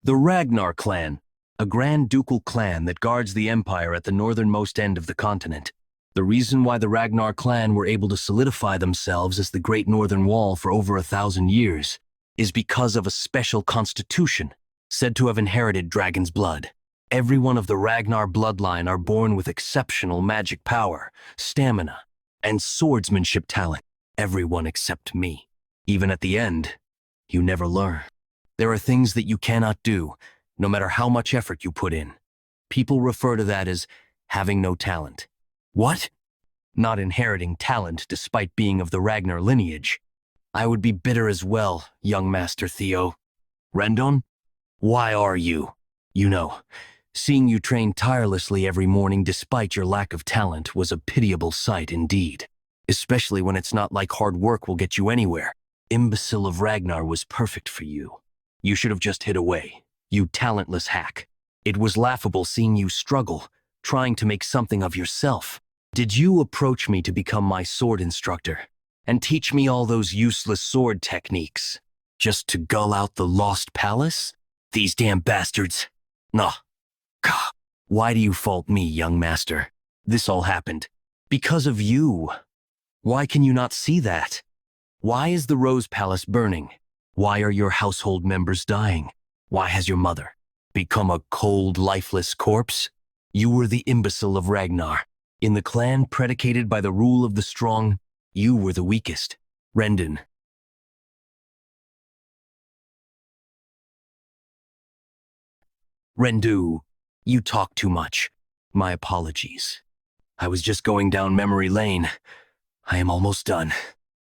The Ragnar Clan, a grand ducal clan that guards the empire at the northernmost end of the continent. The reason why the Ragnar Clan were able to solidify themselves as the Great Northern Wall for over 1,000 years is because of a special constitution, said to have inherited dragon's blood. Everyone of the Ragnar bloodline are born with exceptional magic power, stamina, and swordsmanship talent. Everyone except me. Even at the end, you never learn. There are things that you cannot do, no matter how much effort you put in. People refer to that as having no talent. What? Not inheriting talent despite being of the Ragnar lineage. I would be bitter as well, young Master Theo. Rendon? Why are you? You know, seeing you train tirelessly every morning despite your lack of talent was a pitiable sight indeed. Especially when it's not like hard work will get you anywhere. Imbecile of Ragnar was perfect for you. You should have just hid away, you talentless hack. It was laughable seeing you struggle, trying to make something of yourself. Did you approach me to become my sword instructor and teach me all those useless sword techniques just to gull out the lost palace? These damn bastards. Nah. Gah. Why do you fault me, young master? This all happened because of you. Why can you not see that? Why is the Rose Palace burning? Why are your household members dying? Why has your mother become a cold, lifeless corpse? You were the imbecile of Ragnar. In the clan predicated by the rule of the strong, you were the weakest. Rendon. Rendu, you talk too much. My apologies. I was just going down memory lane. I am almost done.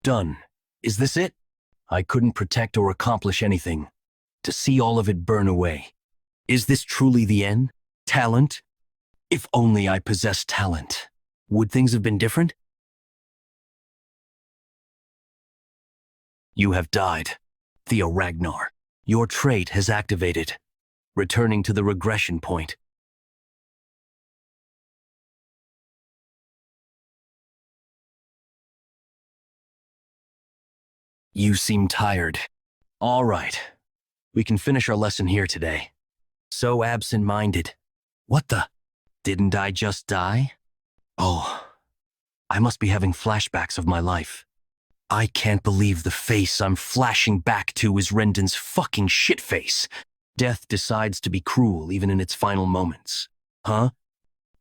Done. Is this it? I couldn't protect or accomplish anything. To see all of it burn away. Is this truly the end? Talent? If only I possessed talent. Would things have been different? You have died. Theo Ragnar. Your trait has activated. Returning to the regression point. You seem tired. All right. We can finish our lesson here today. So absent-minded. What the? Didn't I just die? Oh, I must be having flashbacks of my life. I can't believe the face I'm flashing back to is Rendon's fucking shit face. Death decides to be cruel even in its final moments. Huh?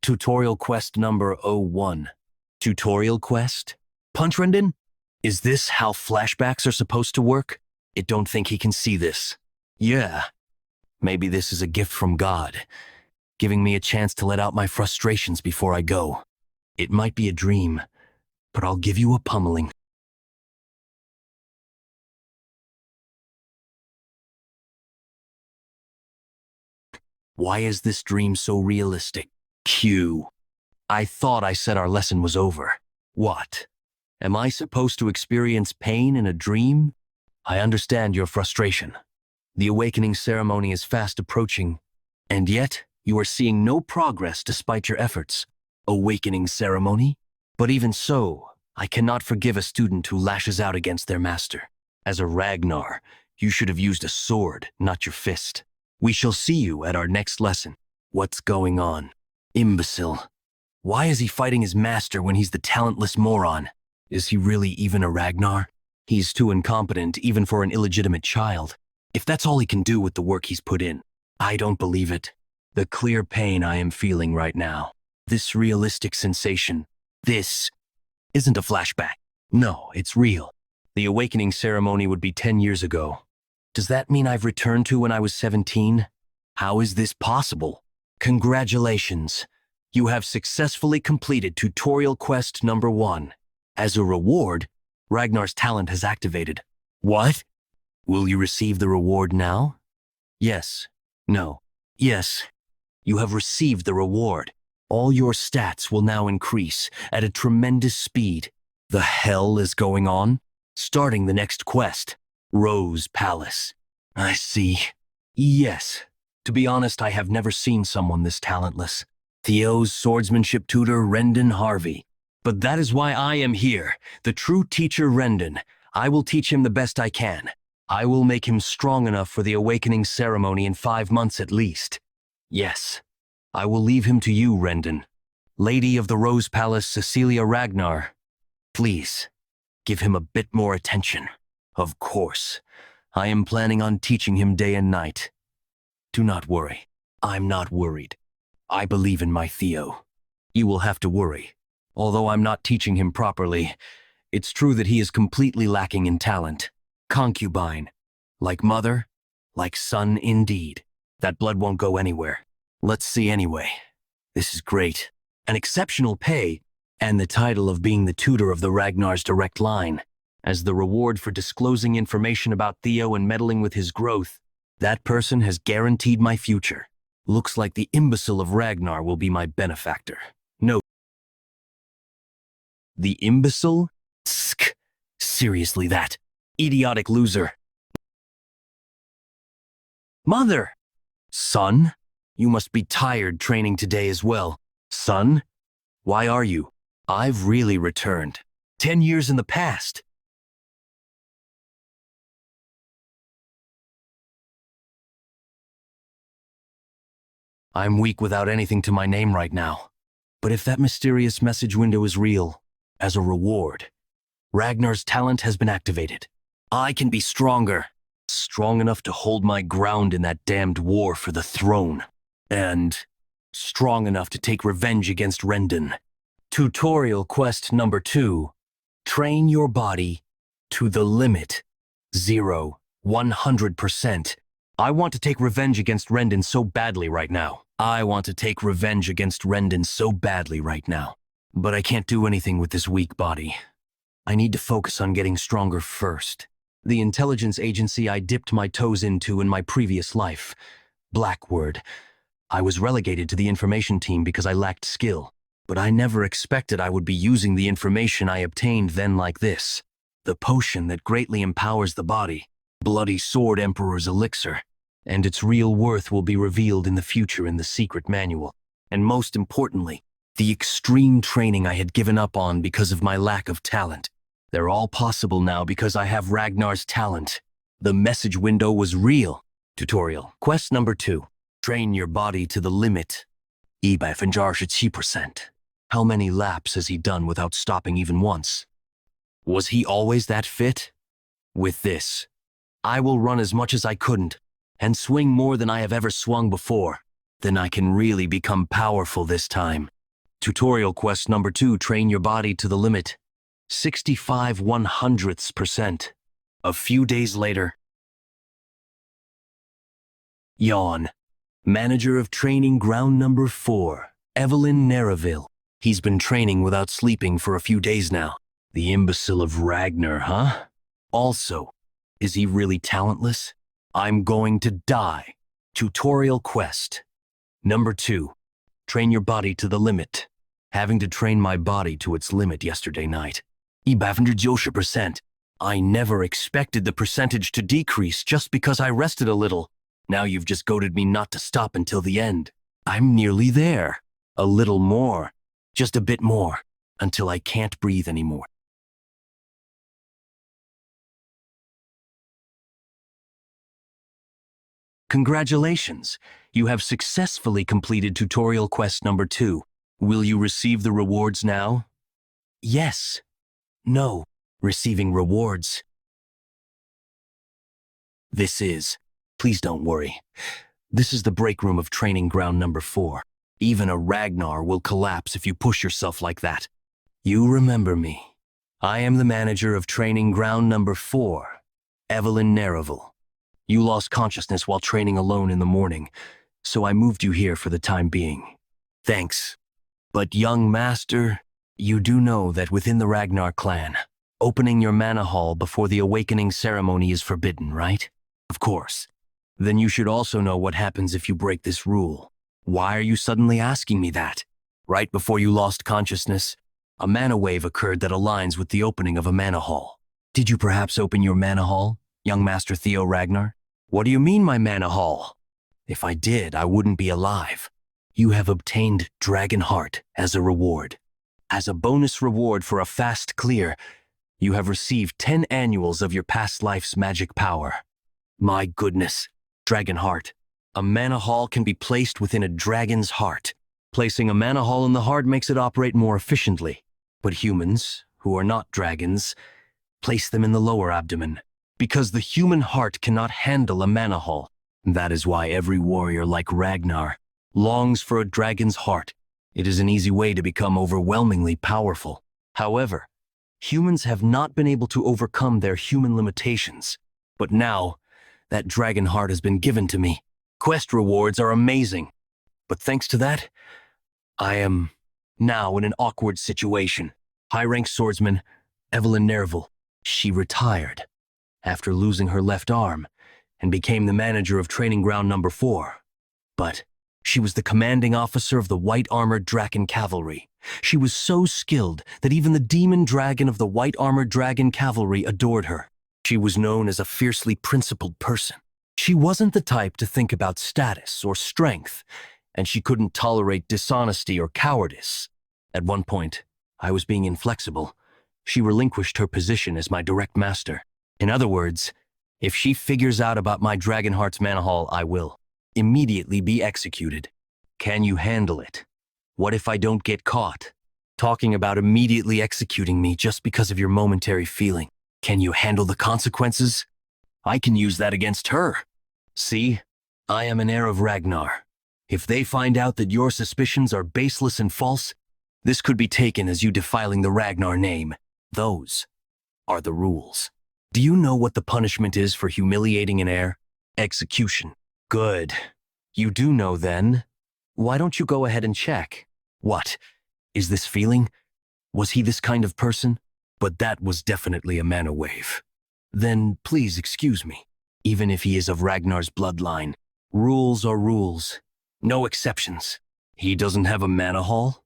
Tutorial quest number 01. Tutorial quest? Punch Rendon? Is this how flashbacks are supposed to work? I don't think he can see this. Yeah. Maybe this is a gift from God, giving me a chance to let out my frustrations before I go. It might be a dream, but I'll give you a pummeling. Why is this dream so realistic? Q. I thought I said our lesson was over. What? Am I supposed to experience pain in a dream? I understand your frustration. The awakening ceremony is fast approaching, and yet you are seeing no progress despite your efforts. Awakening ceremony? But even so, I cannot forgive a student who lashes out against their master. As a Ragnar, you should have used a sword, not your fist. We shall see you at our next lesson. What's going on? Imbecile. Why is he fighting his master when he's the talentless moron? Is he really even a Ragnar? He's too incompetent even for an illegitimate child. If that's all he can do with the work he's put in, I don't believe it. The clear pain I am feeling right now, this realistic sensation, this isn't a flashback. No, it's real. The awakening ceremony would be 10 years ago. Does that mean I've returned to when I was 17? How is this possible? Congratulations. You have successfully completed tutorial quest number 1. As a reward, Ragnar's talent has activated. What? Will you receive the reward now? Yes. No. Yes. You have received the reward. All your stats will now increase at a tremendous speed. The hell is going on? Starting the next quest. Rose Palace. I see. Yes. To be honest, I have never seen someone this talentless. Theo's swordsmanship tutor, Rendon Harvey. But that is why I am here, the true teacher Rendon. I will teach him the best I can. I will make him strong enough for the awakening ceremony in 5 months at least. Yes, I will leave him to you, Rendon. Lady of the Rose Palace, Cecilia Ragnar. Please, give him a bit more attention. Of course, I am planning on teaching him day and night. Do not worry. I'm not worried. I believe in my Theo. You will have to worry. Although I'm not teaching him properly, it's true that he is completely lacking in talent. Concubine. Like mother, like son indeed. That blood won't go anywhere. Let's see anyway. This is great. An exceptional pay, and the title of being the tutor of the Ragnar's direct line. As the reward for disclosing information about Theo and meddling with his growth, that person has guaranteed my future. Looks like the imbecile of Ragnar will be my benefactor. No. The imbecile? Sk. Seriously, that idiotic loser. Mother! Son? You must be tired training today as well. Son? Why are you? I've really returned. 10 years in the past. I'm weak without anything to my name right now. But if that mysterious message window is real, as a reward, Ragnar's talent has been activated. I can be stronger. Strong enough to hold my ground in that damned war for the throne. And strong enough to take revenge against Rendon. Tutorial quest number 2. Train your body to the limit. 0, 100%. I want to take revenge against Rendon so badly right now. I want to take revenge against Rendon so badly right now. But I can't do anything with this weak body. I need to focus on getting stronger first. The intelligence agency I dipped my toes into in my previous life. Blackward. I was relegated to the information team because I lacked skill. But I never expected I would be using the information I obtained then like this. The potion that greatly empowers the body. Bloody Sword Emperor's elixir. And its real worth will be revealed in the future in the secret manual. And most importantly, the extreme training I had given up on because of my lack of talent. They're all possible now because I have Ragnar's talent. The message window was real. Tutorial. Quest number 2. Train your body to the limit. 157%. How many laps has he done without stopping even once? Was he always that fit? With this, I will run as much as I couldn't, and swing more than I have ever swung before. Then I can really become powerful this time. Tutorial quest number 2, train your body to the limit. 65/100%. A few days later. Yawn. Manager of training ground number 4, Evelyn Neraville. He's been training without sleeping for a few days now. The imbecile of Ragnar, huh? Also, is he really talentless? I'm going to die. Tutorial quest. Number 2. Train your body to the limit. Having to train my body to its limit yesterday night. 190%. I never expected the percentage to decrease just because I rested a little. Now you've just goaded me not to stop until the end. I'm nearly there. A little more. Just a bit more. Until I can't breathe anymore. Congratulations! You have successfully completed tutorial quest number 2. Will you receive the rewards now? Yes. No. Receiving rewards. Please don't worry. This is the break room of training ground number 4. Even a Ragnar will collapse if you push yourself like that. You remember me. I am the manager of training ground number 4, Evelyn Neraville. You lost consciousness while training alone in the morning, so I moved you here for the time being. Thanks. But young master, you do know that within the Ragnar Clan, opening your mana hall before the awakening ceremony is forbidden, right? Of course. Then you should also know what happens if you break this rule. Why are you suddenly asking me that? Right before you lost consciousness, a mana wave occurred that aligns with the opening of a mana hall. Did you perhaps open your mana hall, young Master Theo Ragnar? What do you mean my mana hall? If I did, I wouldn't be alive. You have obtained Dragon Heart as a reward. As a bonus reward for a fast clear, You have received 10 annuals of your past life's magic power. My goodness, Dragon Heart. A mana hall can be placed within a dragon's heart. Placing a mana hall in the heart makes it operate more efficiently. But humans, who are not dragons, place them in the lower abdomen, because the human heart cannot handle a mana hall. That is why every warrior like Ragnar longs for a dragon's heart. It is an easy way to become overwhelmingly powerful. However, humans have not been able to overcome their human limitations. But now, that dragon heart has been given to me. Quest rewards are amazing. But thanks to that, I am now in an awkward situation. High-rank swordsman Evelyn Nerval. She retired after losing her left arm and became the manager of training ground number 4. But she was the commanding officer of the white-armored Draken Cavalry. She was so skilled that even the demon dragon of the white-armored Dragon Cavalry adored her. She was known as a fiercely principled person. She wasn't the type to think about status or strength, and she couldn't tolerate dishonesty or cowardice. At one point, I was being inflexible. She relinquished her position as my direct master. In other words, if she figures out about my Dragonheart's mana hall, I will immediately be executed. Can you handle it? What if I don't get caught? Talking about immediately executing me just because of your momentary feeling. Can you handle the consequences? I can use that against her. See, I am an heir of Ragnar. If they find out that your suspicions are baseless and false, this could be taken as you defiling the Ragnar name. Those are the rules. Do you know what the punishment is for humiliating an heir? Execution. Good. You do know then. Why don't you go ahead and check? What? Is this feeling? Was he this kind of person? But that was definitely a mana wave. Then please excuse me. Even if he is of Ragnar's bloodline, rules are rules. No exceptions. He doesn't have a mana hall?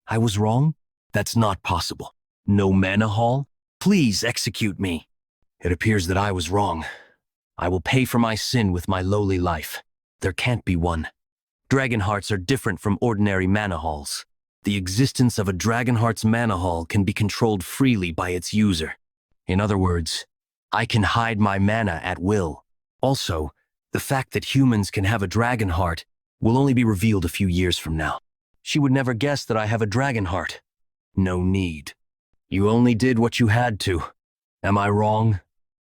I was wrong? That's not possible. No mana hall? Please execute me. It appears that I was wrong. I will pay for my sin with my lowly life. There can't be one. Dragon hearts are different from ordinary mana halls. The existence of a Dragon Heart's mana hall can be controlled freely by its user. In other words, I can hide my mana at will. Also, the fact that humans can have a Dragon Heart will only be revealed a few years from now. She would never guess that I have a Dragon Heart. No need. You only did what you had to. Am I wrong?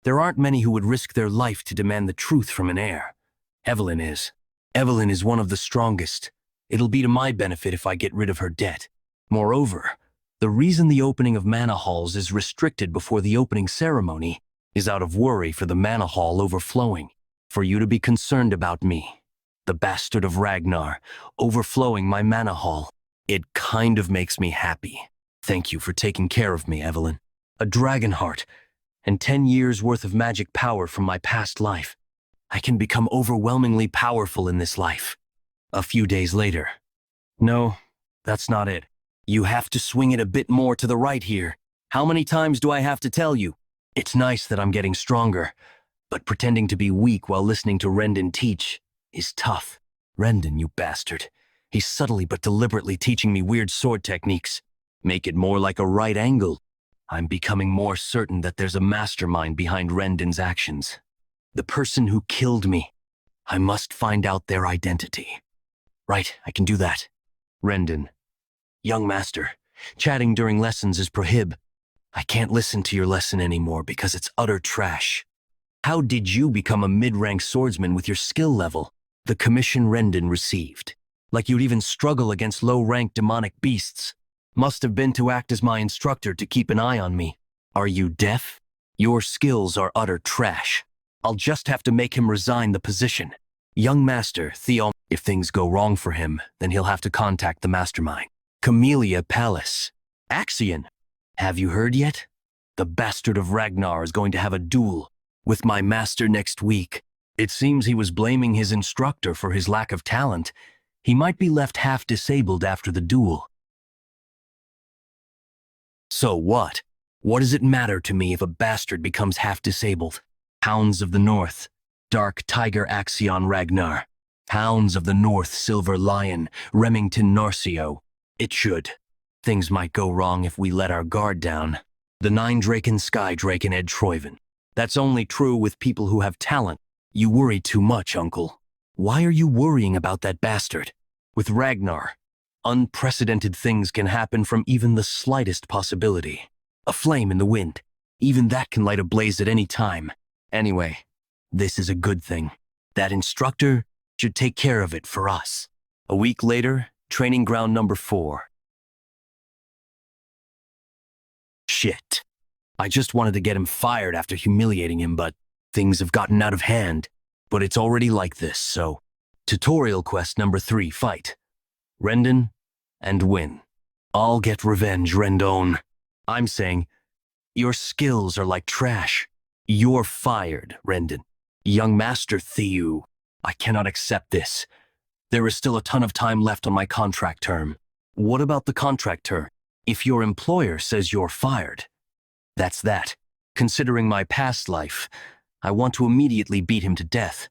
There aren't many who would risk their life to demand the truth from an heir. Evelyn is. Evelyn is one of the strongest. It'll be to my benefit if I get rid of her debt. Moreover, the reason the opening of mana halls is restricted before the opening ceremony is out of worry for the mana hall overflowing. For you to be concerned about me, the bastard of Ragnar, overflowing my mana hall. It kind of makes me happy. Thank you for taking care of me, Evelyn. A Dragon Heart, and 10 years worth of magic power from my past life. I can become overwhelmingly powerful in this life. A few days later. No, that's not it. You have to swing it a bit more to the right here. How many times do I have to tell you? It's nice that I'm getting stronger, but pretending to be weak while listening to Rendon teach is tough. Rendon, you bastard. He's subtly but deliberately teaching me weird sword techniques. Make it more like a right angle. I'm becoming more certain that there's a mastermind behind Rendon's actions. The person who killed me. I must find out their identity. Right, I can do that. Rendon. Young master, chatting during lessons is prohib. I can't listen to your lesson anymore because it's utter trash. How did you become a mid-rank swordsman with your skill level? The commission Rendon received. Like you'd even struggle against low-rank demonic beasts. Must have been to act as my instructor to keep an eye on me. Are you deaf? Your skills are utter trash. I'll just have to make him resign the position. Young master, Theo. If things go wrong for him, then he'll have to contact the mastermind. Camellia Palace. Axion. Have you heard yet? The bastard of Ragnar is going to have a duel with my master next week. It seems he was blaming his instructor for his lack of talent. He might be left half disabled after the duel. So what? What does it matter to me if a bastard becomes half disabled? Hounds of the North. Dark Tiger Axion Ragnar. Hounds of the North Silver Lion, Remington Narcio. It should. Things might go wrong if we let our guard down. The Nine Draken Sky Draken Ed Troiven. That's only true with people who have talent. You worry too much, uncle. Why are you worrying about that bastard? With Ragnar, unprecedented things can happen from even the slightest possibility. A flame in the wind. Even that can light a blaze at any time. Anyway, this is a good thing. That instructor should take care of it for us. A week later, training ground number 4. Shit. I just wanted to get him fired after humiliating him, but things have gotten out of hand. But it's already like this, so... Tutorial quest number 3, fight. Rendon and win. I'll get revenge, Rendon. I'm saying, your skills are like trash. You're fired, Rendon. Young Master Theo, I cannot accept this. There is still a ton of time left on my contract term. What about the contract term? If your employer says you're fired, that's that. Considering my past life, I want to immediately beat him to death,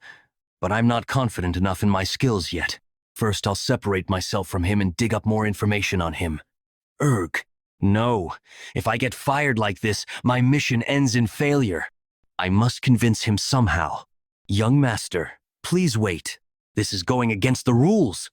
but I'm not confident enough in my skills yet. First, I'll separate myself from him and dig up more information on him. Erg. No. If I get fired like this, my mission ends in failure. I must convince him somehow. Young Master, please wait. This is going against the rules.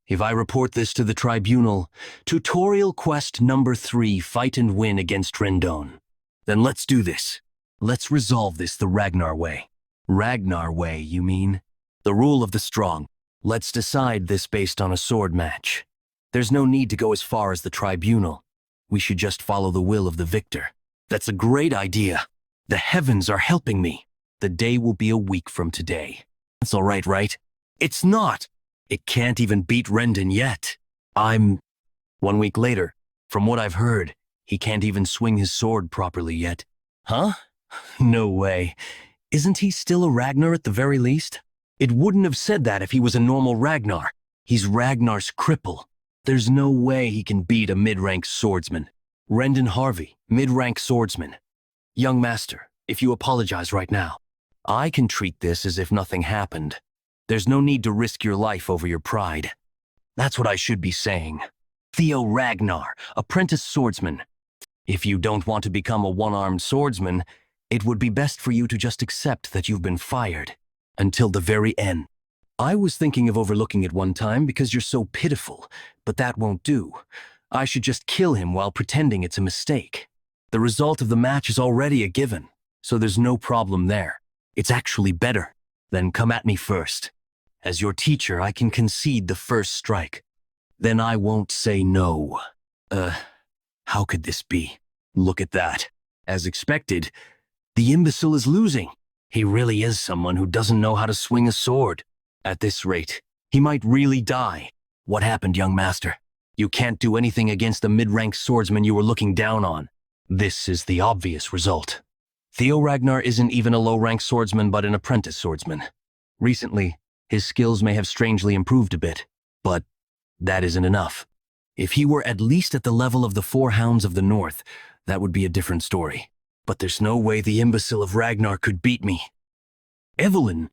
If I report this to the tribunal, tutorial quest number 3, fight and win against Rendon. Then let's do this. Let's resolve this the Ragnar way. Ragnar way, you mean? The rule of the strong. Let's decide this based on a sword match. There's no need to go as far as the tribunal. We should just follow the will of the victor. That's a great idea. The heavens are helping me. The day will be a week from today. That's all right, right? It's not. It can't even beat Rendon yet. 1 week later. From what I've heard, he can't even swing his sword properly yet. Huh? No way. Isn't he still a Ragnar at the very least? It wouldn't have said that if he was a normal Ragnar. He's Ragnar's cripple. There's no way he can beat a mid-rank swordsman. Rendon Harvey, mid-rank swordsman. Young Master, if you apologize right now, I can treat this as if nothing happened. There's no need to risk your life over your pride. That's what I should be saying. Theo Ragnar, apprentice swordsman. If you don't want to become a one-armed swordsman, it would be best for you to just accept that you've been fired. Until the very end. I was thinking of overlooking it one time because you're so pitiful, but that won't do. I should just kill him while pretending it's a mistake. The result of the match is already a given, so there's no problem there. It's actually better. Then come at me first. As your teacher, I can concede the first strike. Then I won't say no. How could this be? Look at that. As expected, the imbecile is losing. He really is someone who doesn't know how to swing a sword. At this rate, he might really die. What happened, young master? You can't do anything against the mid-rank swordsman you were looking down on. This is the obvious result. Theo Ragnar isn't even a low-rank swordsman but an apprentice swordsman. Recently, his skills may have strangely improved a bit, but that isn't enough. If he were at least at the level of the 4 Hounds of the North, that would be a different story. But there's no way the imbecile of Ragnar could beat me. Evelyn,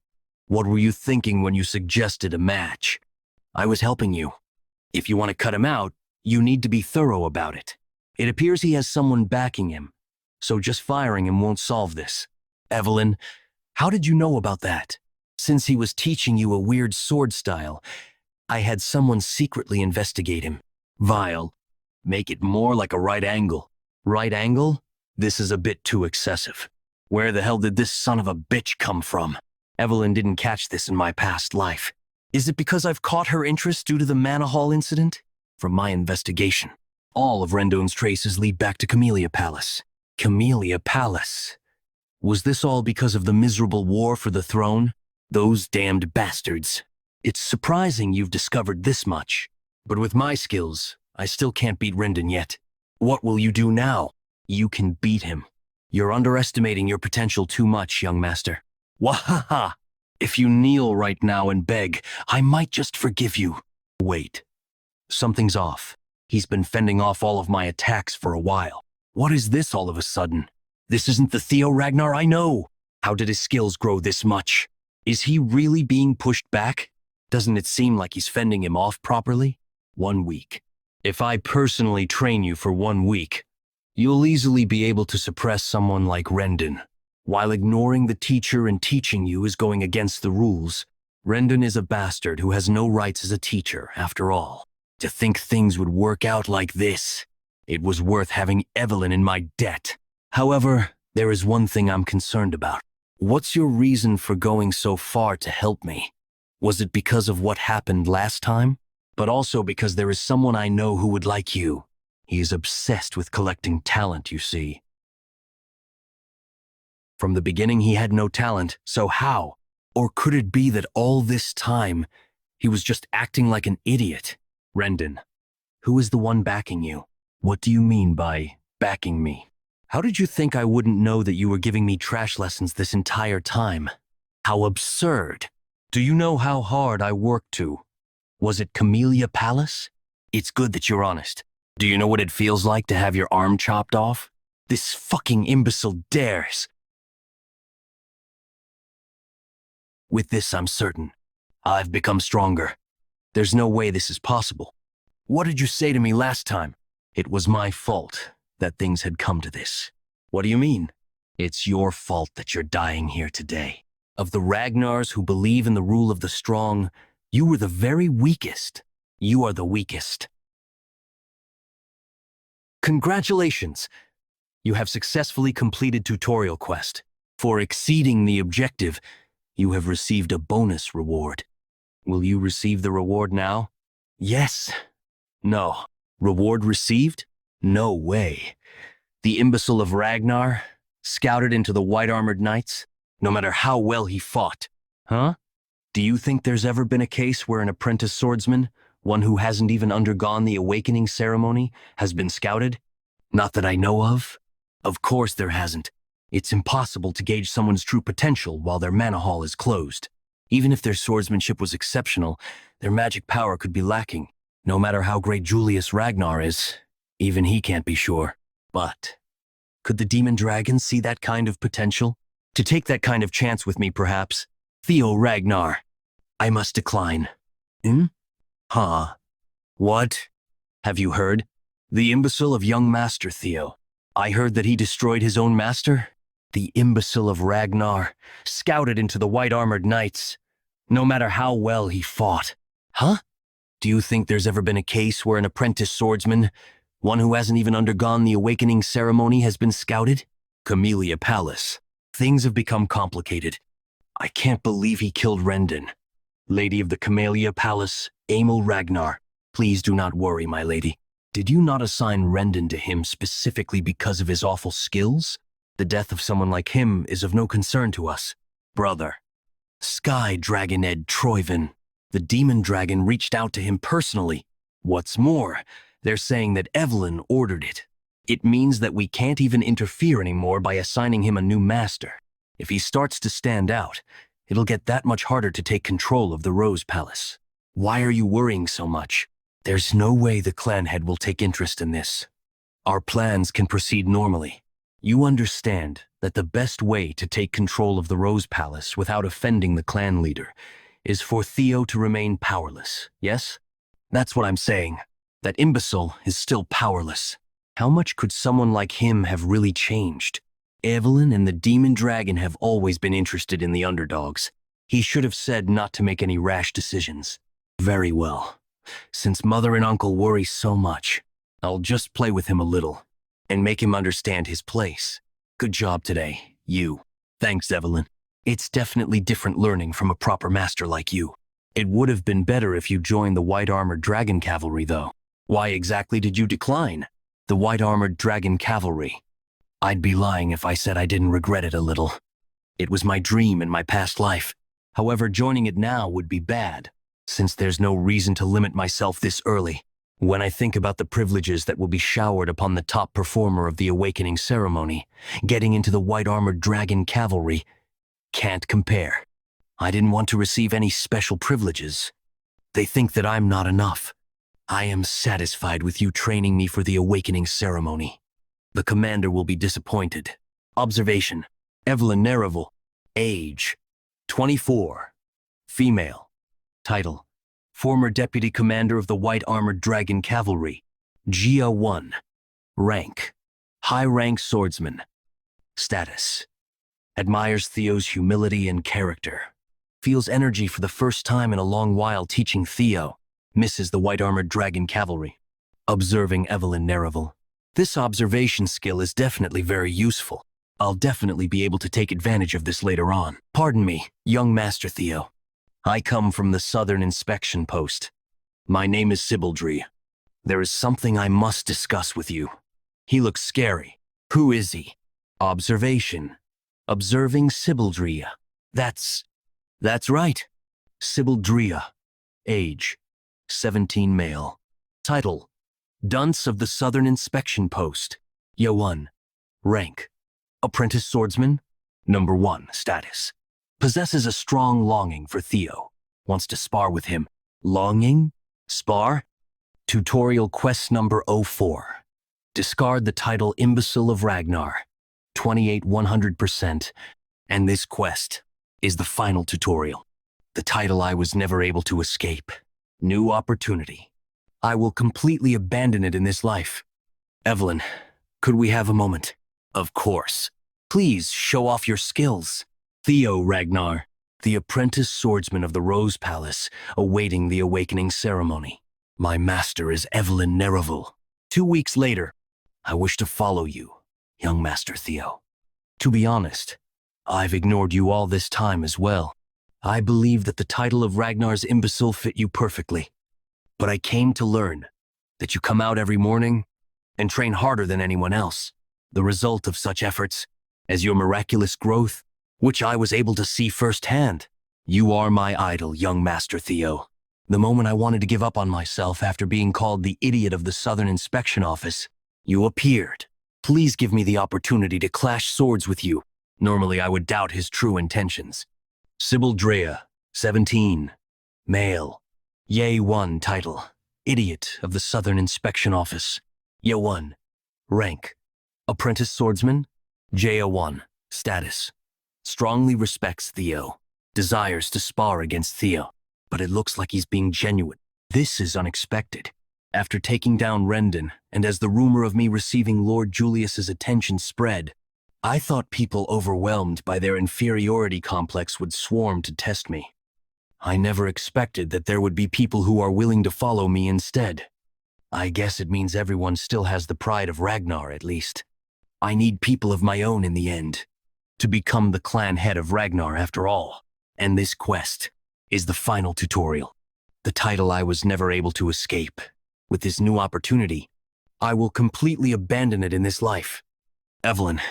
what were you thinking when you suggested a match? I was helping you. If you want to cut him out, you need to be thorough about it. It appears he has someone backing him, so just firing him won't solve this. Evelyn, how did you know about that? Since he was teaching you a weird sword style, I had someone secretly investigate him. Vile. Make it more like a right angle. Right angle? This is a bit too excessive. Where the hell did this son of a bitch come from? Evelyn didn't catch this in my past life. Is it because I've caught her interest due to the Manhwa incident? From my investigation, all of Rendon's traces lead back to Camellia Palace. Camellia Palace. Was this all because of the miserable war for the throne? Those damned bastards. It's surprising you've discovered this much. But with my skills, I still can't beat Rendon yet. What will you do now? You can beat him. You're underestimating your potential too much, young master. Wahaha! If you kneel right now and beg, I might just forgive you. Wait. Something's off. He's been fending off all of my attacks for a while. What is this all of a sudden? This isn't the Theo Ragnar I know. How did his skills grow this much? Is he really being pushed back? Doesn't it seem like he's fending him off properly? 1 week. If I personally train you for 1 week, You'll easily be able to suppress someone like Rendon. While ignoring the teacher and teaching you is going against the rules, Rendon is a bastard who has no rights as a teacher, after all. To think things would work out like this. It was worth having Evelyn in my debt. However, there is one thing I'm concerned about. What's your reason for going so far to help me? Was it because of what happened last time? But also because there is someone I know who would like you. He is obsessed with collecting talent, you see. From the beginning he had no talent, so how? Or could it be that all this time, he was just acting like an idiot? Rendon, who is the one backing you? What do you mean by backing me? How did you think I wouldn't know that you were giving me trash lessons this entire time? How absurd. Do you know how hard I worked to? Was it Camellia Palace? It's good that you're honest. Do you know what it feels like to have your arm chopped off? This fucking imbecile dares. With this, I'm certain. I've become stronger. There's no way this is possible. What did you say to me last time? It was my fault that things had come to this. What do you mean? It's your fault that you're dying here today. Of the Ragnars who believe in the rule of the strong, you were the very weakest. You are the weakest. Congratulations! You have successfully completed tutorial quest. For exceeding the objective, you have received a bonus reward. Will you receive the reward now? Yes. No. Reward received? No way. The imbecile of Ragnar, scouted into the white-armored knights, no matter how well he fought. Huh? Do you think there's ever been a case where an apprentice swordsman, one who hasn't even undergone the awakening ceremony, has been scouted? Not that I know of. Of course there hasn't. It's impossible to gauge someone's true potential while their mana hall is closed. Even if their swordsmanship was exceptional, their magic power could be lacking. No matter how great Julius Ragnar is, even he can't be sure. But could the demon dragon see that kind of potential? To take that kind of chance with me, perhaps? Theo Ragnar. I must decline. Huh? What? Have you heard? The imbecile of young Master Theo. I heard that he destroyed his own master? The imbecile of Ragnar, scouted into the white-armored knights, no matter how well he fought. Huh? Do you think there's ever been a case where an apprentice swordsman, one who hasn't even undergone the awakening ceremony, has been scouted? Camellia Palace. Things have become complicated. I can't believe he killed Rendon. Lady of the Camellia Palace, Emil Ragnar. Please do not worry, my lady. Did you not assign Rendon to him specifically because of his awful skills? The death of someone like him is of no concern to us. Brother. Sky Dragoned Troyvin. The demon dragon reached out to him personally. What's more, they're saying that Evelyn ordered it. It means that we can't even interfere anymore by assigning him a new master. If he starts to stand out, it'll get that much harder to take control of the Rose Palace. Why are you worrying so much? There's no way the clan head will take interest in this. Our plans can proceed normally. You understand that the best way to take control of the Rose Palace without offending the clan leader is for Theo to remain powerless, yes? That's what I'm saying. That imbecile is still powerless. How much could someone like him have really changed? Evelyn and the demon dragon have always been interested in the underdogs. He should have said not to make any rash decisions. Very well. Since Mother and Uncle worry so much, I'll just play with him a little and make him understand his place. Good job today, you. Thanks, Evelyn. It's definitely different learning from a proper master like you. It would have been better if you joined the white-armored dragon cavalry, though. Why exactly did you decline? The white-armored dragon cavalry. I'd be lying if I said I didn't regret it a little. It was my dream in my past life. However, joining it now would be bad, since there's no reason to limit myself this early. When I think about the privileges that will be showered upon the top performer of the awakening ceremony, getting into the white-armored dragon cavalry can't compare. I didn't want to receive any special privileges. They think that I'm not enough. I am satisfied with you training me for the awakening ceremony. The commander will be disappointed. Observation: Evelyn Nereville. Age: 24. Female. Title: Former Deputy Commander of the White-Armored Dragon Cavalry. Gia 1. Rank: High-rank swordsman. Status. Admires Theo's humility and character. Feels energy for the first time in a long while teaching Theo. Misses the white-armored dragon cavalry. Observing Evelyn Nereville. This observation skill is definitely very useful. I'll definitely be able to take advantage of this later on. Pardon me, young Master Theo. I come from the Southern Inspection Post. My name is Sibaldry. There is something I must discuss with you. He looks scary. Who is he? Observation. Observing Sibaldria. That's right. Sibaldria. Age. 17 male. Title. Dunce of the Southern Inspection Post. Yo1. Rank. Apprentice swordsman. Number 1. Status. Possesses a strong longing for Theo. Wants to spar with him. Longing? Spar? Tutorial quest number 04. Discard the title Imbecile of Ragnar. 28 100%. And this quest is the final tutorial. The title I was never able to escape. New opportunity. I will completely abandon it in this life. Evelyn, could we have a moment? Of course. Please show off your skills. Theo Ragnar, the apprentice swordsman of the Rose Palace, awaiting the awakening ceremony. My master is Evelyn Nereville. 2 weeks later, I wish to follow you, young Master Theo. To be honest, I've ignored you all this time as well. I believe that the title of Ragnar's imbecile fit you perfectly. But I came to learn that you come out every morning and train harder than anyone else. The result of such efforts, as your miraculous growth, which I was able to see firsthand. You are my idol, young Master Theo. The moment I wanted to give up on myself after being called the idiot of the Southern Inspection Office, you appeared. Please give me the opportunity to clash swords with you. Normally I would doubt his true intentions. Sibaldrea, 17. Male. Ye1 title. Idiot of the Southern Inspection Office. Ye1. Rank. Apprentice swordsman. J1. Status. Strongly respects Theo. Desires to spar against Theo. But it looks like he's being genuine. This is unexpected. After taking down Rendon, and as the rumor of me receiving Lord Julius's attention spread, I thought people overwhelmed by their inferiority complex would swarm to test me. I never expected that there would be people who are willing to follow me instead. I guess it means everyone still has the pride of Ragnar, at least. I need people of my own in the end, to become the clan head of Ragnar after all. And this quest is the final tutorial. The title I was never able to escape. With this new opportunity, I will completely abandon it in this life. Evelyn,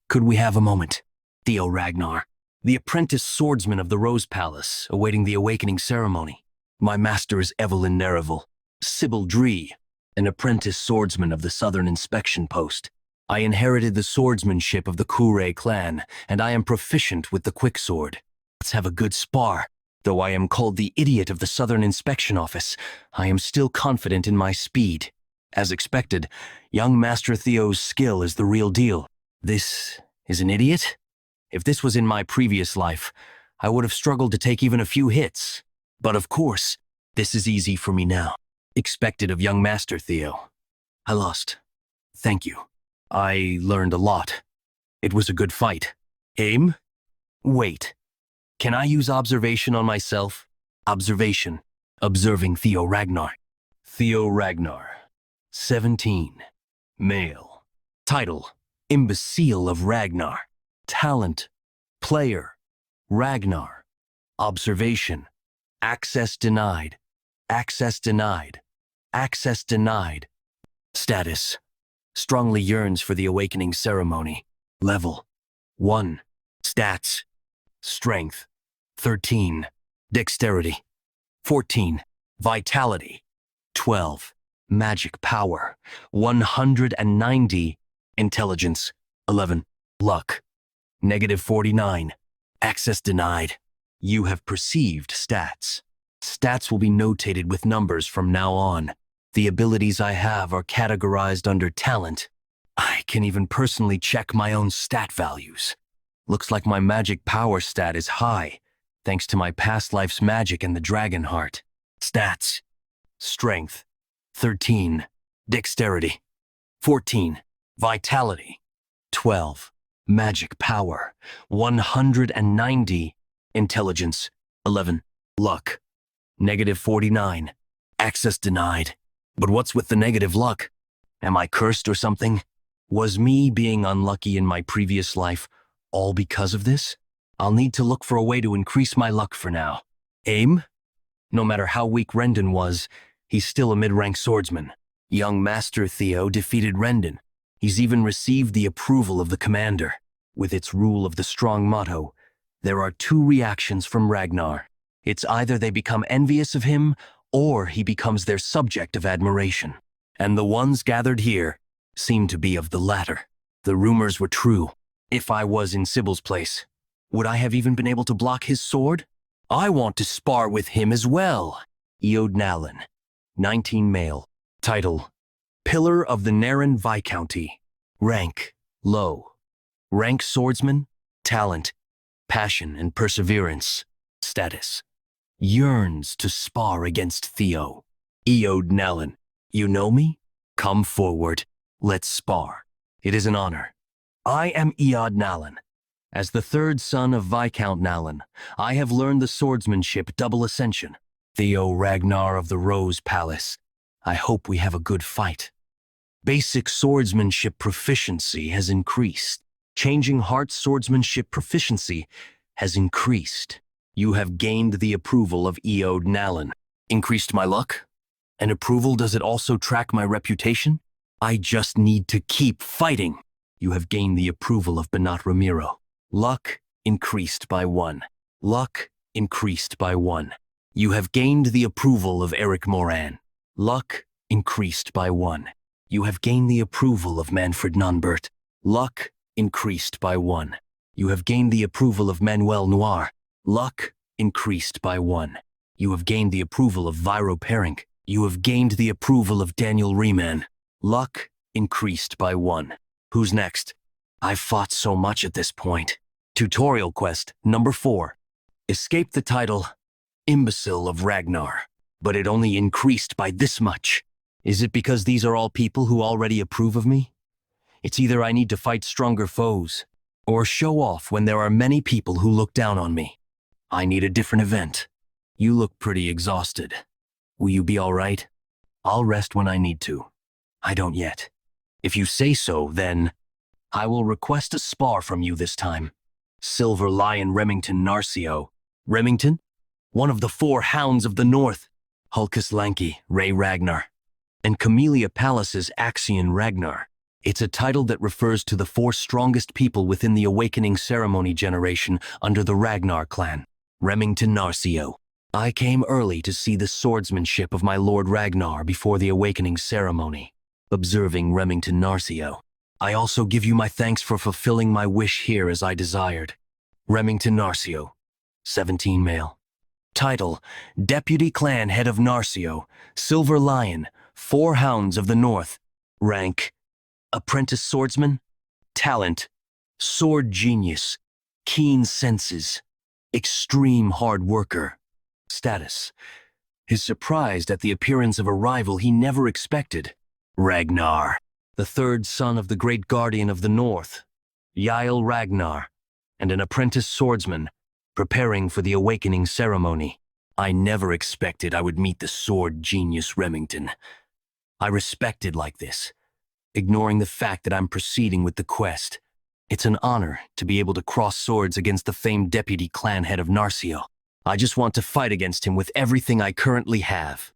could we have a moment? Theo Ragnar, the apprentice swordsman of the Rose Palace, awaiting the awakening ceremony. My master is Evelyn Nereville, Sibaldry, an apprentice swordsman of the Southern Inspection Post. I inherited the swordsmanship of the Kure clan, and I am proficient with the quicksword. Let's have a good spar. Though I am called the idiot of the Southern Inspection Office, I am still confident in my speed. As expected, young Master Theo's skill is the real deal. This is an idiot? If this was in my previous life, I would have struggled to take even a few hits. But of course, this is easy for me now. Expected of young Master Theo. I lost. Thank you. I learned a lot. It was a good fight. Aim? Wait. Can I use observation on myself? Observation. Observing Theo Ragnar. Theo Ragnar. 17. Male. Title. Imbecile of Ragnar. Talent. Player. Ragnar. Observation. Access denied. Access denied. Access denied. Status. Strongly yearns for the awakening ceremony. Level. 1. Stats. Strength. 13. Dexterity. 14. Vitality. 12. Magic power. 190. Intelligence. 11. Luck. -49. Access denied. You have perceived stats. Stats will be notated with numbers from now on. The abilities I have are categorized under talent. I can even personally check my own stat values. Looks like my magic power stat is high, thanks to my past life's magic and the dragon heart. Stats. Strength. 13. Dexterity. 14. Vitality, 12. Magic power, 190. Intelligence, 11. Luck, -49. Access denied. But what's with the negative luck? Am I cursed or something? Was me being unlucky in my previous life all because of this? I'll need to look for a way to increase my luck for now. Aim? No matter how weak Rendon was, he's still a mid-rank swordsman. Young Master Theo defeated Rendon. He's even received the approval of the commander. With its rule of the strong motto, there are two reactions from Ragnar. It's either they become envious of him, or he becomes their subject of admiration. And the ones gathered here seem to be of the latter. The rumors were true. If I was in Sybil's place, would I have even been able to block his sword? I want to spar with him as well. Eod Nalin, 19 male. Title, Pillar of the Naren Viscounty. Rank, low. Rank swordsman, talent, passion and perseverance. Status, yearns to spar against Theo. Eod Nalin, you know me? Come forward, let's spar. It is an honor. I am Eod Nalin. As the third son of Viscount Nalin, I have learned the swordsmanship double ascension. Theo Ragnar of the Rose Palace, I hope we have a good fight. Basic swordsmanship proficiency has increased. Changing Heart's swordsmanship proficiency has increased. You have gained the approval of Eod Nalin. Increased my luck? And approval, does it also track my reputation? I just need to keep fighting. You have gained the approval of Benat Ramiro. Luck increased by 1. Luck increased by 1. You have gained the approval of Eric Moran. Luck increased by 1. You have gained the approval of Manfred Nonbert. Luck increased by 1. You have gained the approval of Manuel Noir. Luck increased by 1. You have gained the approval of Viro Perink. You have gained the approval of Daniel Riemann. Luck increased by 1. Who's next? I've fought so much at this point. Tutorial quest number 4. Escape the title, Imbecile of Ragnar. But it only increased by this much. Is it because these are all people who already approve of me? It's either I need to fight stronger foes, or show off when there are many people who look down on me. I need a different event. You look pretty exhausted. Will you be all right? I'll rest when I need to. I don't yet. If you say so, then I will request a spar from you this time. Silver Lion Remington Narcio. Remington? One of the 4 hounds of the north. Hulkus Lanky, Ray Ragnar. And Camellia Palace's Axion Ragnar. It's a title that refers to the 4 strongest people within the Awakening Ceremony generation under the Ragnar Clan. Remington Narcio. I came early to see the swordsmanship of my Lord Ragnar before the Awakening Ceremony. Observing Remington Narcio. I also give you my thanks for fulfilling my wish here as I desired. Remington Narcio, 17 male. Title, Deputy Clan Head of Narcio, Silver Lion, 4 Hounds of the North. Rank, Apprentice Swordsman. Talent, Sword Genius, Keen Senses, Extreme Hard Worker. Status, is surprised at the appearance of a rival he never expected. Ragnar, the 3rd son of the Great Guardian of the North, Yael Ragnar, and an apprentice swordsman, preparing for the Awakening Ceremony. I never expected I would meet the sword genius Remington. I respected like this, ignoring the fact that I'm proceeding with the quest. It's an honor to be able to cross swords against the famed deputy clan head of Narcio. I just want to fight against him with everything I currently have.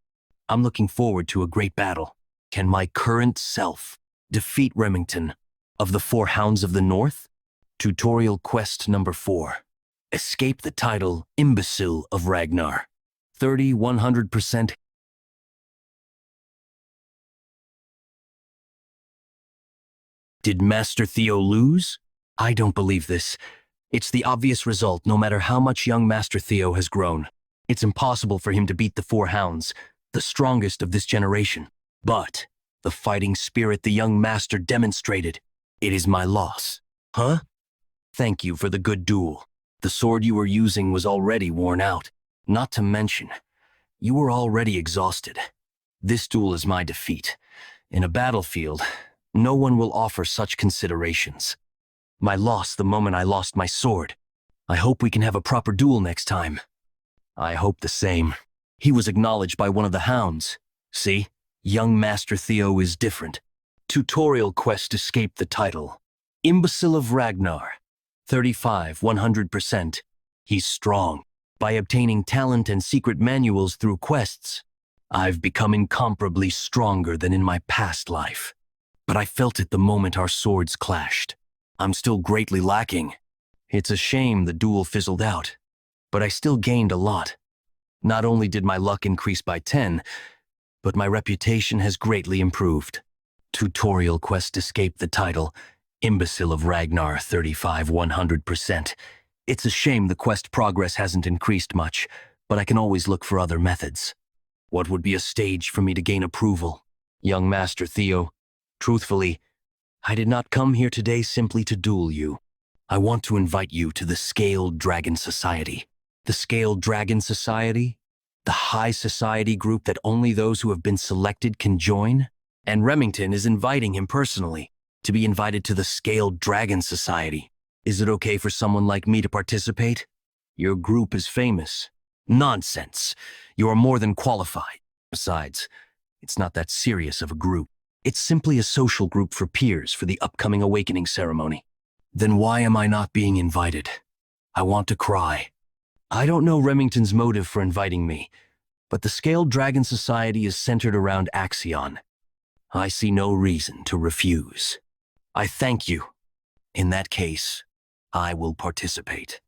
I'm looking forward to a great battle. Can my current self defeat Remington of the 4 Hounds of the North? Tutorial quest number 4. Escape the title, Imbecile of Ragnar. 100%. Did Master Theo lose? I don't believe this. It's the obvious result no matter how much young Master Theo has grown. It's impossible for him to beat the 4 Hounds, the strongest of this generation. But the fighting spirit the young master demonstrated, it is my loss. Huh? Thank you for the good duel. The sword you were using was already worn out. Not to mention, you were already exhausted. This duel is my defeat. In a battlefield, No one will offer such considerations. My loss the moment I lost my sword. I hope we can have a proper duel next time. I hope the same. He was acknowledged by one of the hounds. See, young Master Theo is different. Tutorial quest escape the title. Imbecile of Ragnar. 35, 100%. He's strong. By obtaining talent and secret manuals through quests, I've become incomparably stronger than in my past life. But I felt it the moment our swords clashed. I'm still greatly lacking. It's a shame the duel fizzled out, but I still gained a lot. Not only did my luck increase by 10, but my reputation has greatly improved. Tutorial quest escape the title, Imbecile of Ragnar 35 100%. It's a shame the quest progress hasn't increased much, but I can always look for other methods. What would be a stage for me to gain approval? Young Master Theo, truthfully, I did not come here today simply to duel you. I want to invite you to the Scaled Dragon Society. The Scaled Dragon Society? The high society group that only those who have been selected can join? And Remington is inviting him personally to be invited to the Scaled Dragon Society. Is it okay for someone like me to participate? Your group is famous. Nonsense. You are more than qualified. Besides, it's not that serious of a group. It's simply a social group for peers for the upcoming awakening ceremony. Then why am I not being invited? I want to cry. I don't know Remington's motive for inviting me, but the Scaled Dragon Society is centered around Axion. I see no reason to refuse. I thank you. In that case, I will participate.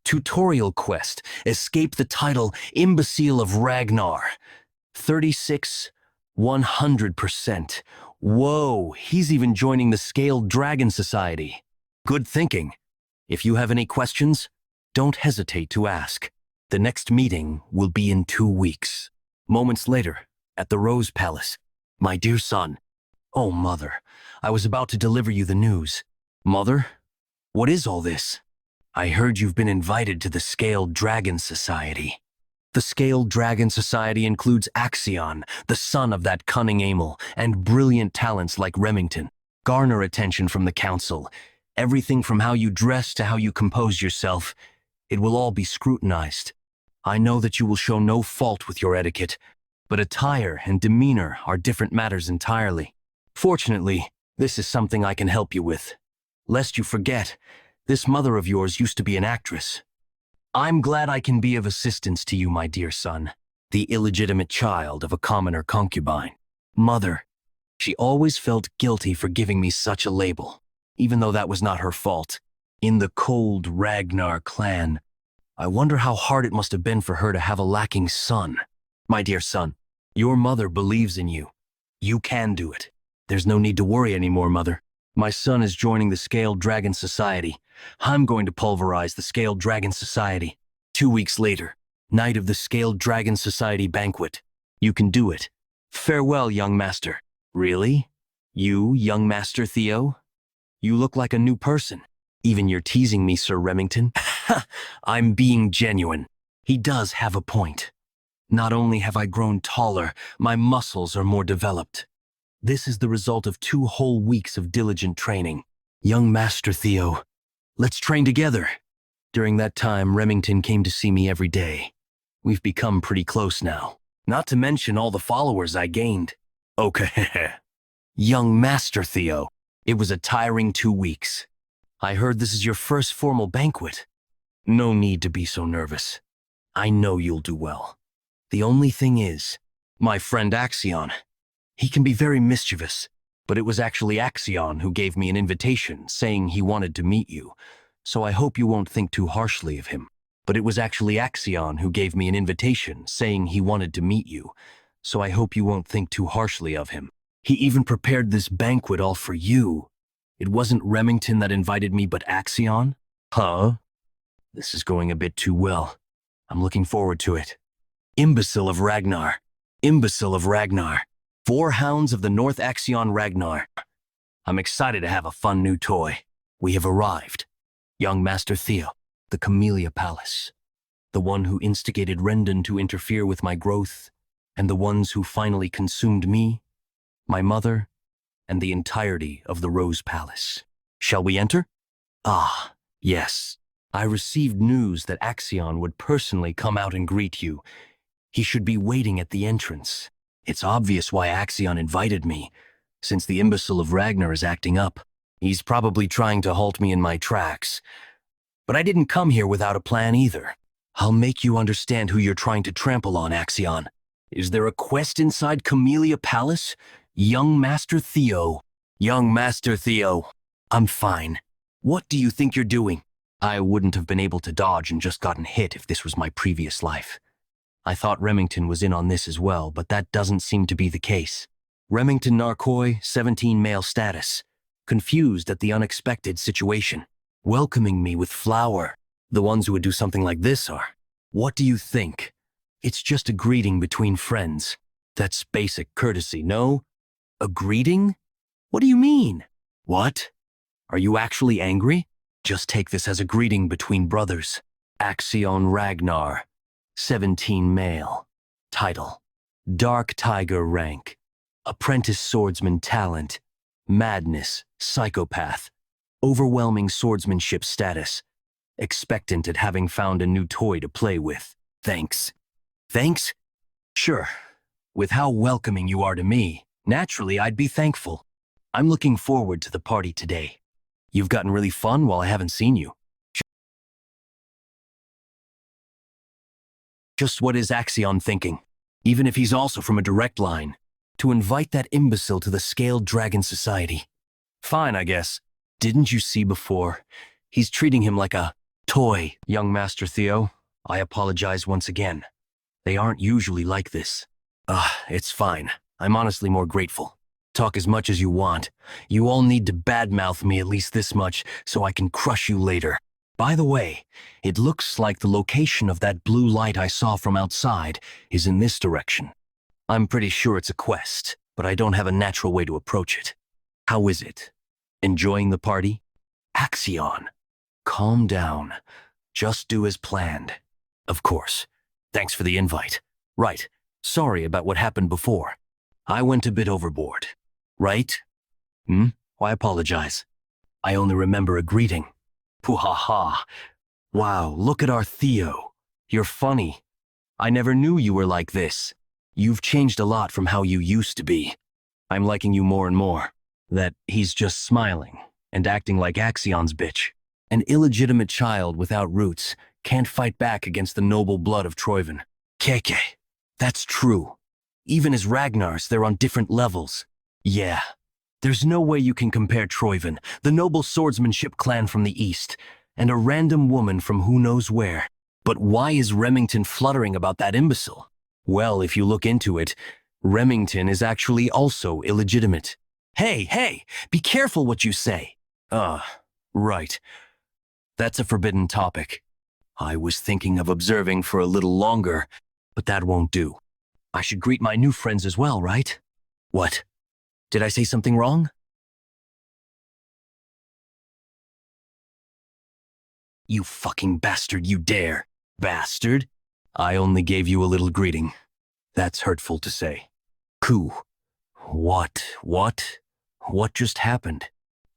Tutorial quest, escape the title Imbecile of Ragnar. 36, 100%. Whoa, he's even joining the Scaled Dragon Society. Good thinking. If you have any questions, don't hesitate to ask. The next meeting will be in 2 weeks. Moments later, at the Rose Palace. My dear son. Oh, Mother, I was about to deliver you the news. Mother, what is all this? I heard you've been invited to the Scaled Dragon Society. The Scaled Dragon Society includes Axion, the son of that cunning Amel, and brilliant talents like Remington. Garner attention from the council. Everything from how you dress to how you compose yourself. It will all be scrutinized. I know that you will show no fault with your etiquette, but attire and demeanor are different matters entirely. Fortunately, this is something I can help you with. Lest you forget, this mother of yours used to be an actress. I'm glad I can be of assistance to you, my dear son, the illegitimate child of a commoner concubine. Mother, she always felt guilty for giving me such a label, even though that was not her fault. In the cold Ragnar Clan, I wonder how hard it must have been for her to have a lacking son. My dear son, your mother believes in you. You can do it. There's no need to worry anymore, Mother. My son is joining the Scaled Dragon Society. I'm going to pulverize the Scaled Dragon Society. 2 weeks later, night of the Scaled Dragon Society banquet. You can do it. Farewell, young master. Really? You, young Master Theo? You look like a new person. Even you're teasing me, Sir Remington. I'm being genuine. He does have a point. Not only have I grown taller, my muscles are more developed. This is the result of 2 whole weeks of diligent training. Young Master Theo, let's train together. During that time, Remington came to see me every day. We've become pretty close now. Not to mention all the followers I gained. Okay. Young Master Theo, it was a tiring 2 weeks. I heard this is your first formal banquet. No need to be so nervous. I know you'll do well. The only thing is, my friend Axion. He can be very mischievous, but it was actually Axion who gave me an invitation saying he wanted to meet you, so I hope you won't think too harshly of him. But it was actually Axion who gave me an invitation saying he wanted to meet you, so I hope you won't think too harshly of him. He even prepared this banquet all for you. It wasn't Remington that invited me, but Axion? Huh? This is going a bit too well. I'm looking forward to it. Imbecile of Ragnar. Imbecile of Ragnar. 4 hounds of the North Axion Ragnar. I'm excited to have a fun new toy. We have arrived. Young Master Theo, the Camellia Palace. The one who instigated Rendon to interfere with my growth, and the ones who finally consumed me, my mother, and the entirety of the Rose Palace. Shall we enter? Ah, yes. I received news that Axion would personally come out and greet you. He should be waiting at the entrance. It's obvious why Axion invited me, since the imbecile of Ragnar is acting up. He's probably trying to halt me in my tracks. But I didn't come here without a plan either. I'll make you understand who you're trying to trample on, Axion. Is there a quest inside Camellia Palace? Young Master Theo. Young Master Theo. I'm fine. What do you think you're doing? I wouldn't have been able to dodge and just gotten hit if this was my previous life. I thought Remington was in on this as well, but that doesn't seem to be the case. Remington Narkoi, 17 male status. Confused at the unexpected situation. Welcoming me with flour. The ones who would do something like this are. What do you think? It's just a greeting between friends. That's basic courtesy, no? A greeting? What do you mean? What? Are you actually angry? Just take this as a greeting between brothers. Axion Ragnar, 17 male. Title: Dark Tiger rank. Apprentice swordsman talent. Madness, psychopath. Overwhelming swordsmanship status. Expectant at having found a new toy to play with. Thanks. Thanks? Sure. With how welcoming you are to me, naturally I'd be thankful. I'm looking forward to the party today. You've gotten really fun while I haven't seen you. Just what is Axion thinking? Even if he's also from a direct line. To invite that imbecile to the Scaled Dragon Society. Fine, I guess. Didn't you see before? He's treating him like a toy. Young Master Theo, I apologize once again. They aren't usually like this. It's fine. I'm honestly more grateful. Talk as much as you want. You all need to badmouth me at least this much so I can crush you later. By the way, it looks like the location of that blue light I saw from outside is in this direction. I'm pretty sure it's a quest, but I don't have a natural way to approach it. How is it? Enjoying the party? Axion. Calm down. Just do as planned. Of course. Thanks for the invite. Right. Sorry about what happened before. I went a bit overboard. Right? I apologize. I only remember a greeting. Poo-ha-ha. Wow, look at our Theo. You're funny. I never knew you were like this. You've changed a lot from how you used to be. I'm liking you more and more. That he's just smiling and acting like Axion's bitch. An illegitimate child without roots can't fight back against the noble blood of Troyven. Keke, that's true. Even as Ragnars, they're on different levels. Yeah, there's no way you can compare Troyven, the noble swordsmanship clan from the east, and a random woman from who knows where. But why is Remington fluttering about that imbecile? Well, if you look into it, Remington is actually also illegitimate. Hey, be careful what you say. Right. That's a forbidden topic. I was thinking of observing for a little longer, but that won't do. I should greet my new friends as well, right? What? Did I say something wrong? You fucking bastard, you dare. Bastard? I only gave you a little greeting. That's hurtful to say. Coup. What just happened?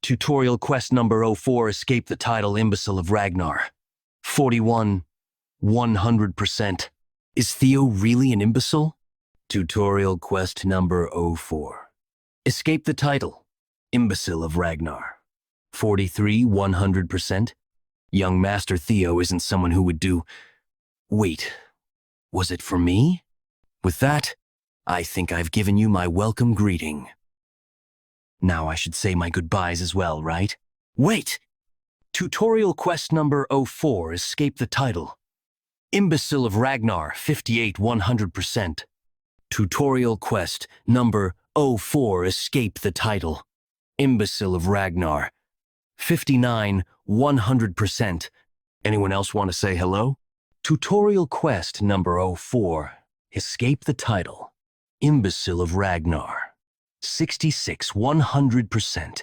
Tutorial quest number 04, escape the title Imbecile of Ragnar. 41, 100%. Is Theo really an imbecile? Tutorial quest number 04. Escape the title, Imbecile of Ragnar. 43, 100%. Young Master Theo isn't someone who would do... Wait, was it for me? With that, I think I've given you my welcome greeting. Now I should say my goodbyes as well, right? Wait! Tutorial quest number 04, escape the title. Imbecile of Ragnar, 58, 100%. Tutorial quest number 04, escape the title. Imbecile of Ragnar, 59, 100%. Anyone else want to say hello? Tutorial quest number 04, escape the title. Imbecile of Ragnar, 66, 100%.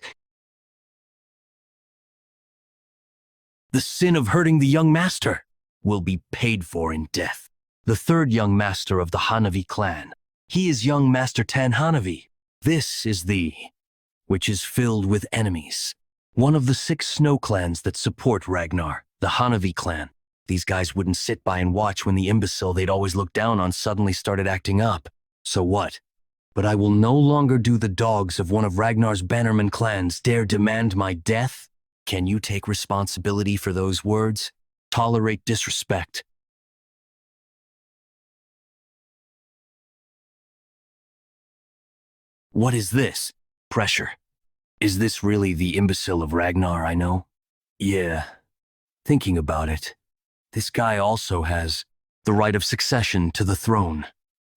The sin of hurting the young master will be paid for in death. The third young master of the Hanavi clan. He is young Master Tan Hanavi. This is the which is filled with enemies. One of the 6 snow clans that support Ragnar, the Hanavi clan. These guys wouldn't sit by and watch when the imbecile they'd always looked down on suddenly started acting up. So what? But I will no longer do the dogs of one of Ragnar's bannerman clans dare demand my death? Can you take responsibility for those words? Tolerate disrespect. What is this? Pressure. Is this really the imbecile of Ragnar I know? Yeah. Thinking about it, this guy also has the right of succession to the throne.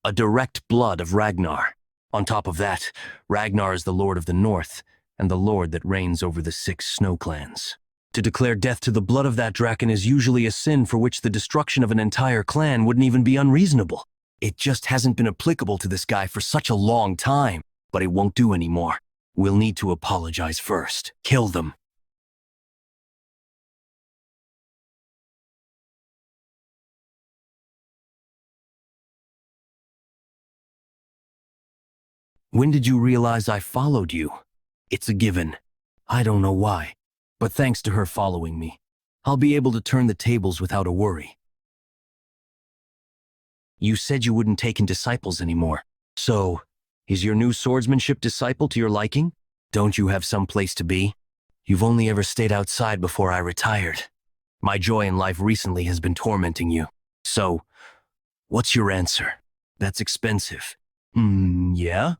A direct blood of Ragnar. On top of that, Ragnar is the Lord of the North, and the Lord that reigns over the 6 snow clans. To declare death to the blood of that dragon is usually a sin for which the destruction of an entire clan wouldn't even be unreasonable. It just hasn't been applicable to this guy for such a long time, but it won't do anymore. We'll need to apologize first. Kill them. When did you realize I followed you? It's a given. I don't know why, but thanks to her following me, I'll be able to turn the tables without a worry. You said you wouldn't take in disciples anymore. So, is your new swordsmanship disciple to your liking? Don't you have some place to be? You've only ever stayed outside before I retired. My joy in life recently has been tormenting you. So, what's your answer? That's expensive. Yeah?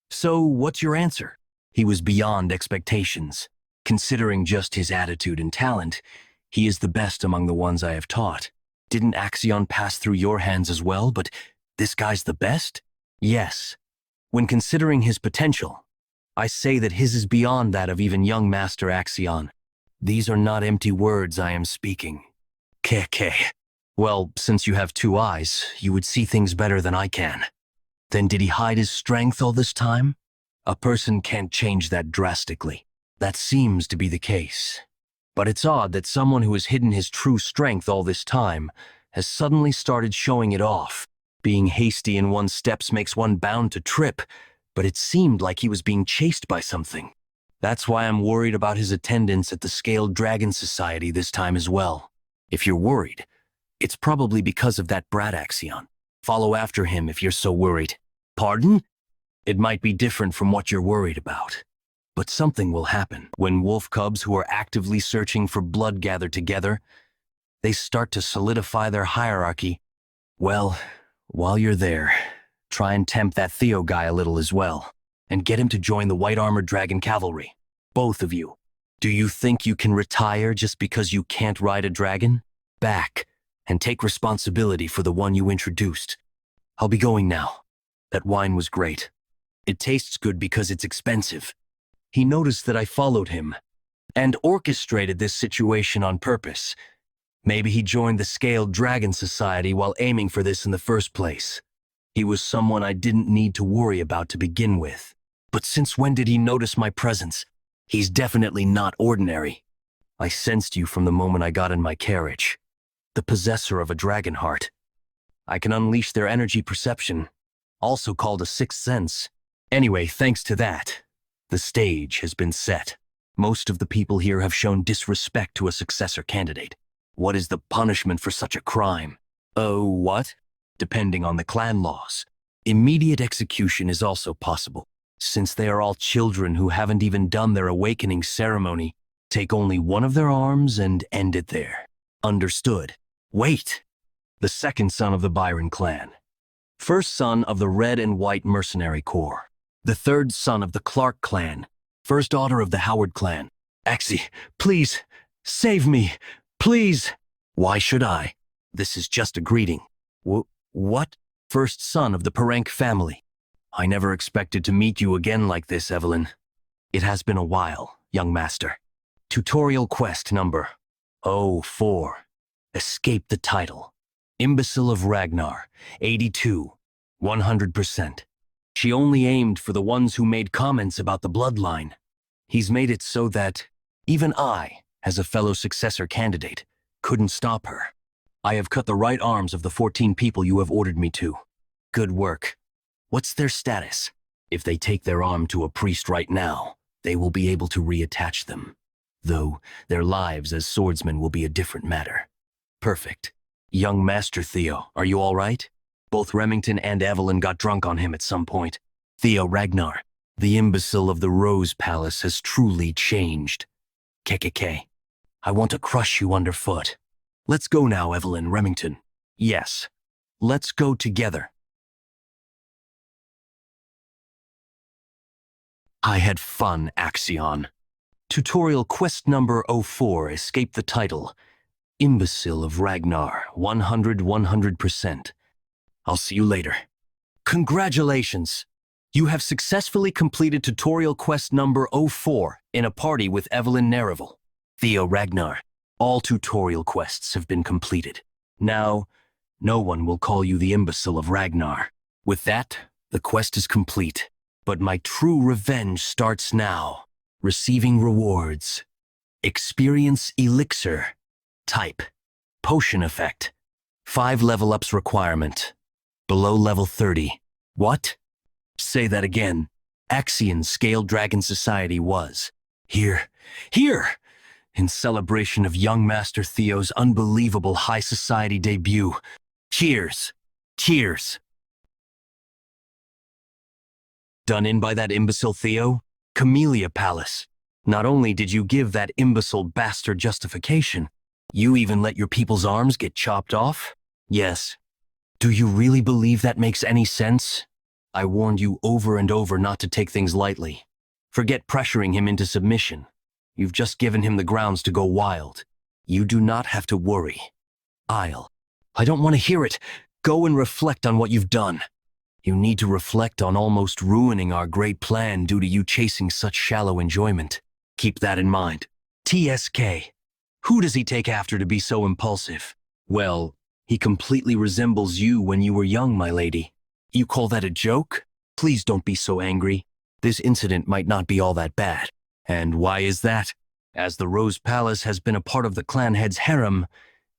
So, what's your answer? He was beyond expectations. Considering just his attitude and talent, he is the best among the ones I have taught. Didn't Axion pass through your hands as well, but this guy's the best? Yes. When considering his potential, I say that his is beyond that of even young Master Axion. These are not empty words I am speaking. KK. Well, since you have 2 eyes, you would see things better than I can. Then did he hide his strength all this time? A person can't change that drastically. That seems to be the case. But it's odd that someone who has hidden his true strength all this time has suddenly started showing it off. Being hasty in one's steps makes one bound to trip, but it seemed like he was being chased by something. That's why I'm worried about his attendance at the Scaled Dragon Society this time as well. If you're worried, it's probably because of that brat Axion. Follow after him if you're so worried. Pardon? It might be different from what you're worried about. But something will happen when wolf cubs who are actively searching for blood gather together. They start to solidify their hierarchy. Well, while you're there, try and tempt that Theo guy a little as well, and get him to join the White Armored Dragon Cavalry. Both of you. Do you think you can retire just because you can't ride a dragon? Back, and take responsibility for the one you introduced. I'll be going now. That wine was great. It tastes good because it's expensive. He noticed that I followed him, and orchestrated this situation on purpose. Maybe he joined the Scaled Dragon Society while aiming for this in the first place. He was someone I didn't need to worry about to begin with. But since when did he notice my presence? He's definitely not ordinary. I sensed you from the moment I got in my carriage. The possessor of a dragon heart. I can unleash their energy perception, also called a sixth sense. Anyway, thanks to that, the stage has been set. Most of the people here have shown disrespect to a successor candidate. What is the punishment for such a crime? Oh, what? Depending on the clan laws. Immediate execution is also possible. Since they are all children who haven't even done their awakening ceremony, take only one of their arms and end it there. Understood. Wait! The second son of the Byron clan. First son of the Red and White Mercenary Corps. The third son of the Clark clan. First daughter of the Howard clan. Axie, please, save me, please. Why should I? This is just a greeting. What? First son of the Parank family. I never expected to meet you again like this, Evelyn. It has been a while, young master. Tutorial quest number 04. Escape the title. Imbecile of Ragnar, 82, 100%. She only aimed for the ones who made comments about the bloodline. He's made it so that even I, as a fellow successor candidate, couldn't stop her. I have cut the right arms of the 14 people you have ordered me to. Good work. What's their status? If they take their arm to a priest right now, they will be able to reattach them. Though their lives as swordsmen will be a different matter. Perfect. Young Master Theo, are you all right? Both Remington and Evelyn got drunk on him at some point. Theo Ragnar, the imbecile of the Rose Palace, has truly changed. KKK. I want to crush you underfoot. Let's go now, Evelyn, Remington. Yes. Let's go together. I had fun, Axion. Tutorial quest number 04, escape the title. Imbecile of Ragnar, 100%. I'll see you later. Congratulations! You have successfully completed tutorial quest number 04 in a party with Evelyn Nerival. Theo Ragnar, all tutorial quests have been completed. Now, no one will call you the imbecile of Ragnar. With that, the quest is complete. But my true revenge starts now. Receiving rewards. Experience elixir. Type. Potion effect. 5 level ups requirement. Below level 30. What? Say that again. Axion Scaled Dragon Society was. Here. In celebration of young Master Theo's unbelievable high society debut. Cheers. Done in by that imbecile Theo? Camellia Palace. Not only did you give that imbecile bastard justification, you even let your people's arms get chopped off? Yes. Do you really believe that makes any sense? I warned you over and over not to take things lightly. Forget pressuring him into submission. You've just given him the grounds to go wild. You do not have to worry. I don't want to hear it. Go and reflect on what you've done. You need to reflect on almost ruining our great plan due to you chasing such shallow enjoyment. Keep that in mind. TSK. Who does he take after to be so impulsive? Well, he completely resembles you when you were young, my lady. You call that a joke? Please don't be so angry. This incident might not be all that bad. And why is that? As the Rose Palace has been a part of the clan head's harem,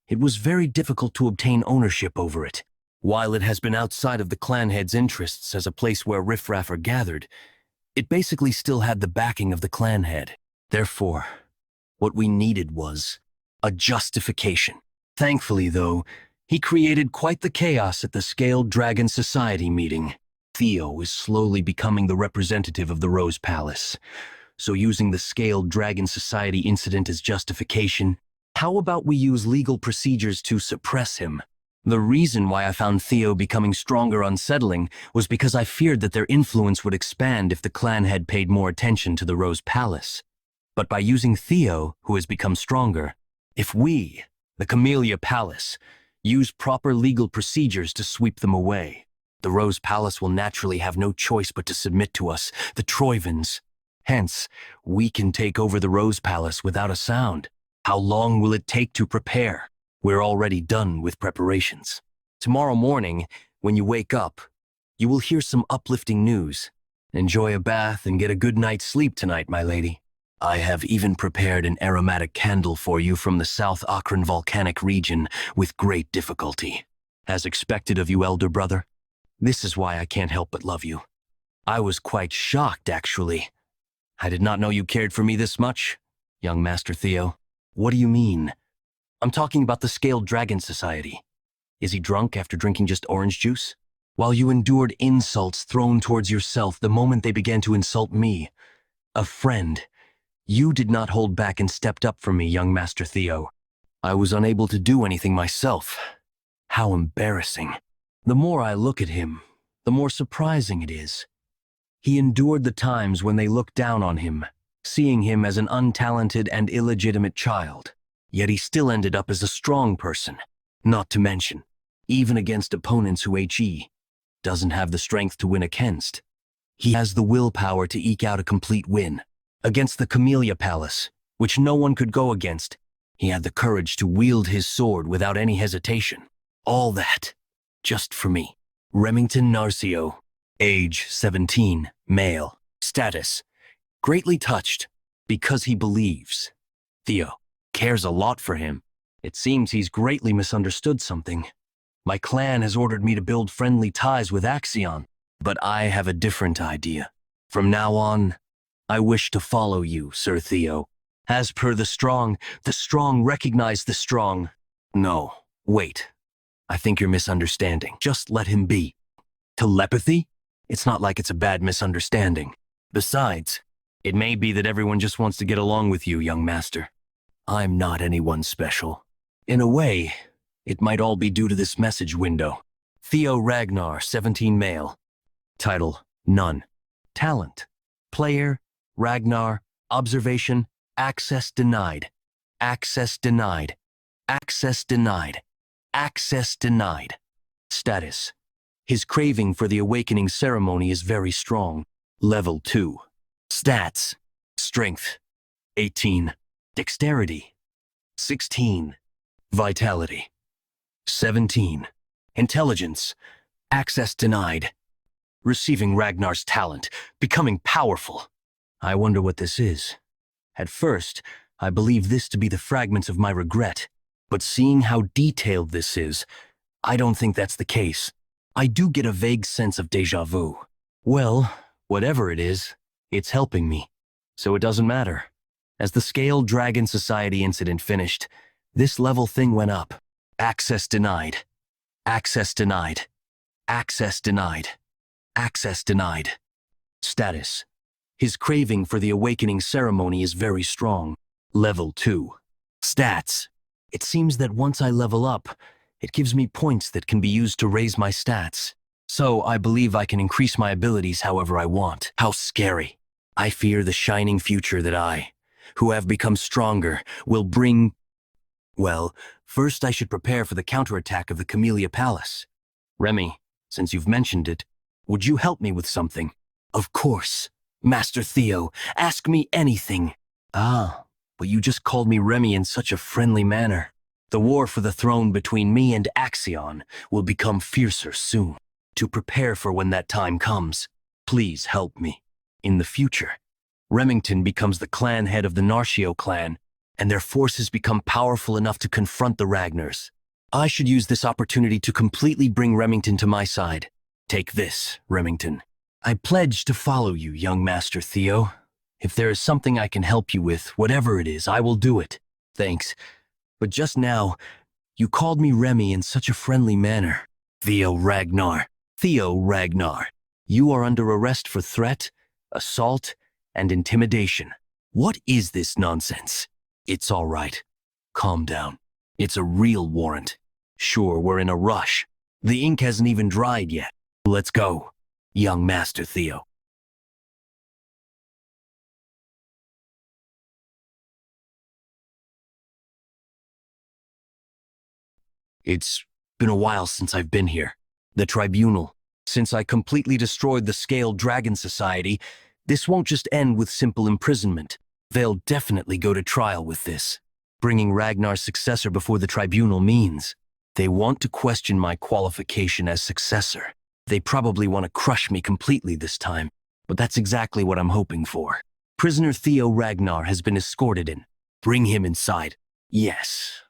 it was very difficult to obtain ownership over it. While it has been outside of the clan head's interests as a place where riffraff are gathered, it basically still had the backing of the clan head. Therefore, what we needed was a justification. Thankfully, though, he created quite the chaos at the Scaled Dragon Society meeting. Theo is slowly becoming the representative of the Rose Palace. So using the Scaled Dragon Society incident as justification, how about we use legal procedures to suppress him? The reason why I found Theo becoming stronger unsettling was because I feared that their influence would expand if the clan had paid more attention to the Rose Palace. But by using Theo, who has become stronger, if we, the Camellia Palace, use proper legal procedures to sweep them away, the Rose Palace will naturally have no choice but to submit to us, the Troivans. Hence, we can take over the Rose Palace without a sound. How long will it take to prepare? We're already done with preparations. Tomorrow morning, when you wake up, you will hear some uplifting news. Enjoy a bath and get a good night's sleep tonight, my lady. I have even prepared an aromatic candle for you from the South Akron volcanic region with great difficulty. As expected of you, elder brother. This is why I can't help but love you. I was quite shocked, actually. I did not know you cared for me this much, young Master Theo. What do you mean? I'm talking about the Scaled Dragon Society. Is he drunk after drinking just orange juice? While you endured insults thrown towards yourself the moment they began to insult me, a friend, you did not hold back and stepped up for me, young Master Theo. I was unable to do anything myself. How embarrassing. The more I look at him, the more surprising it is. He endured the times when they looked down on him, seeing him as an untalented and illegitimate child. Yet he still ended up as a strong person. Not to mention, even against opponents who he doesn't have the strength to win against. He has the willpower to eke out a complete win. Against the Camellia Palace, which no one could go against, he had the courage to wield his sword without any hesitation. All that, just for me. Remington Narcio, age 17, male, status, greatly touched, because he believes. Theo cares a lot for him. It seems he's greatly misunderstood something. My clan has ordered me to build friendly ties with Axion, but I have a different idea. From now on, I wish to follow you, Sir Theo. As per the strong recognize the strong. No, wait. I think you're misunderstanding. Just let him be. Telepathy? It's not like it's a bad misunderstanding. Besides, it may be that everyone just wants to get along with you, young master. I'm not anyone special. In a way, it might all be due to this message window. Theo Ragnar, 17 male. Title, none. Talent, player, Ragnar, observation, access denied. Access denied. Access denied. Access denied. Status, his craving for the awakening ceremony is very strong. Level 2. Stats, strength, 18. Dexterity, 16. Vitality, 17. Intelligence, access denied. Receiving Ragnar's talent, becoming powerful. I wonder what this is. At first, I believed this to be the fragments of my regret, but seeing how detailed this is, I don't think that's the case. I do get a vague sense of déjà vu. Well, whatever it is, it's helping me. So it doesn't matter. As the Scaled Dragon Society incident finished, this level thing went up. Access denied. Access denied. Access denied. Access denied. Status, his craving for the awakening ceremony is very strong. Level 2. Stats, it seems that once I level up, it gives me points that can be used to raise my stats. So I believe I can increase my abilities however I want. How scary. I fear the shining future that I, who have become stronger, will bring... Well, first I should prepare for the counterattack of the Camellia Palace. Remy, since you've mentioned it, would you help me with something? Of course. Master Theo, ask me anything. Ah, but you just called me Remy in such a friendly manner. The war for the throne between me and Axion will become fiercer soon. To prepare for when that time comes, please help me. In the future, Remington becomes the clan head of the Narcio clan, and their forces become powerful enough to confront the Ragnars. I should use this opportunity to completely bring Remington to my side. Take this, Remington. I pledge to follow you, young Master Theo. If there is something I can help you with, whatever it is, I will do it. Thanks. But just now, you called me Remy in such a friendly manner. Theo Ragnar. Theo Ragnar. You are under arrest for threat, assault, and intimidation. What is this nonsense? It's all right. Calm down. It's a real warrant. Sure, we're in a rush. The ink hasn't even dried yet. Let's go, young Master Theo. It's been a while since I've been here. The tribunal. Since I completely destroyed the Scaled Dragon Society, this won't just end with simple imprisonment. They'll definitely go to trial with this. Bringing Ragnar's successor before the tribunal means they want to question my qualification as successor. They probably want to crush me completely this time, but that's exactly what I'm hoping for. Prisoner Theo Ragnar has been escorted in. Bring him inside. Yes.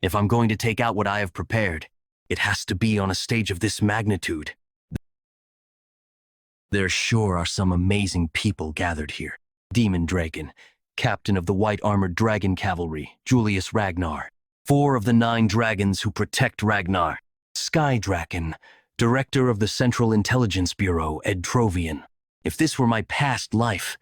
If I'm going to take out what I have prepared, it has to be on a stage of this magnitude. There sure are some amazing people gathered here. Demon Dragon, captain of the White Armored Dragon Cavalry, Julius Ragnar. 4 of the 9 dragons who protect Ragnar. Sky Draken, director of the Central Intelligence Bureau, Ed Trovian. If this were my past life,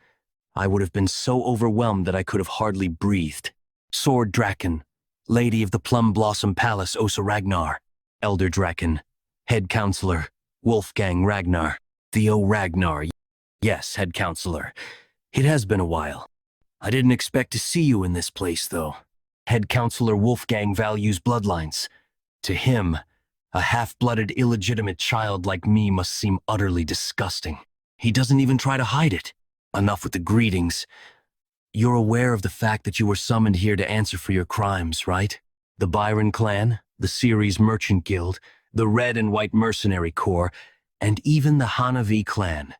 I would have been so overwhelmed that I could have hardly breathed. Sword Draken, lady of the Plum Blossom Palace, Osa Ragnar. Elder Draken, head counselor, Wolfgang Ragnar. Theo Ragnar, yes, head counselor. It has been a while. I didn't expect to see you in this place, though. Head counselor Wolfgang values bloodlines. To him, a half-blooded illegitimate child like me must seem utterly disgusting. He doesn't even try to hide it. Enough with the greetings. You're aware of the fact that you were summoned here to answer for your crimes, right? The Byron clan, the Ceres Merchant Guild, the Red and White Mercenary Corps, and even the Hanavi clan.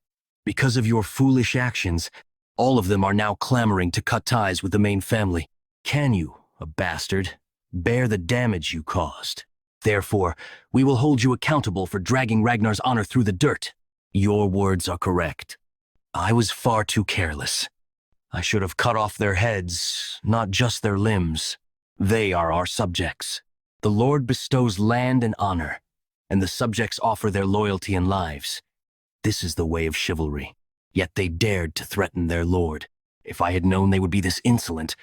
Because of your foolish actions, all of them are now clamoring to cut ties with the main family. Can you, a bastard, bear the damage you caused? Therefore, we will hold you accountable for dragging Ragnar's honor through the dirt. Your words are correct. I was far too careless. I should have cut off their heads, not just their limbs. They are our subjects. The Lord bestows land and honor, and the subjects offer their loyalty and lives. This is the way of chivalry. Yet they dared to threaten their lord. If I had known they would be this insolent,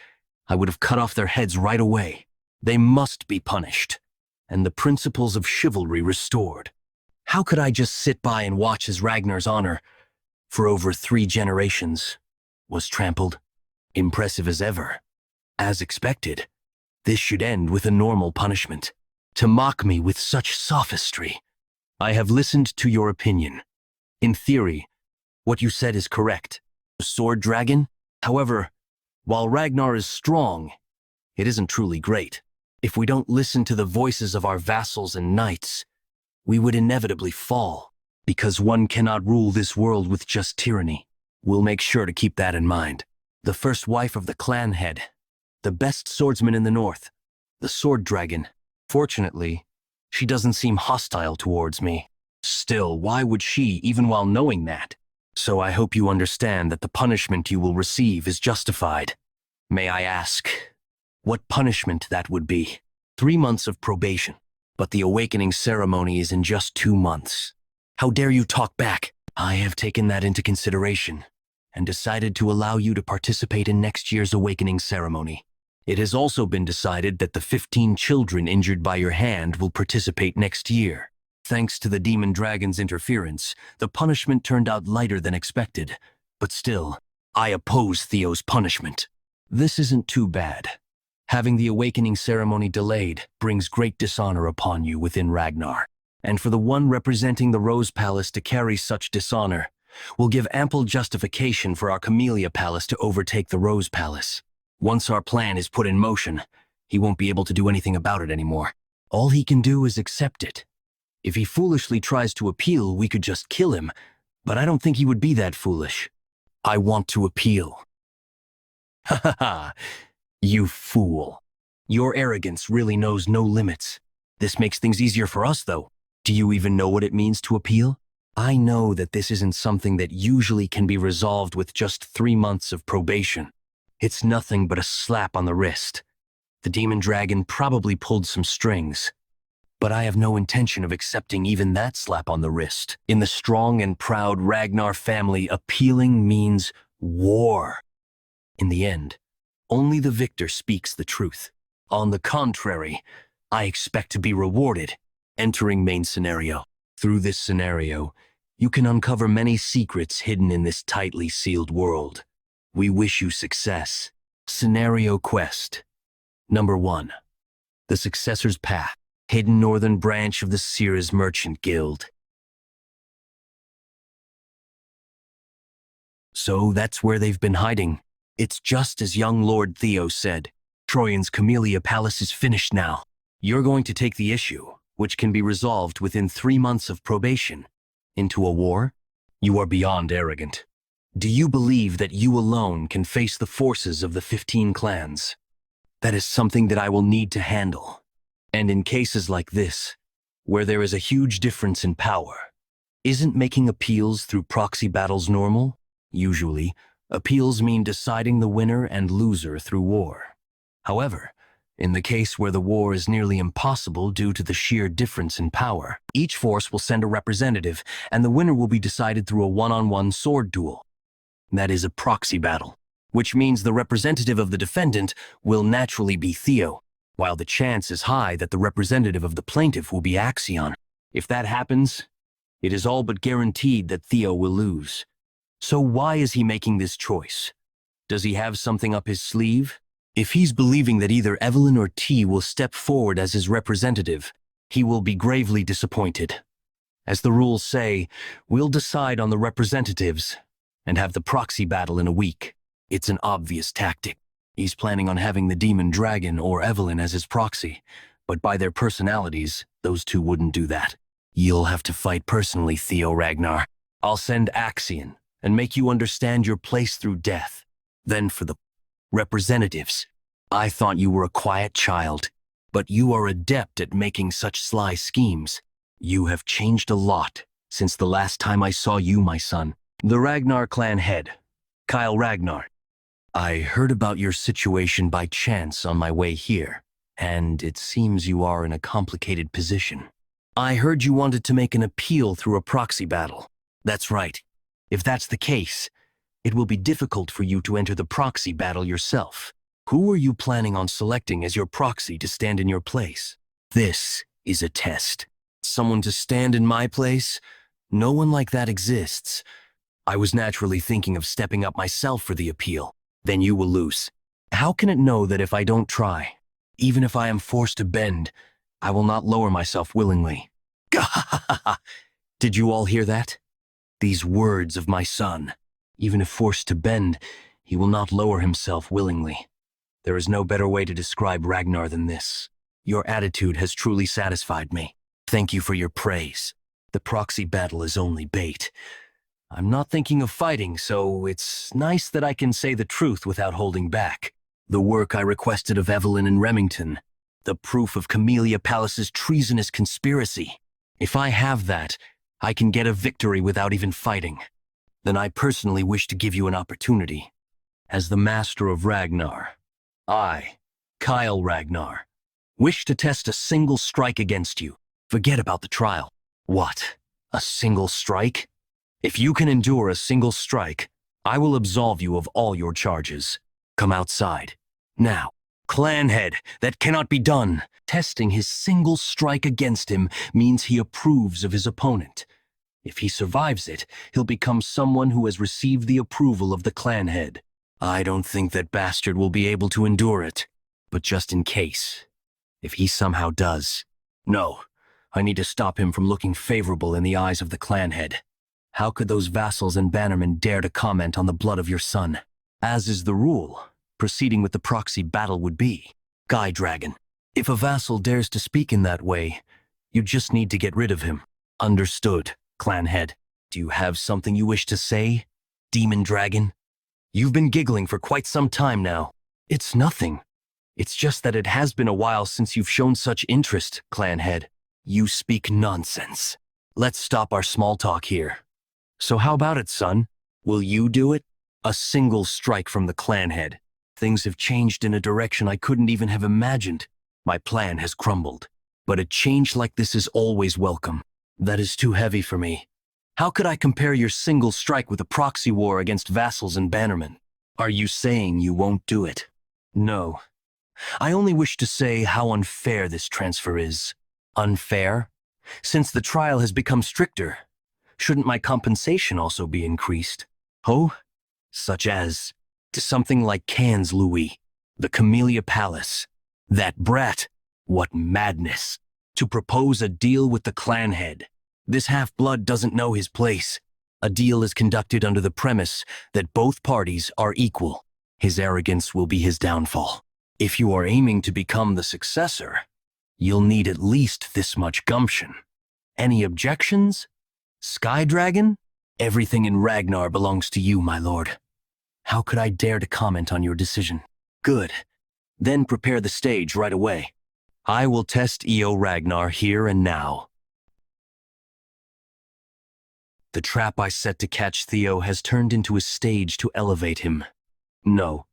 I would have cut off their heads right away. They must be punished, and the principles of chivalry restored. How could I just sit by and watch as Ragnar's honor, for over 3 generations, was trampled? Impressive as ever. As expected, this should end with a normal punishment. To mock me with such sophistry. I have listened to your opinion. In theory, what you said is correct. The sword dragon? However, while Ragnar is strong, it isn't truly great. If we don't listen to the voices of our vassals and knights, we would inevitably fall. Because one cannot rule this world with just tyranny. We'll make sure to keep that in mind. The first wife of the clan head, the best swordsman in the north, the sword dragon. Fortunately, she doesn't seem hostile towards me. Still, why would she, even while knowing that? So I hope you understand that the punishment you will receive is justified. May I ask, what punishment that would be? 3 months of probation, but the awakening ceremony is in just 2 months. How dare you talk back? I have taken that into consideration and decided to allow you to participate in next year's awakening ceremony. It has also been decided that the 15 children injured by your hand will participate next year. Thanks to the demon dragon's interference, the punishment turned out lighter than expected. But still, I oppose Theo's punishment. This isn't too bad. Having the awakening ceremony delayed brings great dishonor upon you within Ragnar. And for the one representing the Rose Palace to carry such dishonor, will give ample justification for our Camellia Palace to overtake the Rose Palace. Once our plan is put in motion, he won't be able to do anything about it anymore. All he can do is accept it. If he foolishly tries to appeal, we could just kill him, but I don't think he would be that foolish. I want to appeal. Ha ha ha, you fool. Your arrogance really knows no limits. This makes things easier for us, though. Do you even know what it means to appeal? I know that this isn't something that usually can be resolved with just 3 months of probation. It's nothing but a slap on the wrist. The demon dragon probably pulled some strings. But I have no intention of accepting even that slap on the wrist. In the strong and proud Ragnar family, appealing means war. In the end, only the victor speaks the truth. On the contrary, I expect to be rewarded. Entering main scenario. Through this scenario, you can uncover many secrets hidden in this tightly sealed world. We wish you success. Scenario quest. Number 1. The Successor's Path. Hidden northern branch of the Sears Merchant Guild. So that's where they've been hiding. It's just as young Lord Theo said. Troyan's Camellia Palace is finished now. You're going to take the issue, which can be resolved within 3 months of probation, into a war? You are beyond arrogant. Do you believe that you alone can face the forces of the 15 clans? That is something that I will need to handle. And in cases like this, where there is a huge difference in power, isn't making appeals through proxy battles normal? Usually, appeals mean deciding the winner and loser through war. However, in the case where the war is nearly impossible due to the sheer difference in power, each force will send a representative, and the winner will be decided through a one-on-one sword duel. That is a proxy battle, which means the representative of the defendant will naturally be Theo, while the chance is high that the representative of the plaintiff will be Axion. If that happens, it is all but guaranteed that Theo will lose. So why is he making this choice? Does he have something up his sleeve? If he's believing that either Evelyn or T will step forward as his representative, he will be gravely disappointed. As the rules say, we'll decide on the representatives and have the proxy battle in a week. It's an obvious tactic. He's planning on having the demon dragon or Evelyn as his proxy, but by their personalities, those two wouldn't do that. You'll have to fight personally, Theo Ragnar. I'll send Axion and make you understand your place through death. Then for the representatives, I thought you were a quiet child, but you are adept at making such sly schemes. You have changed a lot since the last time I saw you, my son. The Ragnar Clan head, Kyle Ragnar. I heard about your situation by chance on my way here, and it seems you are in a complicated position. I heard you wanted to make an appeal through a proxy battle. That's right. If that's the case, it will be difficult for you to enter the proxy battle yourself. Who are you planning on selecting as your proxy to stand in your place? This is a test. Someone to stand in my place? No one like that exists. I was naturally thinking of stepping up myself for the appeal. Then you will lose. How can it know that if I don't try, even if I am forced to bend, I will not lower myself willingly? Did you all hear that? These words of my son. Even if forced to bend, he will not lower himself willingly. There is no better way to describe Ragnar than this. Your attitude has truly satisfied me. Thank you for your praise. The proxy battle is only bait. I'm not thinking of fighting, so it's nice that I can say the truth without holding back. The work I requested of Evelyn and Remington, the proof of Camellia Palace's treasonous conspiracy. If I have that, I can get a victory without even fighting. Then I personally wish to give you an opportunity. As the master of Ragnar, I, Kyle Ragnar, wish to test a single strike against you. Forget about the trial. What? A single strike? If you can endure a single strike, I will absolve you of all your charges. Come outside. Now. Clan head, that cannot be done. Testing his single strike against him means he approves of his opponent. If he survives it, he'll become someone who has received the approval of the clan head. I don't think that bastard will be able to endure it. But just in case, if he somehow does. No, I need to stop him from looking favorable in the eyes of the clan head. How could those vassals and bannermen dare to comment on the blood of your son? As is the rule, proceeding with the proxy battle would be. Guy Dragon. If a vassal dares to speak in that way, you just need to get rid of him. Understood, clan head. Do you have something you wish to say, Demon Dragon? You've been giggling for quite some time now. It's nothing. It's just that it has been a while since you've shown such interest, clan head. You speak nonsense. Let's stop our small talk here. So how about it, son? Will you do it? A single strike from the clan head. Things have changed in a direction I couldn't even have imagined. My plan has crumbled. But a change like this is always welcome. That is too heavy for me. How could I compare your single strike with a proxy war against vassals and bannermen? Are you saying you won't do it? No. I only wish to say how unfair this transfer is. Unfair? Since the trial has become stricter, shouldn't my compensation also be increased? Oh? Such as to something like Cannes Louis, the Camellia Palace. That brat, what madness. To propose a deal with the clan head. This half-blood doesn't know his place. A deal is conducted under the premise that both parties are equal. His arrogance will be his downfall. If you are aiming to become the successor, you'll need at least this much gumption. Any objections? Sky Dragon? Everything in Ragnar belongs to you, my lord. How could I dare to comment on your decision? Good. Then prepare the stage right away. I will test EO Ragnar here and now. The trap I set to catch Theo has turned into a stage to elevate him. No,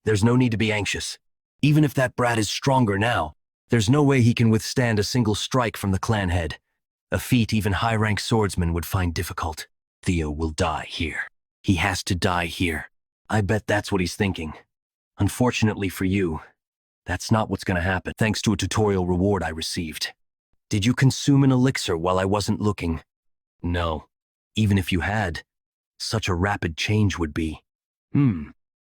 there's no need to be anxious. Even if that brat is stronger now, there's no way he can withstand a single strike from the clan head. A feat even high-rank swordsmen would find difficult. Theo will die here. He has to die here. I bet that's what he's thinking. Unfortunately for you, that's not what's going to happen, thanks to a tutorial reward I received. Did you consume an elixir while I wasn't looking? No. Even if you had, such a rapid change would be.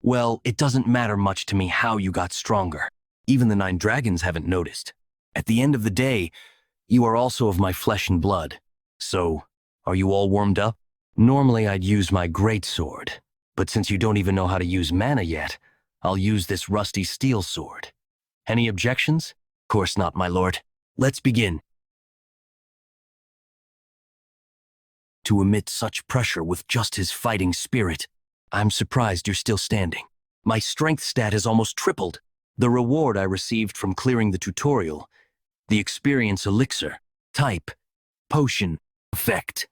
Well, it doesn't matter much to me how you got stronger. Even the 9 dragons haven't noticed. At the end of the day, you are also of my flesh and blood. So, are you all warmed up? Normally I'd use my greatsword, but since you don't even know how to use mana yet, I'll use this rusty steel sword. Any objections? Of course not, my lord. Let's begin. To emit such pressure with just his fighting spirit, I'm surprised you're still standing. My strength stat has almost tripled. The reward I received from clearing the tutorial, the experience elixir, type, potion, effect,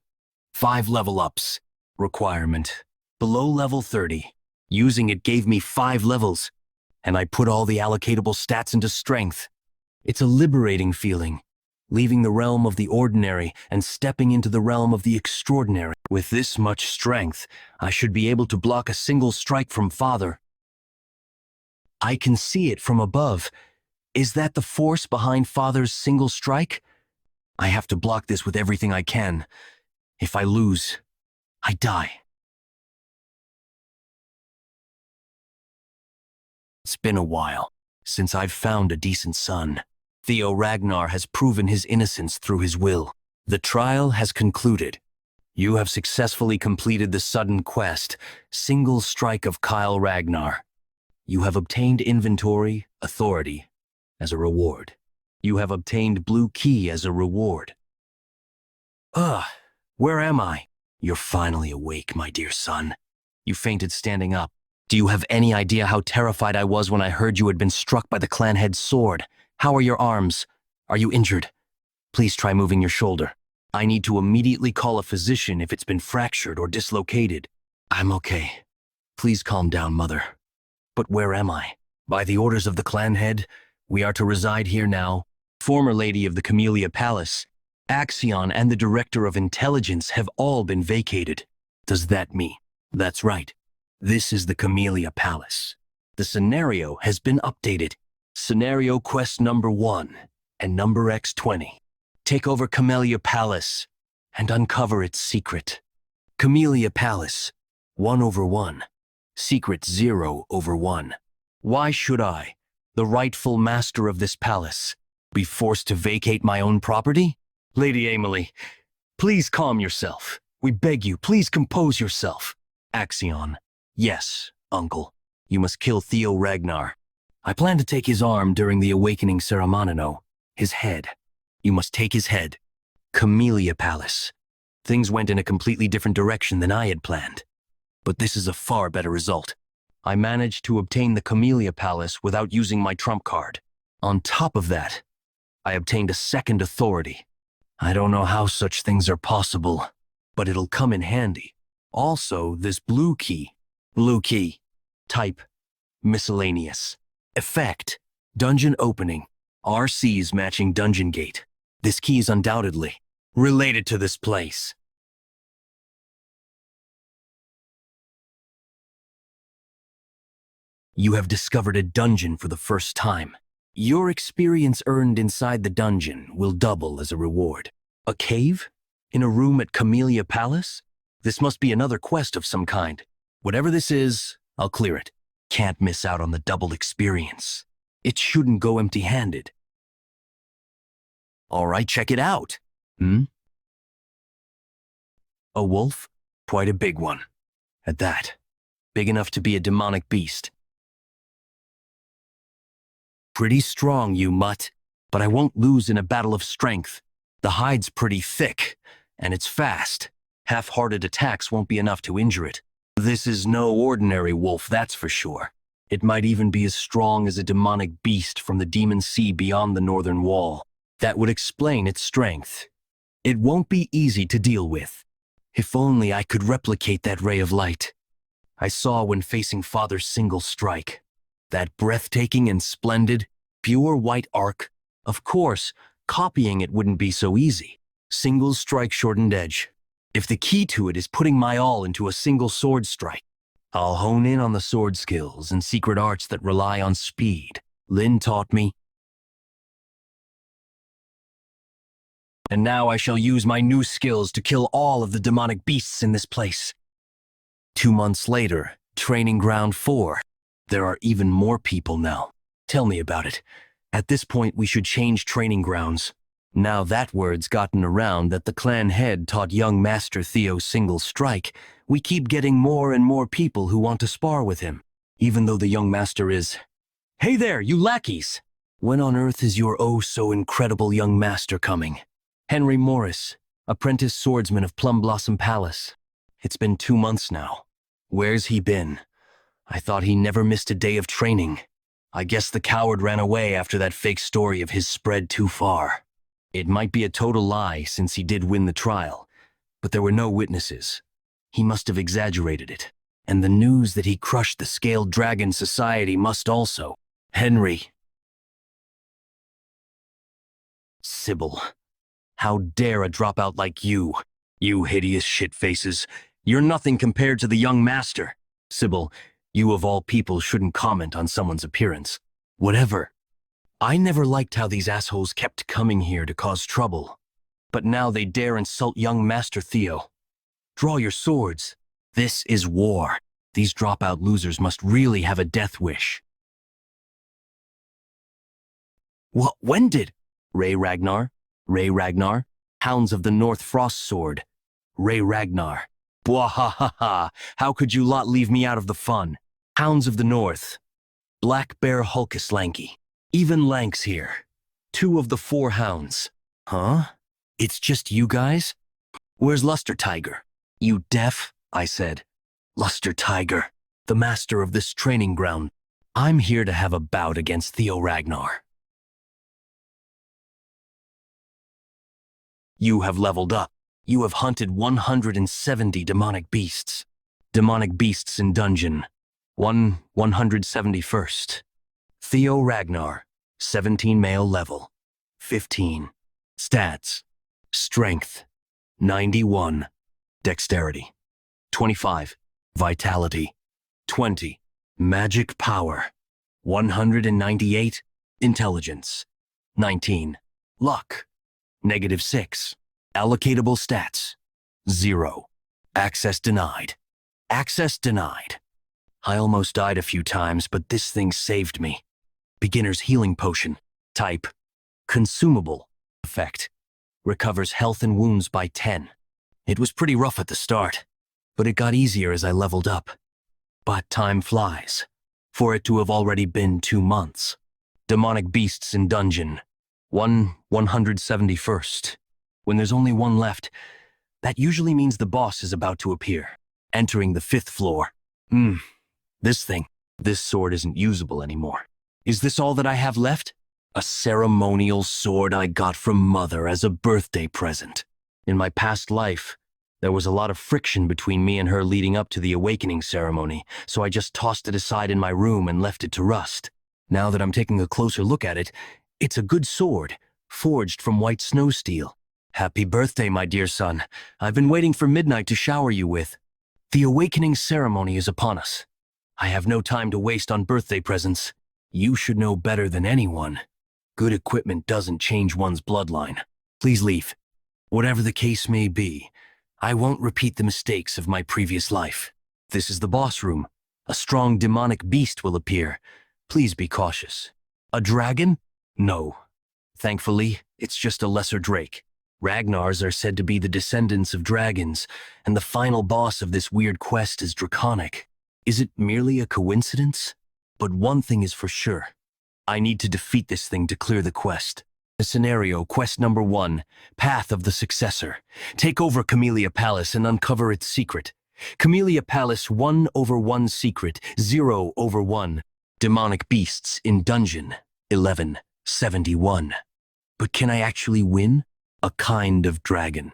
5 level ups, requirement, below level 30. Using it gave me 5 levels, and I put all the allocatable stats into strength. It's a liberating feeling, leaving the realm of the ordinary and stepping into the realm of the extraordinary. With this much strength, I should be able to block a single strike from Father. I can see it from above. Is that the force behind Father's single strike? I have to block this with everything I can. If I lose, I die. It's been a while since I've found a decent son. Theo Ragnar has proven his innocence through his will. The trial has concluded. You have successfully completed the sudden quest, Single Strike of Kyle Ragnar. You have obtained inventory, authority, as a reward. You have obtained blue key as a reward. Where am I? You're finally awake, my dear son. You fainted standing up. Do you have any idea how terrified I was when I heard you had been struck by the clan head's sword? How are your arms? Are you injured? Please try moving your shoulder. I need to immediately call a physician if it's been fractured or dislocated. I'm okay. Please calm down, mother. But where am I? By the orders of the clan head, we are to reside here now. Former lady of the Camellia Palace, Axion, and the Director of Intelligence have all been vacated. Does that mean? That's right. This is the Camellia Palace. The scenario has been updated. Scenario quest number 1 and number X20. Take over Camellia Palace and uncover its secret. Camellia Palace, 1/1. Secret 0/1. Why should I, the rightful master of this palace, be forced to vacate my own property? Lady Emily, please calm yourself. We beg you, please compose yourself. Axion. Yes, uncle. You must kill Theo Ragnar. I plan to take his arm during the awakening ceremony. His head. You must take his head. Camellia Palace. Things went in a completely different direction than I had planned. But this is a far better result. I managed to obtain the Camellia Palace without using my trump card. On top of that, I obtained a second authority. I don't know how such things are possible, but it'll come in handy. Also, this blue key. Blue key. Type. Miscellaneous. Effect. Dungeon opening. RC's matching dungeon gate. This key is undoubtedly related to this place. You have discovered a dungeon for the first time. Your experience earned inside the dungeon will double as a reward. A cave? In a room at Camellia Palace? This must be another quest of some kind. Whatever this is, I'll clear it. Can't miss out on the double experience. It shouldn't go empty-handed. All right, check it out. A wolf? Quite a big one. At that. Big enough to be a demonic beast. Pretty strong, you mutt, but I won't lose in a battle of strength. The hide's pretty thick, and it's fast. Half-hearted attacks won't be enough to injure it. This is no ordinary wolf, that's for sure. It might even be as strong as a demonic beast from the demon sea beyond the northern wall. That would explain its strength. It won't be easy to deal with. If only I could replicate that ray of light I saw when facing Father's single strike. That breathtaking and splendid, pure white arc. Of course, copying it wouldn't be so easy. Single strike shortened edge. If the key to it is putting my all into a single sword strike, I'll hone in on the sword skills and secret arts that rely on speed. Lin taught me. And now I shall use my new skills to kill all of the demonic beasts in this place. 2 months later, Training Ground 4. There are even more people now. Tell me about it. At this point, we should change training grounds. Now that word's gotten around that the clan head taught young Master Theo single strike, we keep getting more and more people who want to spar with him, even though the young master is... Hey there, you lackeys! When on earth is your oh-so-incredible young master coming? Henry Morris, apprentice swordsman of Plum Blossom Palace. It's been 2 months now. Where's he been? I thought he never missed a day of training. I guess the coward ran away after that fake story of his spread too far. It might be a total lie since he did win the trial, but there were no witnesses. He must have exaggerated it. And the news that he crushed the Scaled Dragon Society must also. Henry. Sybil. How dare a dropout like you? You hideous shit-faces. You're nothing compared to the young master. Sybil, you of all people shouldn't comment on someone's appearance. Whatever. I never liked how these assholes kept coming here to cause trouble. But now they dare insult young Master Theo. Draw your swords. This is war. These dropout losers must really have a death wish. What? When did? Ray Ragnar? Hounds of the North Frost Sword. Ray Ragnar. Bwahahaha, how could you lot leave me out of the fun? Hounds of the North. Black Bear Hulkus Lanky. Even Lank's here. 2 of the 4 hounds. Huh? It's just you guys? Where's Luster Tiger? You deaf? I said. Luster Tiger, the master of this training ground. I'm here to have a bout against Theo Ragnar. You have leveled up. You have hunted 170 demonic beasts. Demonic beasts in dungeon. 171st. Theo Ragnar, 17 male level. 15. Stats. Strength. 91. Dexterity. 25. Vitality. 20. Magic power. 198. Intelligence. 19. Luck. -6. Allocatable stats. 0. Access denied. Access denied. I almost died a few times, but this thing saved me. Beginner's healing potion. Type. Consumable. Effect. Recovers health and wounds by 10. It was pretty rough at the start, but it got easier as I leveled up. But time flies. For it to have already been 2 months. Demonic beasts in dungeon. 171st. When there's only 1 left, that usually means the boss is about to appear, entering the 5th floor. This sword isn't usable anymore. Is this all that I have left? A ceremonial sword I got from Mother as a birthday present. In my past life, there was a lot of friction between me and her leading up to the awakening ceremony, so I just tossed it aside in my room and left it to rust. Now that I'm taking a closer look at it, it's a good sword, forged from white snow steel. Happy birthday, my dear son. I've been waiting for midnight to shower you with. The awakening ceremony is upon us. I have no time to waste on birthday presents. You should know better than anyone. Good equipment doesn't change one's bloodline. Please leave. Whatever the case may be, I won't repeat the mistakes of my previous life. This is the boss room. A strong demonic beast will appear. Please be cautious. A dragon? No. Thankfully, it's just a lesser drake. Ragnars are said to be the descendants of dragons, and the final boss of this weird quest is draconic. Is it merely a coincidence? But one thing is for sure. I need to defeat this thing to clear the quest. The scenario, quest number 1, Path of the Successor. Take over Camellia Palace and uncover its secret. Camellia Palace 1/1 secret, 0/1. Demonic beasts in dungeon, 1171. But can I actually win? A kind of dragon.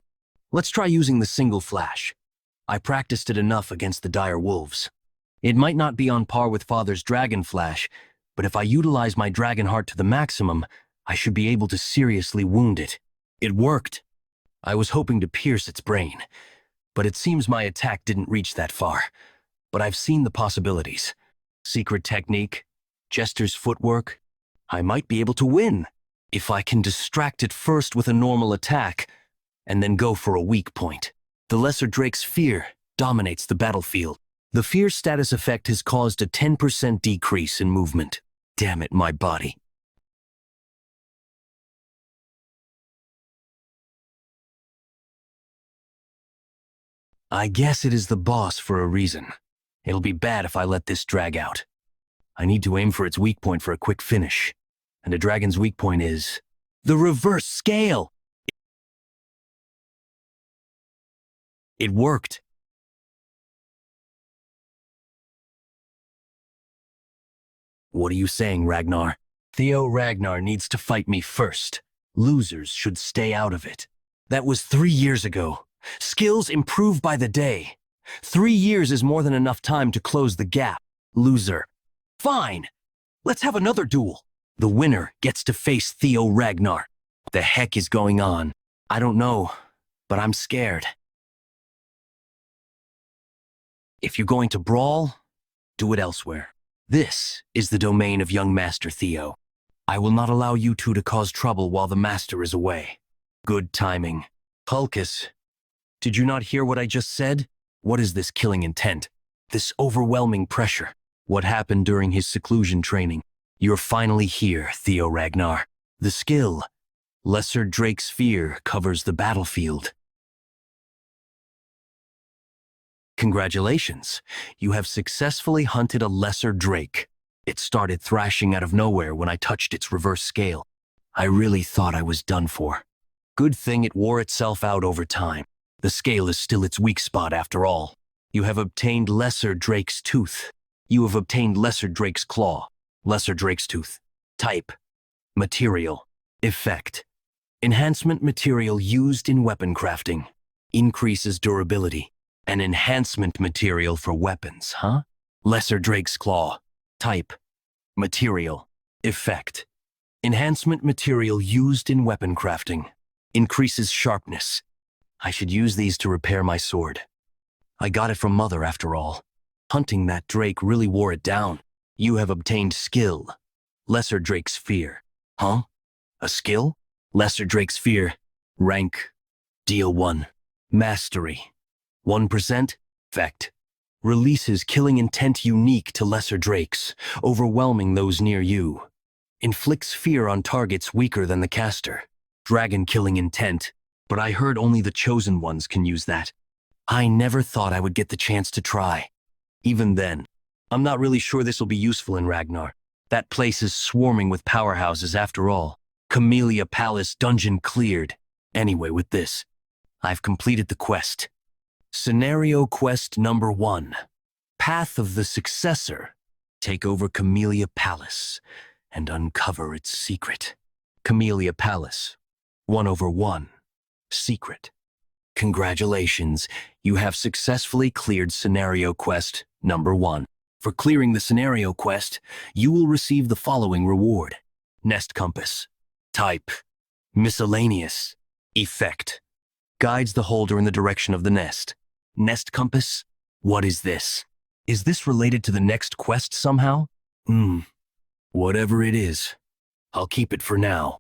Let's try using the single flash. I practiced it enough against the dire wolves. It might not be on par with Father's dragon flash, but if I utilize my dragon heart to the maximum, I should be able to seriously wound it. It worked. I was hoping to pierce its brain, but it seems my attack didn't reach that far. But I've seen the possibilities. Secret technique, Jester's footwork. I might be able to win if I can distract it first with a normal attack and then go for a weak point. The Lesser Drake's fear dominates the battlefield. The fear status effect has caused a 10% decrease in movement. Damn it, my body. I guess it is the boss for a reason. It'll be bad if I let this drag out. I need to aim for its weak point for a quick finish. And a dragon's weak point is the reverse scale. It worked. What are you saying, Ragnar? Theo Ragnar needs to fight me first. Losers should stay out of it. That was 3 years ago. Skills improve by the day. 3 years is more than enough time to close the gap. Loser. Fine. Let's have another duel. The winner gets to face Theo Ragnar. The heck is going on? I don't know, but I'm scared. If you're going to brawl, do it elsewhere. This is the domain of young Master Theo. I will not allow you two to cause trouble while the Master is away. Good timing. Hulkus, did you not hear what I just said? What is this killing intent? This overwhelming pressure? What happened during his seclusion training? You're finally here, Theo Ragnar. The skill, Lesser Drake's Fear, covers the battlefield. Congratulations, you have successfully hunted a lesser drake. It started thrashing out of nowhere when I touched its reverse scale. I really thought I was done for. Good thing it wore itself out over time. The scale is still its weak spot after all. You have obtained Lesser Drake's Tooth. You have obtained Lesser Drake's Claw. Lesser Drake's Tooth. Type. Material. Effect. Enhancement material used in weapon crafting. Increases durability. An enhancement material for weapons, huh? Lesser Drake's Claw. Type. Material. Effect. Enhancement material used in weapon crafting. Increases sharpness. I should use these to repair my sword. I got it from Mother after all. Hunting that drake really wore it down. You have obtained skill. Lesser Drake's Fear. Huh? A skill? Lesser Drake's Fear. Rank. Deal 1. Mastery. 1%. Effect. Releases killing intent unique to lesser drakes, overwhelming those near you. Inflicts fear on targets weaker than the caster. Dragon killing intent, but I heard only the chosen ones can use that. I never thought I would get the chance to try. Even then, I'm not really sure this will be useful in Ragnar. That place is swarming with powerhouses after all. Camellia Palace dungeon cleared. Anyway, with this, I've completed the quest. Scenario quest number 1. Path of the Successor. Take over Camellia Palace and uncover its secret. Camellia Palace. 1/1. Secret. Congratulations, you have successfully cleared scenario quest number 1. For clearing the scenario quest, you will receive the following reward. Nest Compass. Type. Miscellaneous. Effect. Guides the holder in the direction of the nest. Nest Compass? What is this? Is this related to the next quest somehow? Whatever it is, I'll keep it for now.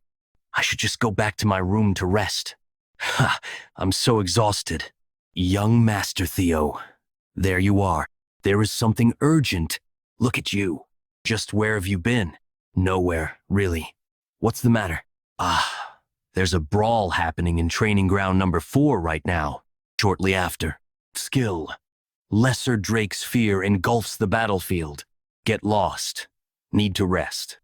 I should just go back to my room to rest. Ha! I'm so exhausted. Young Master Theo. There you are. There is something urgent. Look at you. Just where have you been? Nowhere, really. What's the matter? There's a brawl happening in training ground number 4 right now. Shortly after. Skill. Lesser Drake's Fear engulfs the battlefield. Get lost. Need to rest.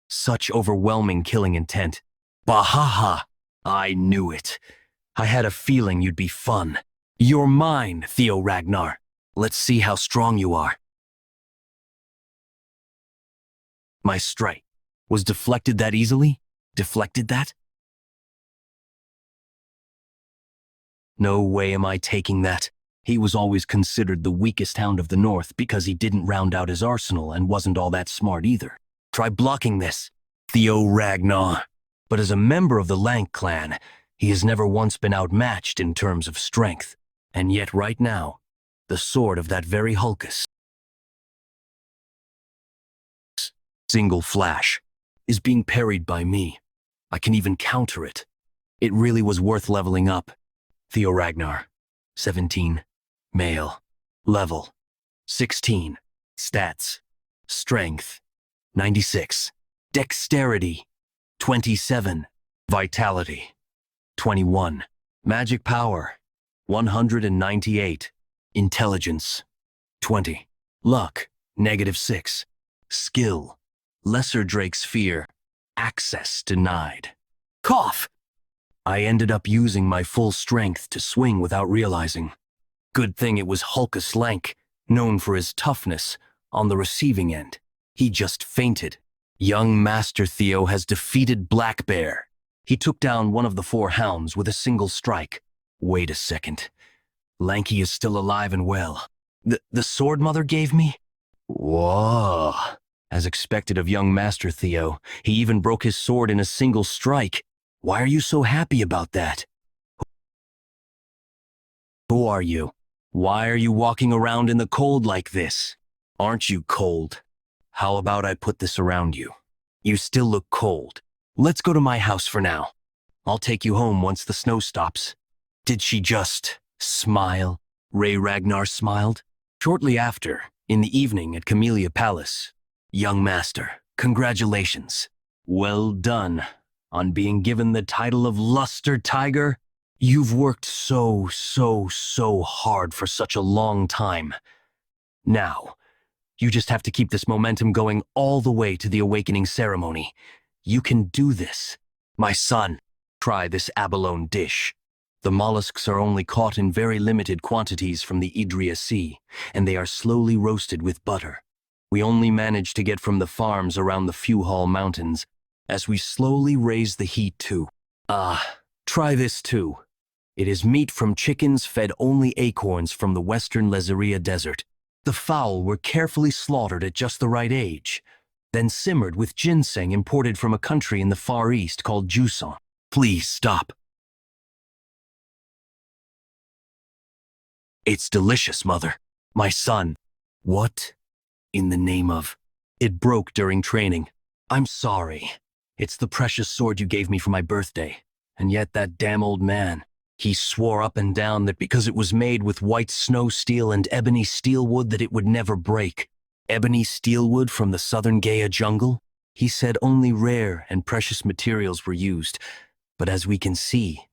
Such overwhelming killing intent. Bahaha! I knew it. I had a feeling you'd be fun. You're mine, Theo Ragnar. Let's see how strong you are. My strike was deflected that easily? Deflected that? No way am I taking that. He was always considered the weakest hound of the North because he didn't round out his arsenal and wasn't all that smart either. Try blocking this, Theo Ragnar. But as a member of the Lank clan, he has never once been outmatched in terms of strength. And yet right now, the sword of that very Hulkus, single flash, is being parried by me. I can even counter it. It really was worth leveling up. Theo Ragnar, 17, male, level, 16, stats, strength, 96, dexterity, 27, vitality, 21, magic power, 198, intelligence, 20, luck, -6, skill, Lesser Drake's Fear, access denied. Cough! I ended up using my full strength to swing without realizing. Good thing it was Hulkus Lank, known for his toughness, on the receiving end. He just fainted. Young Master Theo has defeated Black Bear. He took down one of the four hounds with a single strike. Wait a second. Lanky is still alive and well. The sword Mother gave me? Whoa. As expected of young Master Theo, he even broke his sword in a single strike. Why are you so happy about that? Who are you? Why are you walking around in the cold like this? Aren't you cold? How about I put this around you? You still look cold. Let's go to my house for now. I'll take you home once the snow stops. Did she just smile? Ragnar smiled. Shortly after, in the evening at Camellia Palace, young master, congratulations. Well done on being given the title of Luster Tiger. You've worked so hard for such a long time. Now, you just have to keep this momentum going all the way to the awakening ceremony. You can do this. My son, try this abalone dish. The mollusks are only caught in very limited quantities from the Idria Sea, and they are slowly roasted with butter. We only manage to get from the farms around the Fuhall Mountains, as we slowly raise the heat too. Try this too. It is meat from chickens fed only acorns from the western Lezeria Desert. The fowl were carefully slaughtered at just the right age, then simmered with ginseng imported from a country in the Far East called Juson. Please stop. It's delicious, Mother. My son. What? In the name of... It broke during training. I'm sorry. It's the precious sword you gave me for my birthday. And yet that damn old man, he swore up and down that because it was made with white snow steel and ebony steelwood that it would never break. Ebony steelwood from the southern Gaia jungle? He said only rare and precious materials were used. But as we can see,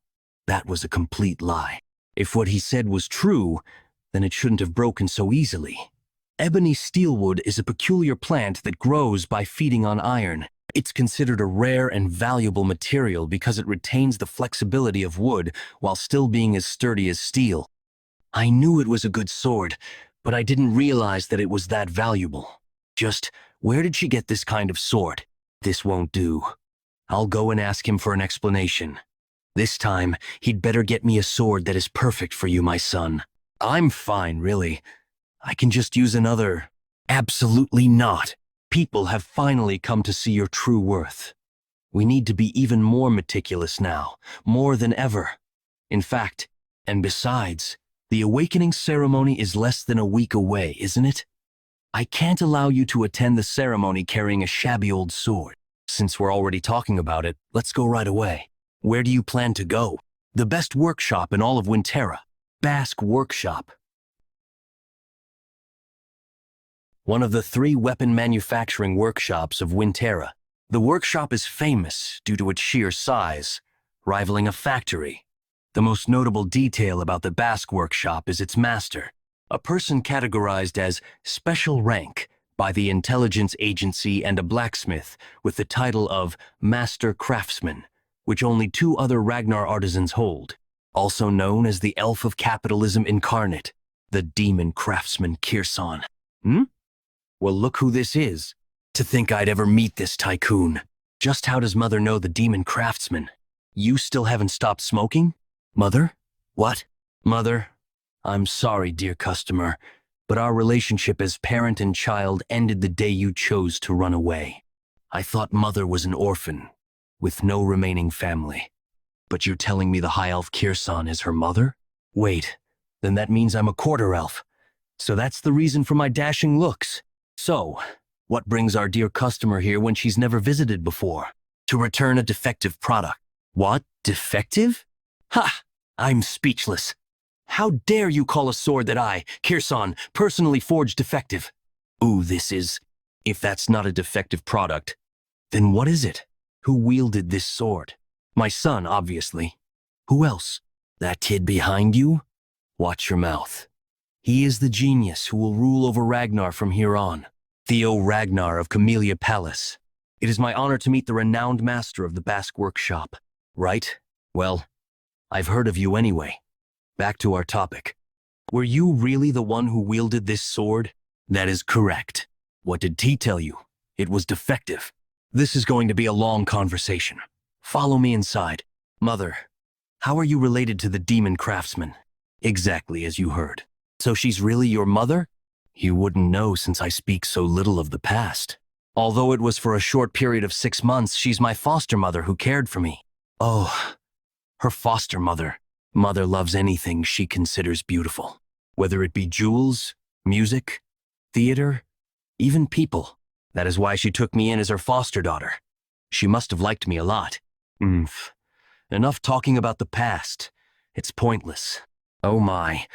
that was a complete lie. If what he said was true, then it shouldn't have broken so easily. Ebony steelwood is a peculiar plant that grows by feeding on iron. It's considered a rare and valuable material because it retains the flexibility of wood while still being as sturdy as steel. I knew it was a good sword, but I didn't realize that it was that valuable. Just, where did she get this kind of sword? This won't do. I'll go and ask him for an explanation. This time, he'd better get me a sword that is perfect for you, my son. I'm fine, really. I can just use another. Absolutely not. People have finally come to see your true worth. We need to be even more meticulous now, more than ever. In fact, and besides, the awakening ceremony is less than a week away, isn't it? I can't allow you to attend the ceremony carrying a shabby old sword. Since we're already talking about it, let's go right away. Where do you plan to go? The best workshop in all of Winterra. Basque Workshop. One of the 3 weapon manufacturing workshops of Winterra. The workshop is famous due to its sheer size, rivaling a factory. The most notable detail about the Basque Workshop is its master, a person categorized as special rank by the intelligence agency and a blacksmith with the title of Master Craftsman, which only 2 other Ragnar artisans hold, also known as the Elf of Capitalism Incarnate, the Demon Craftsman Kirsan. Well, look who this is. To think I'd ever meet this tycoon. Just how does Mother know the Demon Craftsman? You still haven't stopped smoking? Mother? What? Mother, I'm sorry, dear customer, but our relationship as parent and child ended the day you chose to run away. I thought Mother was an orphan, with no remaining family. But you're telling me the High Elf Kirsan is her mother? Wait, then that means I'm a quarter elf. So that's the reason for my dashing looks. So, what brings our dear customer here when she's never visited before? To return a defective product. What? Defective? Ha! I'm speechless. How dare you call a sword that I, Kirsan, personally forged defective? Ooh, this is... If that's not a defective product, then what is it? Who wielded this sword? My son, obviously. Who else? That kid behind you? Watch your mouth. He is the genius who will rule over Ragnar from here on. Theo Ragnar of Camellia Palace. It is my honor to meet the renowned master of the Basque Workshop. Right? Well, I've heard of you anyway. Back to our topic. Were you really the one who wielded this sword? That is correct. What did T tell you? It was defective. This is going to be a long conversation. Follow me inside. Mother, how are you related to the demon craftsman? Exactly as you heard. So she's really your mother? You wouldn't know since I speak so little of the past. Although it was for a short period of 6 months, she's my foster mother who cared for me. Oh, her foster mother. Mother loves anything she considers beautiful. Whether it be jewels, music, theater, even people. That is why she took me in as her foster daughter. She must have liked me a lot. Oomph. Enough talking about the past. It's pointless. Oh my.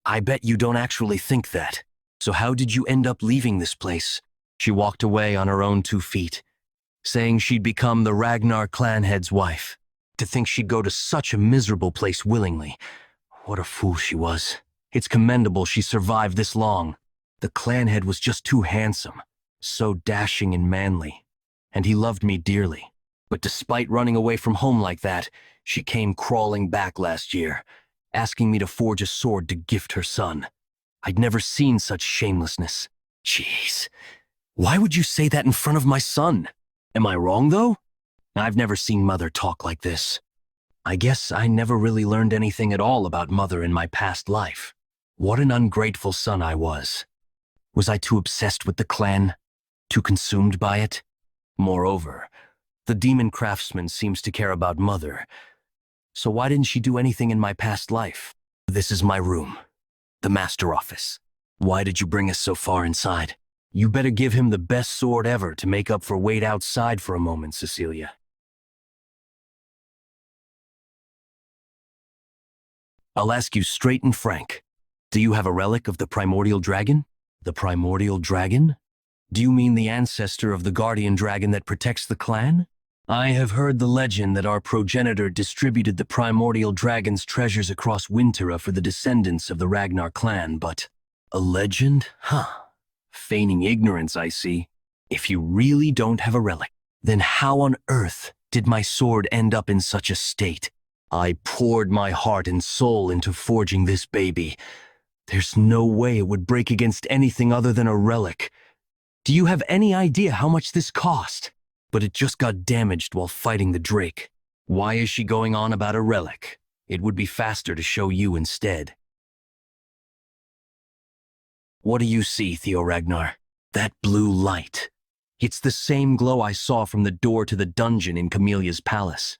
I bet you don't actually think that. So how did you end up leaving this place? She walked away on her own 2 feet, saying she'd become the Ragnar Clan head's wife. To think she'd go to such a miserable place willingly. What a fool she was. It's commendable she survived this long. The clan head was just too handsome, so dashing and manly, and he loved me dearly. But despite running away from home like that, she came crawling back last year, asking me to forge a sword to gift her son. I'd never seen such shamelessness. Jeez, why would you say that in front of my son? Am I wrong, though? I've never seen Mother talk like this. I guess I never really learned anything at all about Mother in my past life. What an ungrateful son I was. Was I too obsessed with the clan? Too consumed by it? Moreover, the demon craftsman seems to care about Mother. So why didn't she do anything in my past life? This is my room. The master office. Why did you bring us so far inside? You better give him the best sword ever to make up for wait outside for a moment, Cecilia. I'll ask you straight and frank. Do you have a relic of the primordial dragon? The primordial dragon? Do you mean the ancestor of the guardian dragon that protects the clan? I have heard the legend that our progenitor distributed the primordial dragon's treasures across Wintera for the descendants of the Ragnar clan, but... A legend? Huh. Feigning ignorance, I see. If you really don't have a relic, then how on earth did my sword end up in such a state? I poured my heart and soul into forging this baby. There's no way it would break against anything other than a relic. Do you have any idea how much this cost? But it just got damaged while fighting the Drake. Why is she going on about a relic? It would be faster to show you instead. What do you see, Theo Ragnar? That blue light. It's the same glow I saw from the door to the dungeon in Camelia's palace.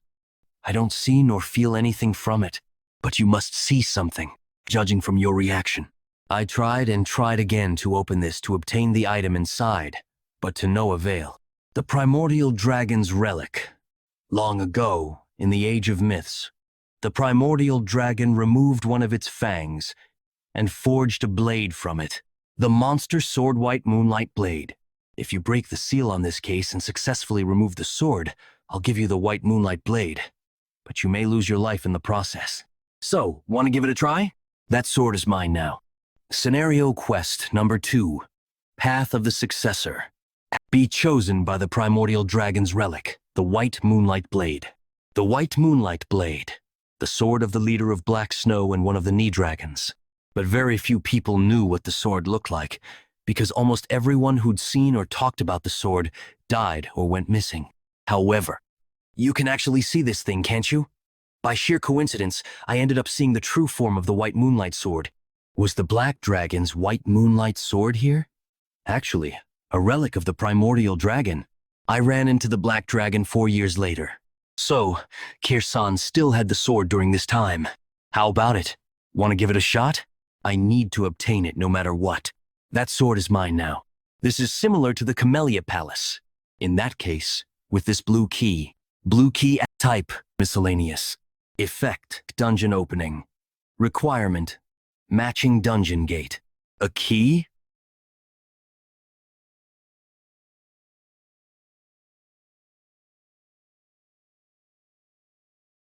I don't see nor feel anything from it, but you must see something, judging from your reaction. I tried and tried again to open this to obtain the item inside, but to no avail. The primordial dragon's relic. Long ago, in the age of myths, the primordial dragon removed one of its fangs and forged a blade from it. The monster sword white moonlight blade. If you break the seal on this case and successfully remove the sword, I'll give you the white moonlight blade. But you may lose your life in the process. So, want to give it a try? That sword is mine now. Scenario quest number 2. Path of the Successor. Be chosen by the primordial dragon's relic, the white moonlight blade. The white moonlight blade. The sword of the leader of Black Snow and one of the Knee Dragons. But very few people knew what the sword looked like, because almost everyone who'd seen or talked about the sword died or went missing. However, you can actually see this thing, can't you? By sheer coincidence, I ended up seeing the true form of the white moonlight sword. Was the Black Dragon's white moonlight sword here? Actually, a relic of the primordial dragon. I ran into the Black Dragon 4 years later. So, Kirsan still had the sword during this time. How about it? Want to give it a shot? I need to obtain it no matter what. That sword is mine now. This is similar to the Camellia Palace. In that case, with this blue key type, miscellaneous. Effect, dungeon opening. Requirement, matching dungeon gate. A key?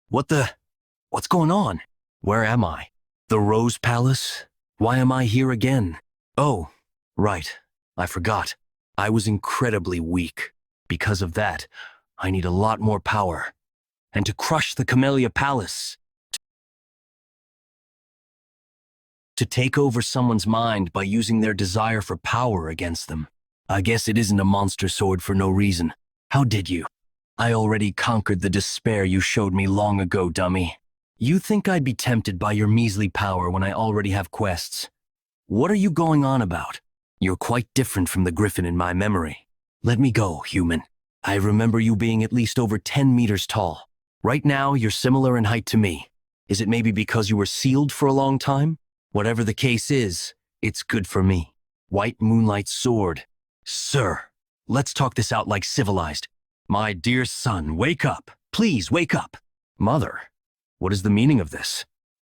What's going on? Where am I? The Rose Palace? Why am I here again? Oh, right. I forgot. I was incredibly weak. Because of that, I need a lot more power. And to crush the Camellia Palace. To take over someone's mind by using their desire for power against them. I guess it isn't a monster sword for no reason. How did you? I already conquered the despair you showed me long ago, dummy. You think I'd be tempted by your measly power when I already have quests? What are you going on about? You're quite different from the griffin in my memory. Let me go, human. I remember you being at least over 10 meters tall. Right now, you're similar in height to me. Is it maybe because you were sealed for a long time? Whatever the case is, it's good for me. White Moonlight Sword. Sir, let's talk this out like civilized. My dear son, wake up. Please, wake up. Mother, what is the meaning of this?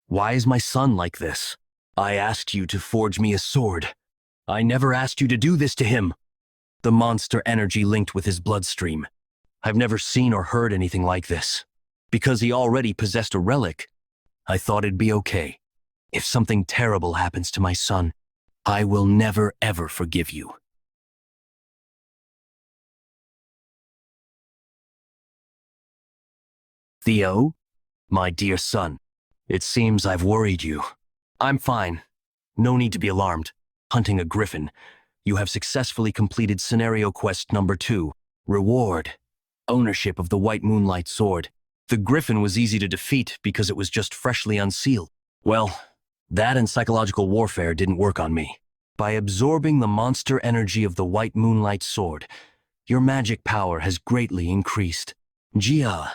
Why is my son like this? I asked you to forge me a sword. I never asked you to do this to him. The monster energy linked with his bloodstream. I've never seen or heard anything like this. Because he already possessed a relic, I thought it'd be okay. If something terrible happens to my son, I will never ever forgive you. Theo, my dear son, it seems I've worried you. I'm fine. No need to be alarmed. Hunting a griffin. You have successfully completed scenario quest number 2. Reward. Ownership of the White Moonlight Sword. The griffin was easy to defeat because it was just freshly unsealed. Well, that and psychological warfare didn't work on me. By absorbing the monster energy of the White Moonlight Sword, your magic power has greatly increased. Jia,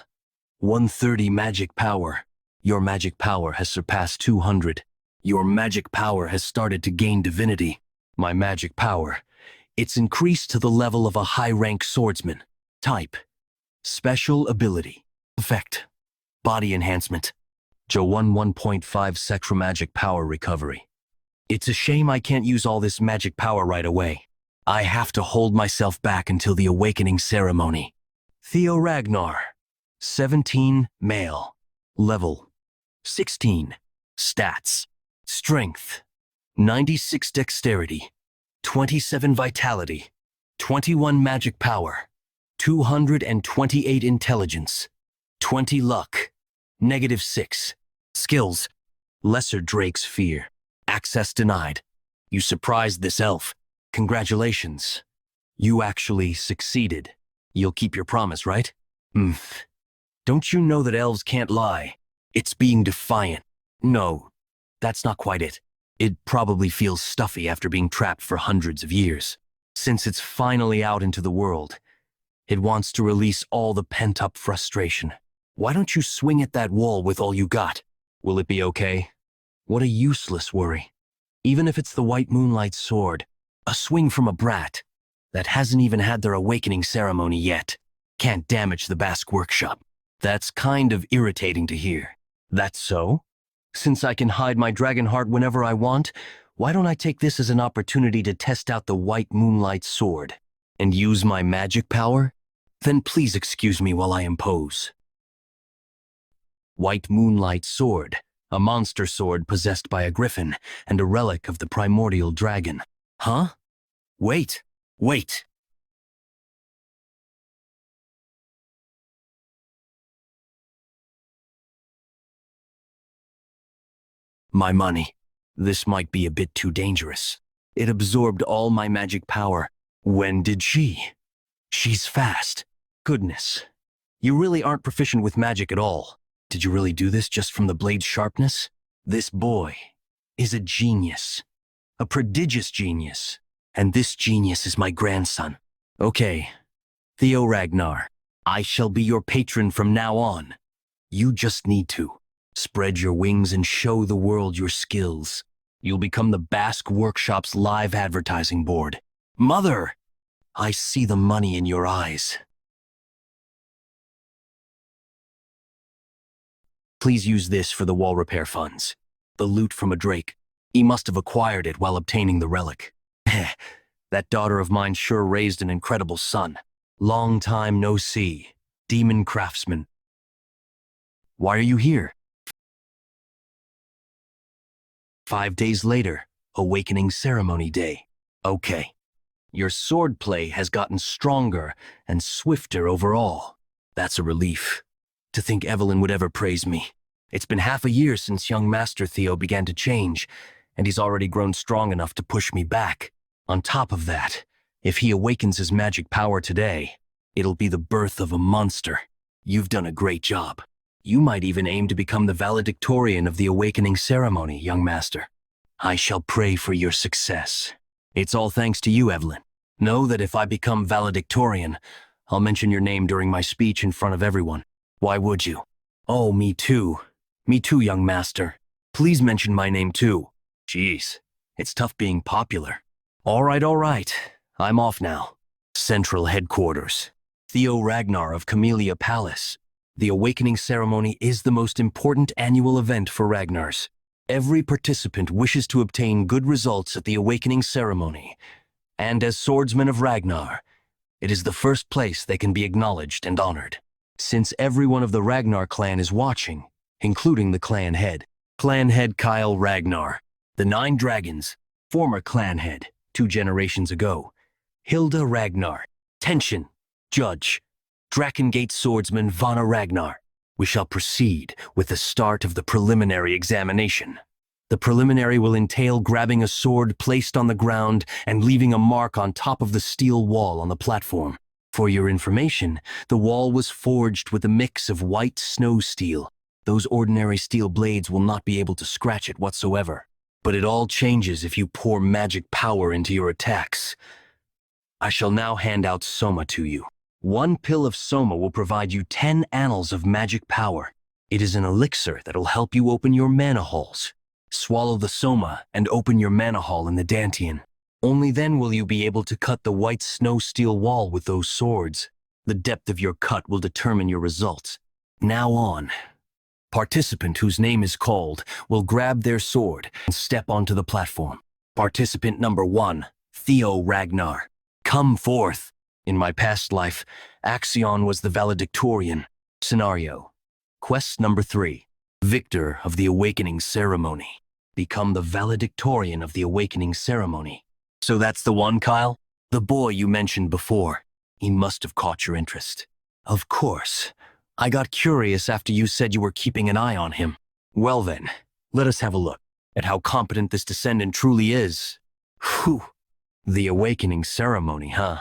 130 magic power. Your magic power has surpassed 200. Your magic power has started to gain divinity. My magic power, it's increased to the level of a high-rank swordsman. Type, special ability. Effect, body enhancement. Jo1 1.5 Sextra magic power recovery. It's a shame I can't use all this magic power right away. I have to hold myself back until the awakening ceremony. Theo Ragnar, 17, male. Level, 16. Stats, strength, 96 dexterity, 27 vitality, 21 magic power, 228 intelligence, 20 luck, -6. Skills, Lesser Drake's Fear. Access denied. You surprised this elf. Congratulations. You actually succeeded. You'll keep your promise, right? Don't you know that elves can't lie? It's being defiant. No, that's not quite it. It probably feels stuffy after being trapped for hundreds of years. Since it's finally out into the world, it wants to release all the pent-up frustration. Why don't you swing at that wall with all you got? Will it be okay? What a useless worry. Even if it's the White Moonlight Sword, a swing from a brat that hasn't even had their awakening ceremony yet can't damage the Basque workshop. That's kind of irritating to hear. That's so? Since I can hide my dragon heart whenever I want, why don't I take this as an opportunity to test out the White Moonlight Sword and use my magic power? Then please excuse me while I impose. White Moonlight Sword, a monster sword possessed by a griffin and a relic of the primordial dragon. Huh? Wait. My money. This might be a bit too dangerous. It absorbed all my magic power. When did she? She's fast. Goodness. You really aren't proficient with magic at all. Did you really do this just from the blade's sharpness? This boy is a genius. A prodigious genius. And this genius is my grandson. Okay, Theo Ragnar, I shall be your patron from now on. You just need to spread your wings and show the world your skills. You'll become the Basque Workshop's live advertising board. Mother, I see the money in your eyes. Please use this for the wall repair funds. The loot from a drake. He must have acquired it while obtaining the relic. That daughter of mine sure raised an incredible son. Long time no see. Demon craftsman. Why are you here? 5 days later, awakening ceremony day. Okay. Your swordplay has gotten stronger and swifter overall. That's a relief. To think Evelyn would ever praise me. It's been half a year since young Master Theo began to change, and he's already grown strong enough to push me back. On top of that, if he awakens his magic power today, It'll be the birth of a monster. You've done a great job. You might even aim to become the valedictorian of the awakening ceremony, young master. I shall pray for your success. It's all thanks to you, Evelyn. Know that if I become valedictorian, I'll mention your name during my speech in front of everyone. Why would you? Oh, me too. Me too, young master. Please mention my name too. Jeez, it's tough being popular. All right. I'm off now. Central Headquarters. Theo Ragnar of Camellia Palace. The awakening ceremony is the most important annual event for Ragnars. Every participant wishes to obtain good results at the awakening ceremony. And as swordsmen of Ragnar, it is the first place they can be acknowledged and honored. Since everyone of the Ragnar clan is watching, including the clan head. Clan head Kyle Ragnar. The 9 dragons. Former clan head, 2 generations ago. Hilda Ragnar. Tension. Judge. Drakengate swordsman Vana Ragnar. We shall proceed with the start of the preliminary examination. The preliminary will entail grabbing a sword placed on the ground and leaving a mark on top of the steel wall on the platform. For your information, the wall was forged with a mix of white snow steel. Those ordinary steel blades will not be able to scratch it whatsoever. But it all changes if you pour magic power into your attacks. I shall now hand out Soma to you. 1 pill of Soma will provide you 10 annals of magic power. It is an elixir that'll help you open your mana halls. Swallow the Soma and open your mana hall in the Dantian. Only then will you be able to cut the white snow steel wall with those swords. The depth of your cut will determine your results. Now on. Participant whose name is called will grab their sword and step onto the platform. Participant number 1, Theo Ragnar. Come forth. In my past life, Axion was the valedictorian. Scenario. Quest number 3. Victor of the Awakening Ceremony. Become the valedictorian of the Awakening Ceremony. So that's the one, Kyle? The boy you mentioned before. He must have caught your interest. Of course. I got curious after you said you were keeping an eye on him. Well then, let us have a look at how competent this descendant truly is. Whew. The Awakening Ceremony, huh?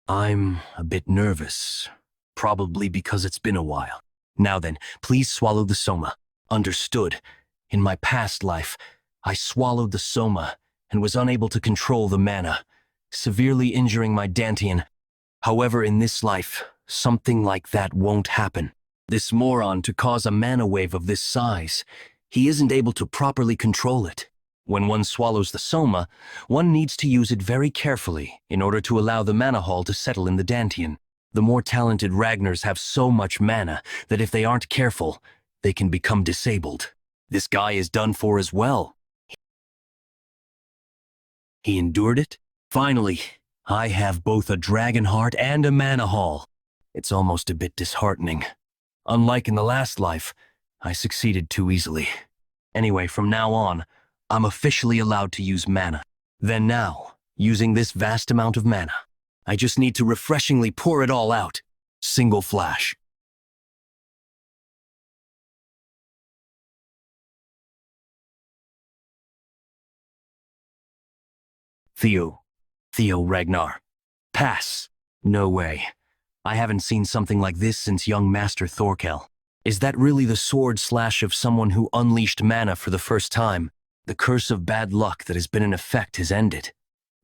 I'm a bit nervous. Probably because it's been a while. Now then, please swallow the Soma. Understood. In my past life, I swallowed the Soma and was unable to control the mana, severely injuring my Dantian. However, in this life, something like that won't happen. This moron, to cause a mana wave of this size, he isn't able to properly control it. When one swallows the Soma, one needs to use it very carefully in order to allow the mana hall to settle in the Dantian. The more talented Ragnars have so much mana that if they aren't careful, they can become disabled. This guy is done for as well. He endured it? Finally, I have both a dragon heart and a mana hall. It's almost a bit disheartening. Unlike in the last life, I succeeded too easily. Anyway, from now on, I'm officially allowed to use mana. Then now, using this vast amount of mana, I just need to refreshingly pour it all out. Single flash. Theo Ragnar. Pass. No way. I haven't seen something like this since young Master Thorkel. Is that really the sword slash of someone who unleashed mana for the first time? The curse of bad luck that has been in effect has ended.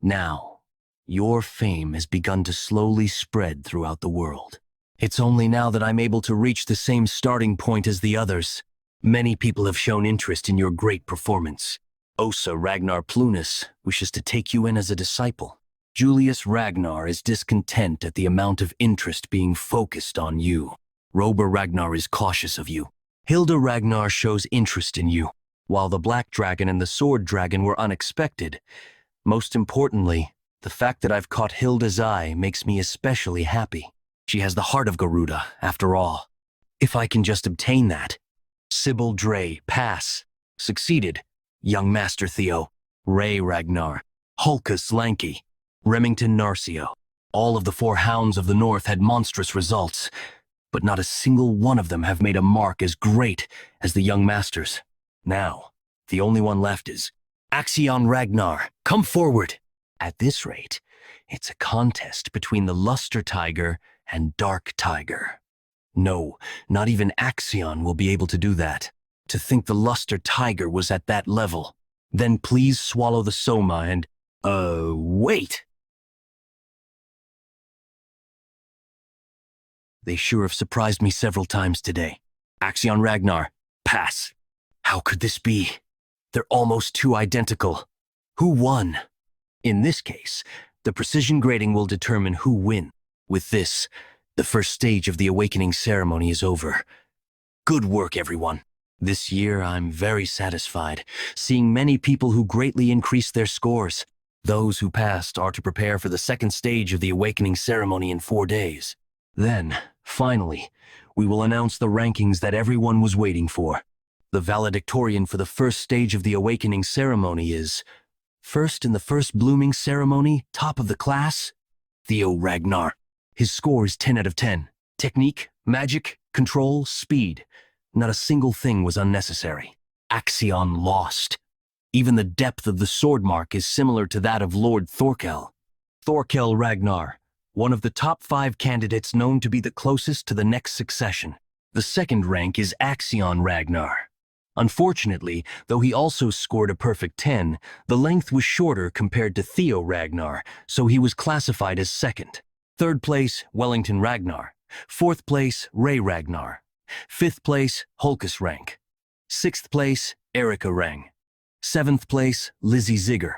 Now, your fame has begun to slowly spread throughout the world. It's only now that I'm able to reach the same starting point as the others. Many people have shown interest in your great performance. Osa Ragnar Plunus wishes to take you in as a disciple. Julius Ragnar is discontent at the amount of interest being focused on you. Rober Ragnar is cautious of you. Hilda Ragnar shows interest in you. While the Black Dragon and the Sword Dragon were unexpected, most importantly, the fact that I've caught Hilda's eye makes me especially happy. She has the heart of Garuda, after all. If I can just obtain that. Sybil Dre, pass. Succeeded. Young Master Theo. Ray Ragnar. Hulkus Lanky. Remington Narcio. All of the 4 hounds of the North had monstrous results, but not a single one of them have made a mark as great as the young masters. Now, the only one left is Axion Ragnar. Come forward. At this rate, it's a contest between the Luster Tiger and dark tiger. No, not even Axion will be able to do that. To think the luster tiger was at that level. Then please swallow the soma and, wait! They sure have surprised me several times today. Axion Ragnar, pass. How could this be? They're almost too identical. Who won? In this case, the precision grading will determine who wins. With this, the first stage of the awakening ceremony is over. Good work, everyone. This year, I'm very satisfied, seeing many people who greatly increased their scores. Those who passed are to prepare for the second stage of the awakening ceremony in 4 days. Then, finally, we will announce the rankings that everyone was waiting for. The valedictorian for the first stage of the awakening ceremony is, first in the first blooming ceremony, top of the class, Theo Ragnar. His score is 10 out of 10. Technique, magic, control, speed. Not a single thing was unnecessary. Axion lost. Even the depth of the sword mark is similar to that of Lord Thorkel. Thorkel Ragnar, one of the top 5 candidates known to be the closest to the next succession. The second rank is Axion Ragnar. Unfortunately, though he also scored a perfect 10, the length was shorter compared to Theo Ragnar, so he was classified as second. Third place, Wellington Ragnar. Fourth place, Ray Ragnar. Fifth place, Hulkus Rank. Sixth place, Erika Rang. Seventh place, Lizzie Zigger.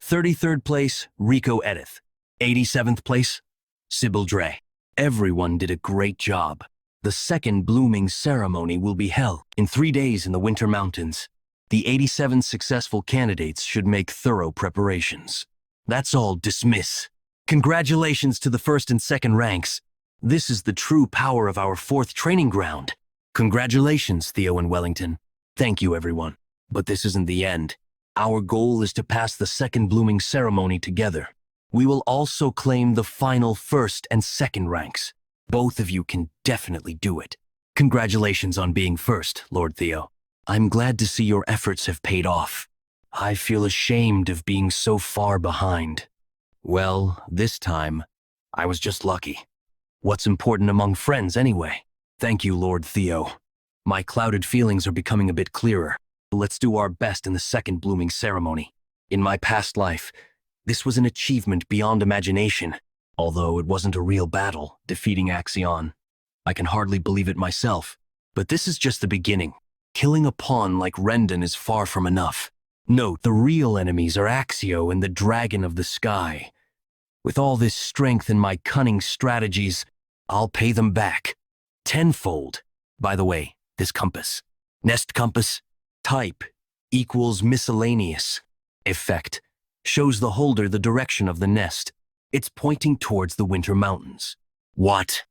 33rd place, Rico Edith. 87th place, Sybil Dre. Everyone did a great job. The second blooming ceremony will be held in 3 days in the Winter Mountains. The 87 successful candidates should make thorough preparations. That's all, dismiss. Congratulations to the first and second ranks. This is the true power of our 4th training ground. Congratulations, Theo and Wellington. Thank you, everyone. But this isn't the end. Our goal is to pass the second blooming ceremony together. We will also claim the final first and second ranks. Both of you can definitely do it. Congratulations on being first, Lord Theo. I'm glad to see your efforts have paid off. I feel ashamed of being so far behind. Well, this time, I was just lucky. What's important among friends anyway? Thank you, Lord Theo. My clouded feelings are becoming a bit clearer. Let's do our best in the second blooming ceremony. In my past life, this was an achievement beyond imagination. Although it wasn't a real battle, defeating Axion. I can hardly believe it myself. But this is just the beginning. Killing a pawn like Rendon is far from enough. Note, the real enemies are Axio and the Dragon of the Sky. With all this strength and my cunning strategies, I'll pay them back. Tenfold. By the way, this compass. Nest compass. Type equals miscellaneous. Effect shows the holder the direction of the nest. It's pointing towards the Winter Mountains. What?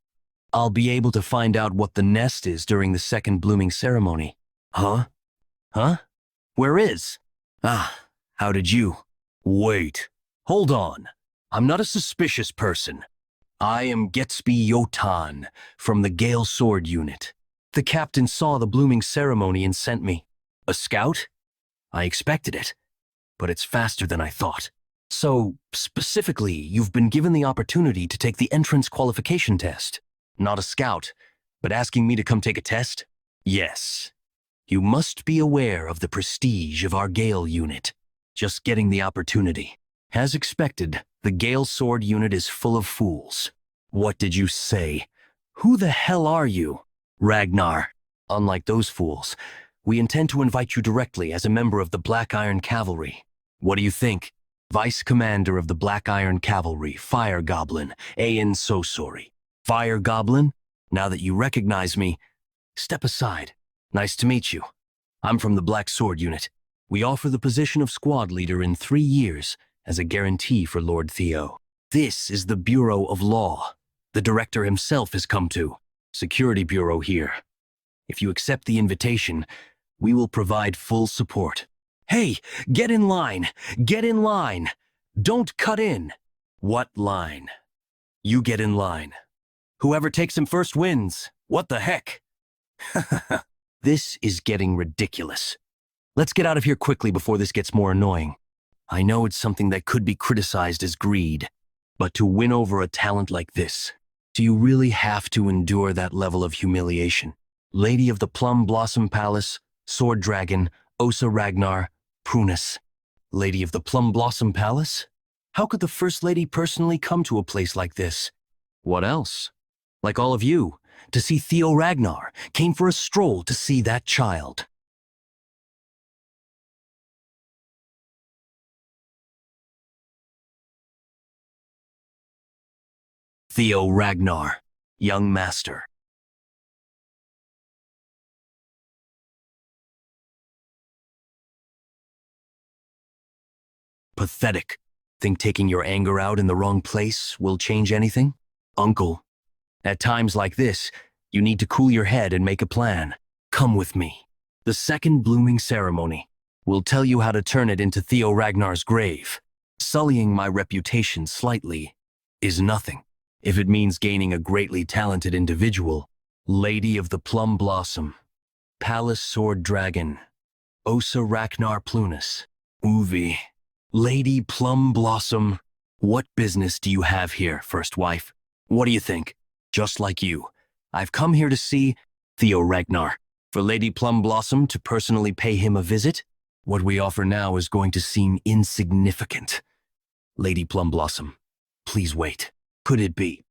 I'll be able to find out what the nest is during the second blooming ceremony. Huh? Huh? Where is? Ah, how did you? Wait, hold on. I'm not a suspicious person. I am Getsby Yotan from the Gale Sword Unit. The captain saw the blooming ceremony and sent me. A scout? I expected it, but it's faster than I thought. So, specifically, you've been given the opportunity to take the entrance qualification test. Not a scout, but asking me to come take a test? Yes. You must be aware of the prestige of our Gale unit. Just getting the opportunity. As expected, the Gale Sword unit is full of fools. What did you say? Who the hell are you? Ragnar. Unlike those fools, we intend to invite you directly as a member of the Black Iron Cavalry. What do you think? Vice Commander of the Black Iron Cavalry, Fire Goblin, Ayan Sosori. Fire Goblin? Now that you recognize me, step aside. Nice to meet you. I'm from the Black Sword Unit. We offer the position of squad leader in 3 years as a guarantee for Lord Theo. This is the Bureau of Law. The director himself has come to. Security Bureau here. If you accept the invitation, we will provide full support. Hey, get in line! Get in line! Don't cut in! What line? You get in line. Whoever takes him first wins. What the heck? This is getting ridiculous. Let's get out of here quickly before this gets more annoying. I know it's something that could be criticized as greed, but to win over a talent like this, Do you really have to endure that level of humiliation? Lady of the Plum Blossom Palace, Sword Dragon, Osa Ragnar, Prunus. Lady of the Plum Blossom Palace? How could the First Lady personally come to a place like this? What else? Like all of you, to see Theo Ragnar, came for a stroll to see that child. Theo Ragnar, young master. Pathetic. Think taking your anger out in the wrong place will change anything? Uncle, at times like this, you need to cool your head and make a plan. Come with me. The second blooming ceremony will tell you how to turn it into Theo Ragnar's grave. Sullying my reputation slightly is nothing. If it means gaining a greatly talented individual, Lady of the Plum Blossom, Palace Sword Dragon, Osa Ragnar Plunus, Uvi, Lady Plum Blossom. What business do you have here, first wife? What do you think? Just like you, I've come here to see Theo Ragnar. For Lady Plum Blossom to personally pay him a visit? What we offer now is going to seem insignificant. Lady Plum Blossom, please wait. Could it be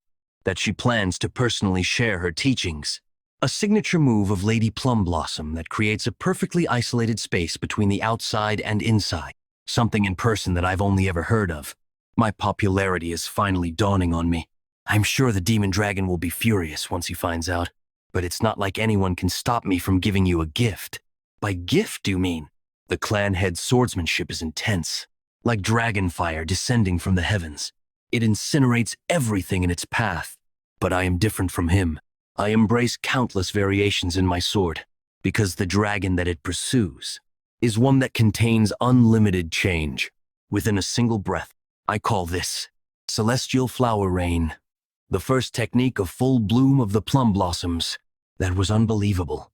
that she plans to personally share her teachings? A signature move of Lady Plum Blossom that creates a perfectly isolated space between the outside and inside. Something in person that I've only ever heard of. My popularity is finally dawning on me. I'm sure the demon dragon will be furious once he finds out, but it's not like anyone can stop me from giving you a gift. By gift, do you mean? The clan head's swordsmanship is intense, like dragon fire descending from the heavens. It incinerates everything in its path. But I am different from him. I embrace countless variations in my sword, because the dragon that it pursues is one that contains unlimited change. Within a single breath, I call this Celestial Flower Rain. The first technique of full bloom of the plum blossoms. That was unbelievable.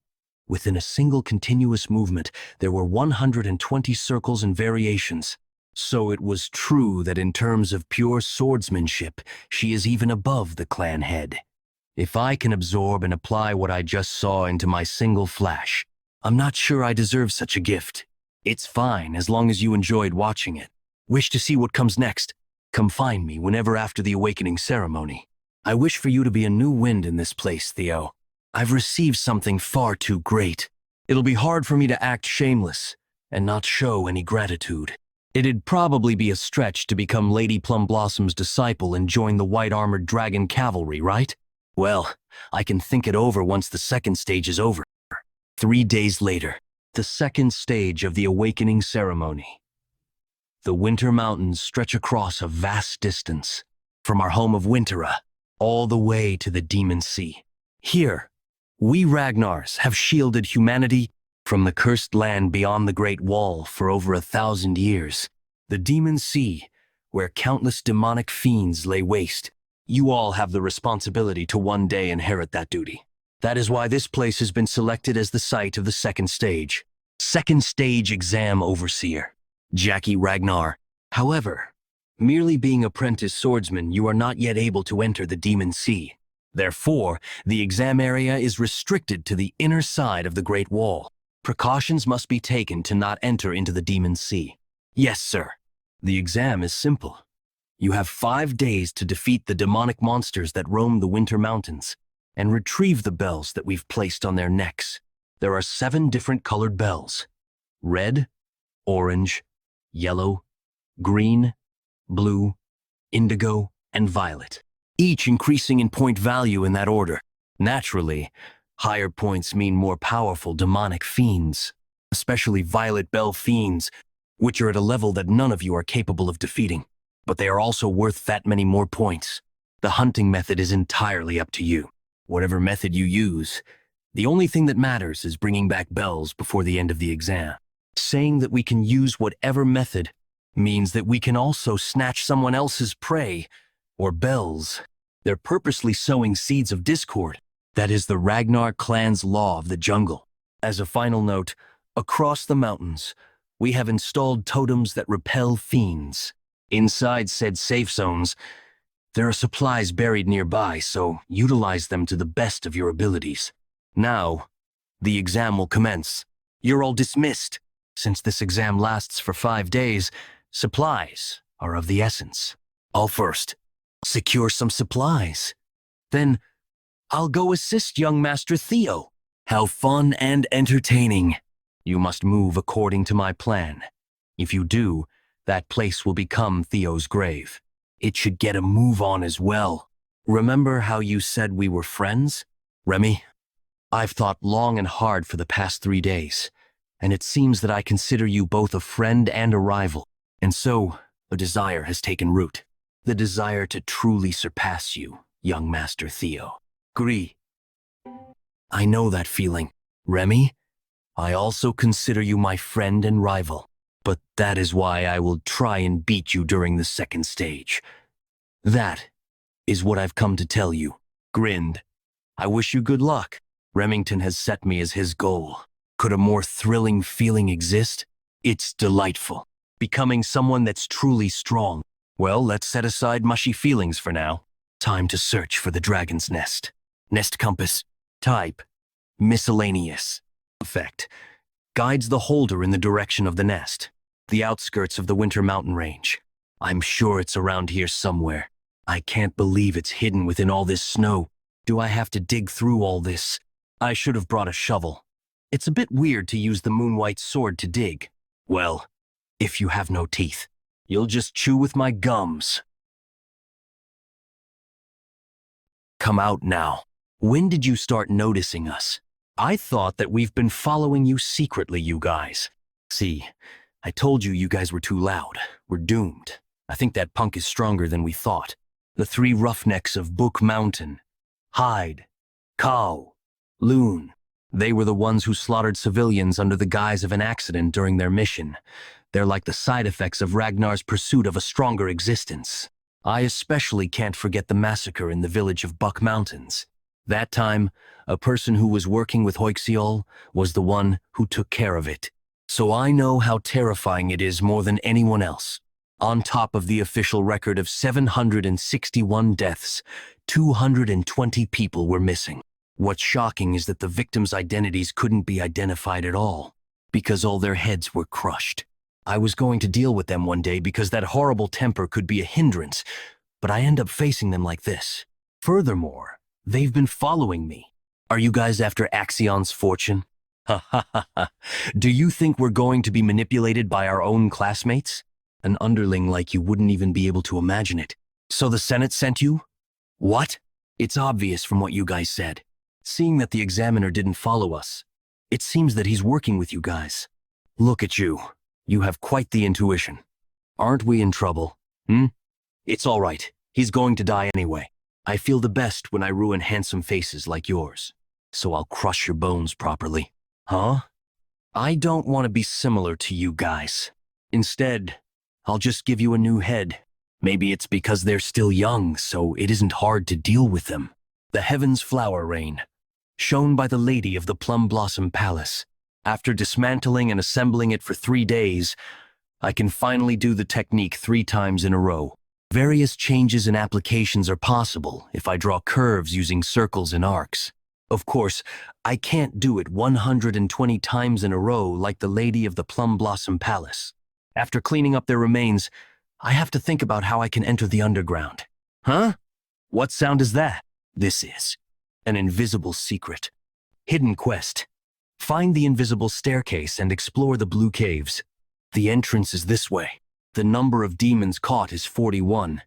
Within a single continuous movement, there were 120 circles and variations. So it was true that in terms of pure swordsmanship, she is even above the clan head. If I can absorb and apply what I just saw into my single flash, I'm not sure I deserve such a gift. It's fine as long as you enjoyed watching it. Wish to see what comes next? Come find me whenever after the awakening ceremony. I wish for you to be a new wind in this place, Theo. I've received something far too great. It'll be hard for me to act shameless and not show any gratitude. It'd probably be a stretch to become Lady Plum Blossom's disciple and join the white-armored dragon cavalry, right? Well, I can think it over once the second stage is over. 3 days later, the second stage of the awakening ceremony. The Winter Mountains stretch across a vast distance, from our home of Wintera, all the way to the Demon Sea. Here, we Ragnars have shielded humanity from the cursed land beyond the Great Wall for over 1,000 years. The Demon Sea, where countless demonic fiends lay waste. You all have the responsibility to one day inherit that duty. That is why this place has been selected as the site of the second stage. Second stage exam overseer, Jackie Ragnar. However, merely being apprentice swordsman, you are not yet able to enter the Demon Sea. Therefore, the exam area is restricted to the inner side of the Great Wall. Precautions must be taken to not enter into the Demon Sea. Yes, sir. The exam is simple. You have 5 days to defeat the demonic monsters that roam the Winter Mountains and retrieve the bells that we've placed on their necks. There are 7 different colored bells: red, orange, yellow, green, blue, indigo, and violet, each increasing in point value in that order. Naturally, higher points mean more powerful demonic fiends, especially violet bell fiends, which are at a level that none of you are capable of defeating. But they are also worth that many more points. The hunting method is entirely up to you. Whatever method you use, the only thing that matters is bringing back bells before the end of the exam. Saying that we can use whatever method means that we can also snatch someone else's prey, or bells. They're purposely sowing seeds of discord. That is the Ragnar Clan's law of the jungle. As a final note, across the mountains, we have installed totems that repel fiends. Inside said safe zones, There are supplies buried nearby, so utilize them to the best of your abilities. Now, the exam will commence. You're all dismissed. Since this exam lasts for 5 days, supplies are of the essence. I'll first secure some supplies. Then, I'll go assist young Master Theo. How fun and entertaining. You must move according to my plan. If you do, that place will become Theo's grave. It should get a move on as well. Remember how you said we were friends? Remy, I've thought long and hard for the past 3 days, and it seems that I consider you both a friend and a rival. And so, a desire has taken root. The desire to truly surpass you, young Master Theo. Agree. I know that feeling. Remy, I also consider you my friend and rival. But that is why I will try and beat you during the second stage. That is what I've come to tell you. Grinned. I wish you good luck. Remington has set me as his goal. Could a more thrilling feeling exist? It's delightful. Becoming someone that's truly strong. Well, let's set aside mushy feelings for now. Time to search for the dragon's nest. Nest compass. Type. Miscellaneous. Effect. Guides the holder in the direction of the nest. The outskirts of the Winter Mountain Range. I'm sure it's around here somewhere. I can't believe it's hidden within all this snow. Do I have to dig through all this? I should have brought a shovel. It's a bit weird to use the moon-white sword to dig. Well, if you have no teeth, you'll just chew with my gums. Come out now. When did you start noticing us? I thought that we've been following you secretly, you guys. See, I told you you guys were too loud. We're doomed. I think that punk is stronger than we thought. The 3 roughnecks of Book Mountain. Hyde, Cow, Loon. They were the ones who slaughtered civilians under the guise of an accident during their mission. They're like the side effects of Ragnar's pursuit of a stronger existence. I especially can't forget the massacre in the village of Buck Mountains. That time, a person who was working with Hoixiol was the one who took care of it. So I know how terrifying it is more than anyone else. On top of the official record of 761 deaths, 220 people were missing. What's shocking is that the victims' identities couldn't be identified at all, because all their heads were crushed. I was going to deal with them one day because that horrible temper could be a hindrance, but I end up facing them like this. Furthermore, they've been following me. Are you guys after Axion's fortune? Ha ha ha ha. Do you think we're going to be manipulated by our own classmates? An underling like you wouldn't even be able to imagine it. So the Senate sent you? What? It's obvious from what you guys said. Seeing that the examiner didn't follow us, it seems that he's working with you guys. Look at you. You have quite the intuition. Aren't we in trouble? It's all right. He's going to die anyway. I feel the best when I ruin handsome faces like yours. So I'll crush your bones properly. Huh? I don't want to be similar to you guys. Instead, I'll just give you a new head. Maybe it's because they're still young, so it isn't hard to deal with them. The Heaven's Flower Rain, shown by the Lady of the Plum Blossom Palace. After dismantling and assembling it for 3 days, I can finally do the technique 3 times in a row. Various changes and applications are possible if I draw curves using circles and arcs. Of course, I can't do it 120 times in a row like the Lady of the Plum Blossom Palace. After cleaning up their remains, I have to think about how I can enter the underground. Huh? What sound is that? This is an invisible secret. Hidden quest. Find the invisible staircase and explore the blue caves. The entrance is this way. The number of demons caught is 41.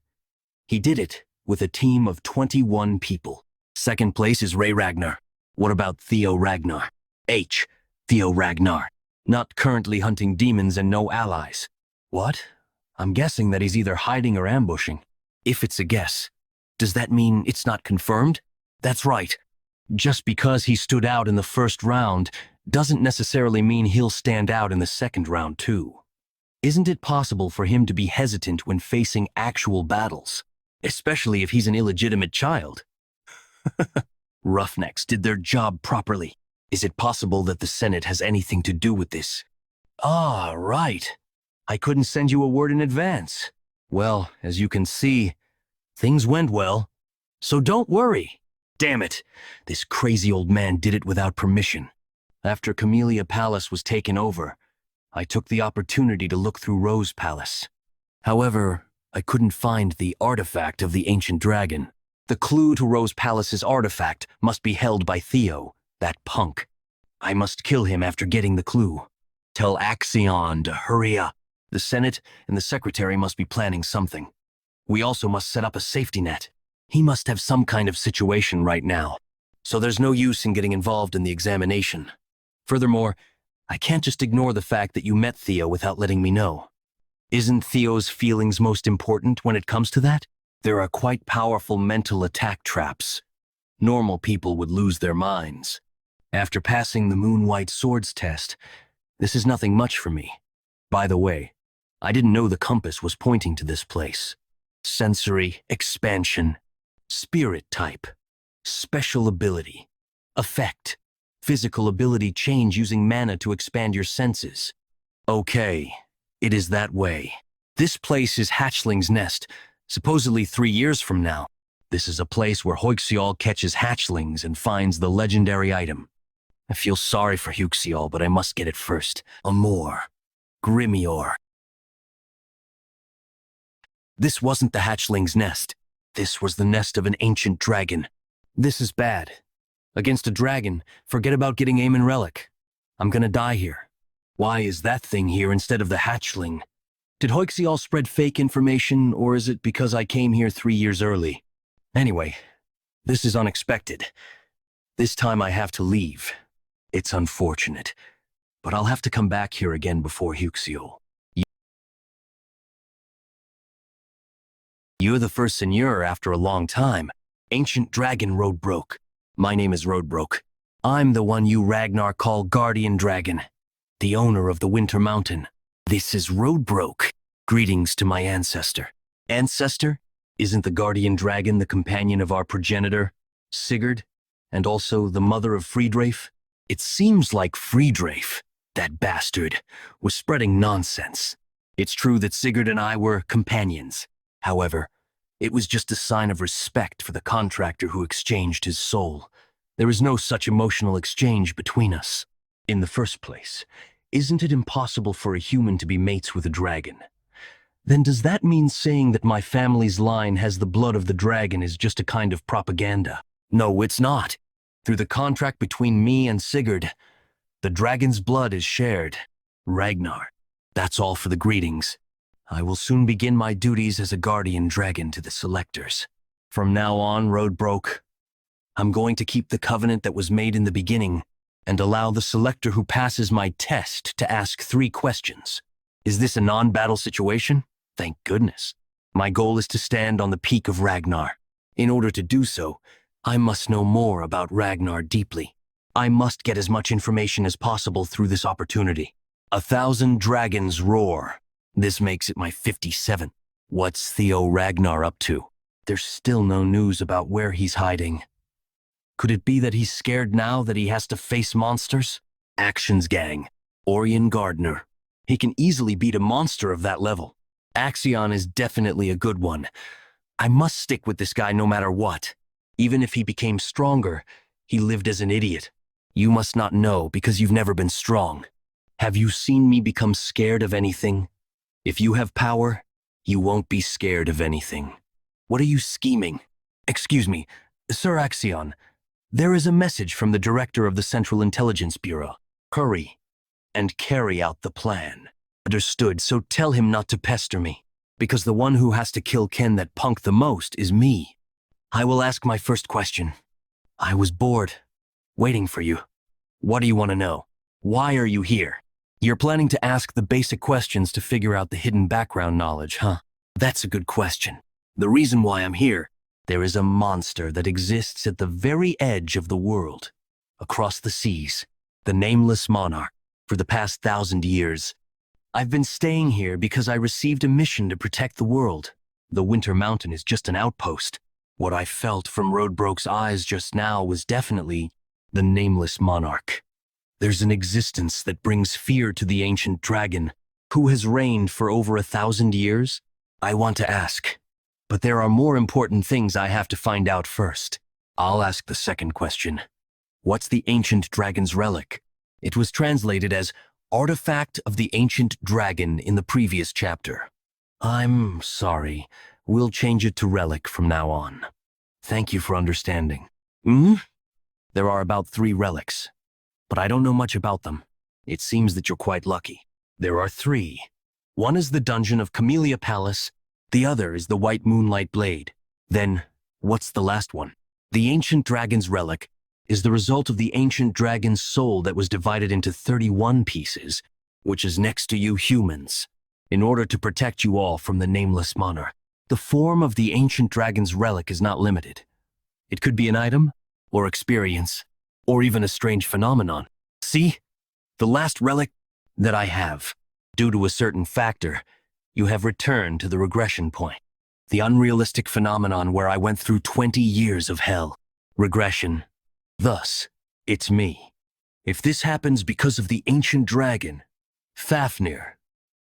He did it with a team of 21 people. Second place is Ray Ragnar. What about Theo Ragnar? H. Theo Ragnar. Not currently hunting demons and no allies. What? I'm guessing that he's either hiding or ambushing. If it's a guess, does that mean it's not confirmed? That's right. Just because he stood out in the first round doesn't necessarily mean he'll stand out in the second round too. Isn't it possible for him to be hesitant when facing actual battles, especially if he's an illegitimate child? Roughnecks did their job properly. Is it possible that the Senate has anything to do with this? Ah, right. I couldn't send you a word in advance. Well, as you can see, Things went well, so don't worry. Damn it, this crazy old man did it without permission. After Camellia Palace was taken over, I took the opportunity to look through Rose Palace. However, I couldn't find the artifact of the ancient dragon. The clue to Rose Palace's artifact must be held by Theo, that punk. I must kill him after getting the clue. Tell Axion to hurry up. The Senate and the Secretary must be planning something. We also must set up a safety net. He must have some kind of situation right now, so there's no use in getting involved in the examination. Furthermore, I can't just ignore the fact that you met Theo without letting me know. Isn't Theo's feelings most important when it comes to that? There are quite powerful mental attack traps. Normal people would lose their minds. After passing the Moon-White Swords test, this is nothing much for me. By the way, I didn't know the compass was pointing to this place. Sensory, expansion, spirit type, special ability, effect, physical ability change using mana to expand your senses. Okay, it is that way. This place is Hatchling's Nest, supposedly 3 years from now. This is a place where Hoixial catches hatchlings and finds the legendary item. I feel sorry for Huxial, but I must get it first. Amor. Grimior. This wasn't the hatchling's nest. This was the nest of an ancient dragon. This is bad. Against a dragon, forget about getting aim and relic. I'm gonna die here. Why is that thing here instead of the hatchling? Did Hoixial spread fake information, or is it because I came here 3 years early? Anyway, this is unexpected. This time I have to leave. It's unfortunate, but I'll have to come back here again before Huxial. You're the first seigneur after a long time. Ancient Dragon Roadbroke. My name is Roadbroke. I'm the one you Ragnar call Guardian Dragon, the owner of the Winter Mountain. This is Roadbroke. Greetings to my ancestor. Ancestor? Isn't the Guardian Dragon the companion of our progenitor, Sigurd, and also the mother of Friedrafe? It seems like Friedrafe, that bastard, was spreading nonsense. It's true that Sigurd and I were companions. However, it was just a sign of respect for the contractor who exchanged his soul. There is no such emotional exchange between us. In the first place, isn't it impossible for a human to be mates with a dragon? Then does that mean saying that my family's line has the blood of the dragon is just a kind of propaganda? No, it's not. Through the contract between me and Sigurd, the dragon's blood is shared. Ragnar. That's all for the greetings. I will soon begin my duties as a guardian dragon to the selectors. From now on, Roadbroke, I'm going to keep the covenant that was made in the beginning and allow the selector who passes my test to ask 3 questions. Is this a non-battle situation? Thank goodness. My goal is to stand on the peak of Ragnar. In order to do so, I must know more about Ragnar deeply. I must get as much information as possible through this opportunity. 1,000 dragons roar. This makes it my 57th. What's Theo Ragnar up to? There's still no news about where he's hiding. Could it be that he's scared now that he has to face monsters? Actions Gang. Orion Gardner. He can easily beat a monster of that level. Axion is definitely a good one. I must stick with this guy no matter what. Even if he became stronger, he lived as an idiot. You must not know because you've never been strong. Have you seen me become scared of anything? If you have power, you won't be scared of anything. What are you scheming? Excuse me, Sir Axion. There is a message from the director of the Central Intelligence Bureau. Hurry and carry out the plan. Understood, so tell him not to pester me, because the one who has to kill Ken that punk the most is me. I will ask my first question. I was bored, waiting for you. What do you want to know? Why are you here? You're planning to ask the basic questions to figure out the hidden background knowledge, huh? That's a good question. The reason why I'm here, there is a monster that exists at the very edge of the world, across the seas, the nameless monarch. For the past 1,000 years, I've been staying here because I received a mission to protect the world. The Winter Mountain is just an outpost. What I felt from Roadbroke's eyes just now was definitely the nameless monarch. There's an existence that brings fear to the ancient dragon, who has reigned for over 1,000 years. I want to ask, But there are more important things I have to find out first. I'll ask the second question. What's the ancient dragon's relic? It was translated as Artifact of the Ancient Dragon in the previous chapter. I'm sorry. We'll change it to relic from now on. Thank you for understanding. There are about 3 relics, but I don't know much about them. It seems that you're quite lucky. There are 3. One is the dungeon of Camellia Palace, the other is the White Moonlight Blade. Then, what's the last one? The ancient dragon's relic is the result of the ancient dragon's soul that was divided into 31 pieces, which is next to you humans, in order to protect you all from the nameless monarch. The form of the ancient dragon's relic is not limited. It could be an item, or experience, or even a strange phenomenon. See? The last relic that I have, due to a certain factor, you have returned to the regression point. The unrealistic phenomenon where I went through 20 years of hell. Regression. Thus, it's me. If this happens because of the ancient dragon, Fafnir,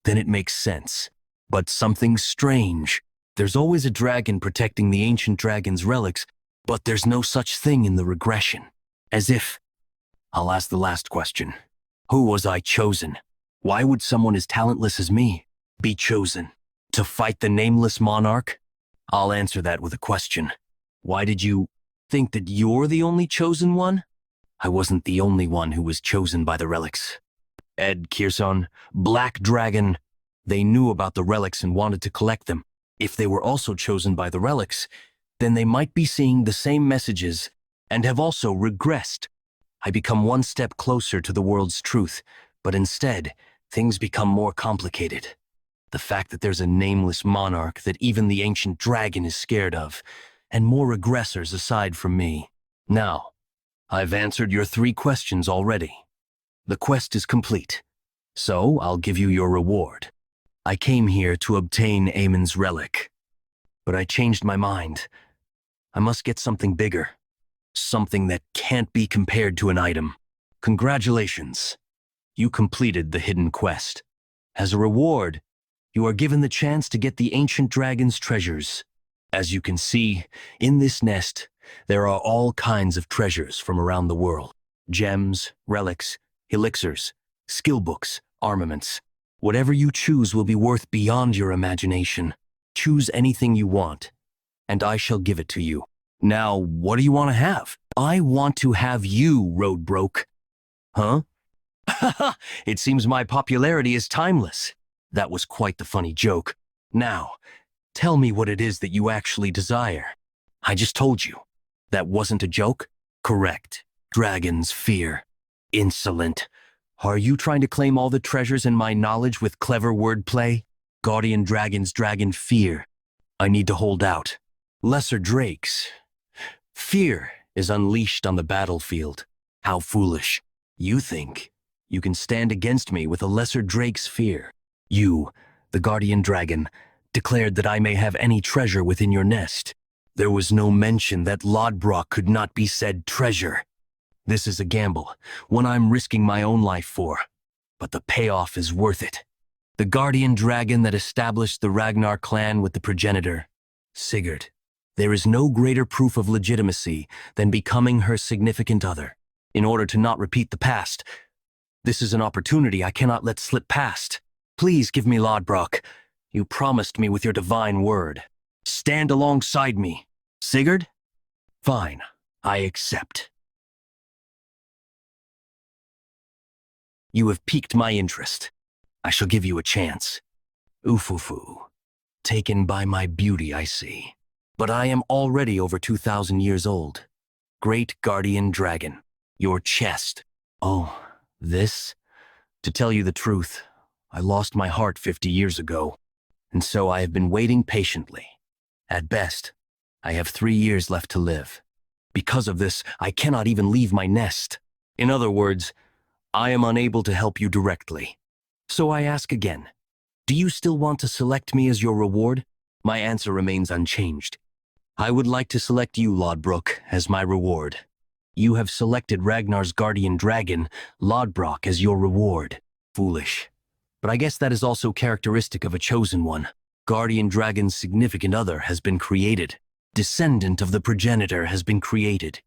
then it makes sense. But something strange. There's always a dragon protecting the ancient dragon's relics, but there's no such thing in the regression. As if... I'll ask the last question. Who was I chosen? Why would someone as talentless as me be chosen? To fight the nameless monarch? I'll answer that with a question. Why did you think that you're the only chosen one? I wasn't the only one who was chosen by the relics. Ed Kierson, Black Dragon, they knew about the relics and wanted to collect them. If they were also chosen by the relics, then they might be seeing the same messages and have also regressed. I become one step closer to the world's truth, but instead, things become more complicated. The fact that there's a nameless monarch that even the ancient dragon is scared of, and more regressors aside from me. Now, I've answered your 3 questions already. The quest is complete, so I'll give you your reward. I came here to obtain Amon's relic, but I changed my mind. I must get something bigger, something that can't be compared to an item. Congratulations, you completed the hidden quest. As a reward, you are given the chance to get the ancient dragon's treasures. As you can see, in this nest, there are all kinds of treasures from around the world. Gems, relics, elixirs, skill books, armaments. Whatever you choose will be worth beyond your imagination. Choose anything you want, and I shall give it to you. Now, what do you want to have? I want to have you, Roadbroke. Huh? It seems my popularity is timeless. That was quite the funny joke. Now, tell me what it is that you actually desire. I just told you. That wasn't a joke? Correct. Dragon's fear. Insolent. Are you trying to claim all the treasures in my knowledge with clever wordplay? Guardian Dragon's dragon fear. I need to hold out. Lesser Drakes. Fear is unleashed on the battlefield. How foolish. You think you can stand against me with a Lesser Drake's fear. You, the Guardian Dragon, declared that I may have any treasure within your nest. There was no mention that Lodbrok could not be said treasure. This is a gamble, one I'm risking my own life for, but the payoff is worth it. The Guardian Dragon that established the Ragnar Clan with the progenitor, Sigurd. There is no greater proof of legitimacy than becoming her significant other. In order to not repeat the past, this is an opportunity I cannot let slip past. Please give me Lodbrok. You promised me with your divine word. Stand alongside me. Sigurd? Fine, I accept. You have piqued my interest. I shall give you a chance. Oofufu. Taken by my beauty, I see. But I am already over 2,000 years old. Great Guardian Dragon. Your chest. Oh, this? To tell you the truth, I lost my heart 50 years ago, and so I have been waiting patiently. At best, I have 3 years left to live. Because of this, I cannot even leave my nest. In other words, I am unable to help you directly. So I ask again, do you still want to select me as your reward? My answer remains unchanged. I would like to select you, Lodbrok, as my reward. You have selected Ragnar's guardian dragon, Lodbrok, as your reward. Foolish. But I guess that is also characteristic of a chosen one. Guardian Dragon's significant other has been created. Descendant of the progenitor has been created.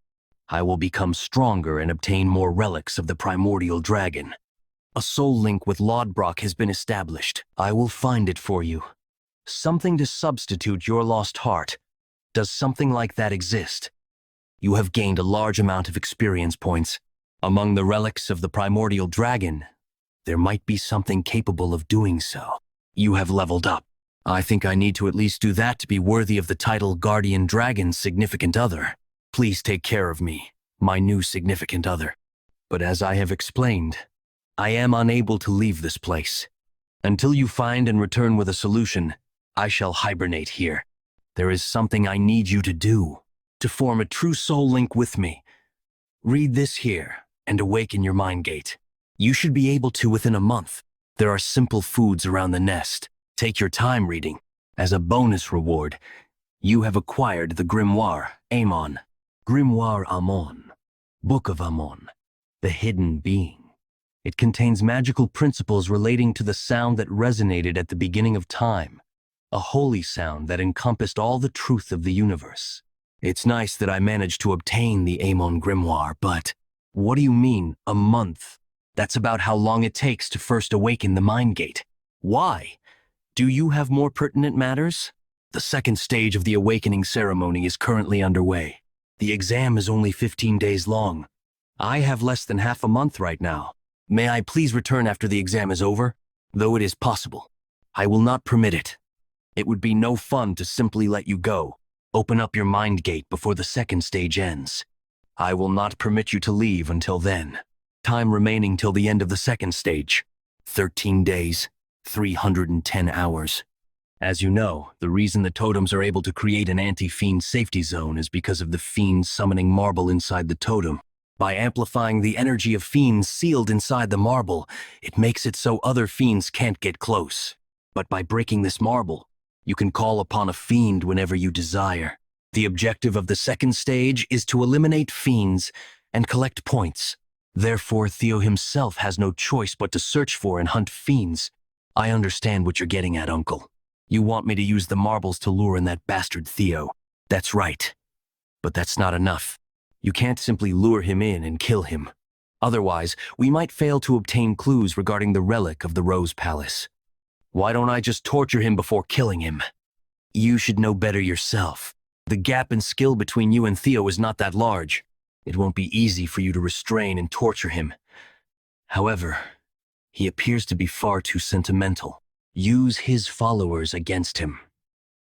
I will become stronger and obtain more relics of the primordial dragon. A soul link with Lodbrok has been established. I will find it for you. Something to substitute your lost heart. Does something like that exist? You have gained a large amount of experience points. Among the relics of the primordial dragon, there might be something capable of doing so. You have leveled up. I think I need to at least do that to be worthy of the title Guardian Dragon's significant other. Please take care of me, my new significant other. But as I have explained, I am unable to leave this place. Until you find and return with a solution, I shall hibernate here. There is something I need you to do, to form a true soul link with me. Read this here and awaken your mind gate. You should be able to within a month. There are simple foods around the nest. Take your time reading. As a bonus reward, you have acquired the Grimoire Amon. Grimoire Amon, Book of Amon, the hidden being. It contains magical principles relating to the sound that resonated at the beginning of time, a holy sound that encompassed all the truth of the universe. It's nice that I managed to obtain the Amon Grimoire, but what do you mean, a month? That's about how long it takes to first awaken the mind gate. Why? Do you have more pertinent matters? The second stage of the awakening ceremony is currently underway. The exam is only 15 days long. I have less than half a month right now. May I please return after the exam is over? Though it is possible, I will not permit it. It would be no fun to simply let you go. Open up your mind gate before the second stage ends. I will not permit you to leave until then. Time remaining till the end of the second stage. 13 days. 310 hours. As you know, the reason the totems are able to create an anti-fiend safety zone is because of the fiends summoning marble inside the totem. By amplifying the energy of fiends sealed inside the marble, it makes it so other fiends can't get close. But by breaking this marble, you can call upon a fiend whenever you desire. The objective of the second stage is to eliminate fiends and collect points. Therefore, Theo himself has no choice but to search for and hunt fiends. I understand what you're getting at, Uncle. You want me to use the marbles to lure in that bastard Theo. That's right. But that's not enough. You can't simply lure him in and kill him. Otherwise, we might fail to obtain clues regarding the relic of the Rose Palace. Why don't I just torture him before killing him? You should know better yourself. The gap in skill between you and Theo is not that large. It won't be easy for you to restrain and torture him. However, he appears to be far too sentimental. Use his followers against him.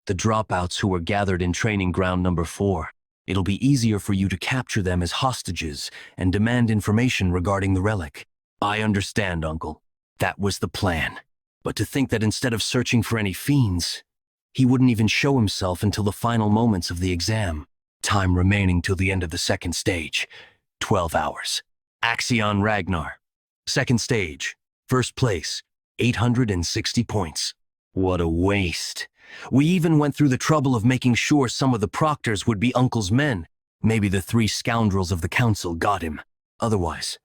The dropouts who were gathered in training ground number 4. It'll be easier for you to capture them as hostages and demand information regarding the relic. I understand, Uncle. That was the plan. But to think that instead of searching for any fiends, he wouldn't even show himself until the final moments of the exam. Time remaining till the end of the second stage. 12 hours. Axion Ragnar. Second stage. First place. 860 points. What a waste. We even went through the trouble of making sure some of the proctors would be Uncle's men. Maybe the 3 scoundrels of the council got him. Otherwise,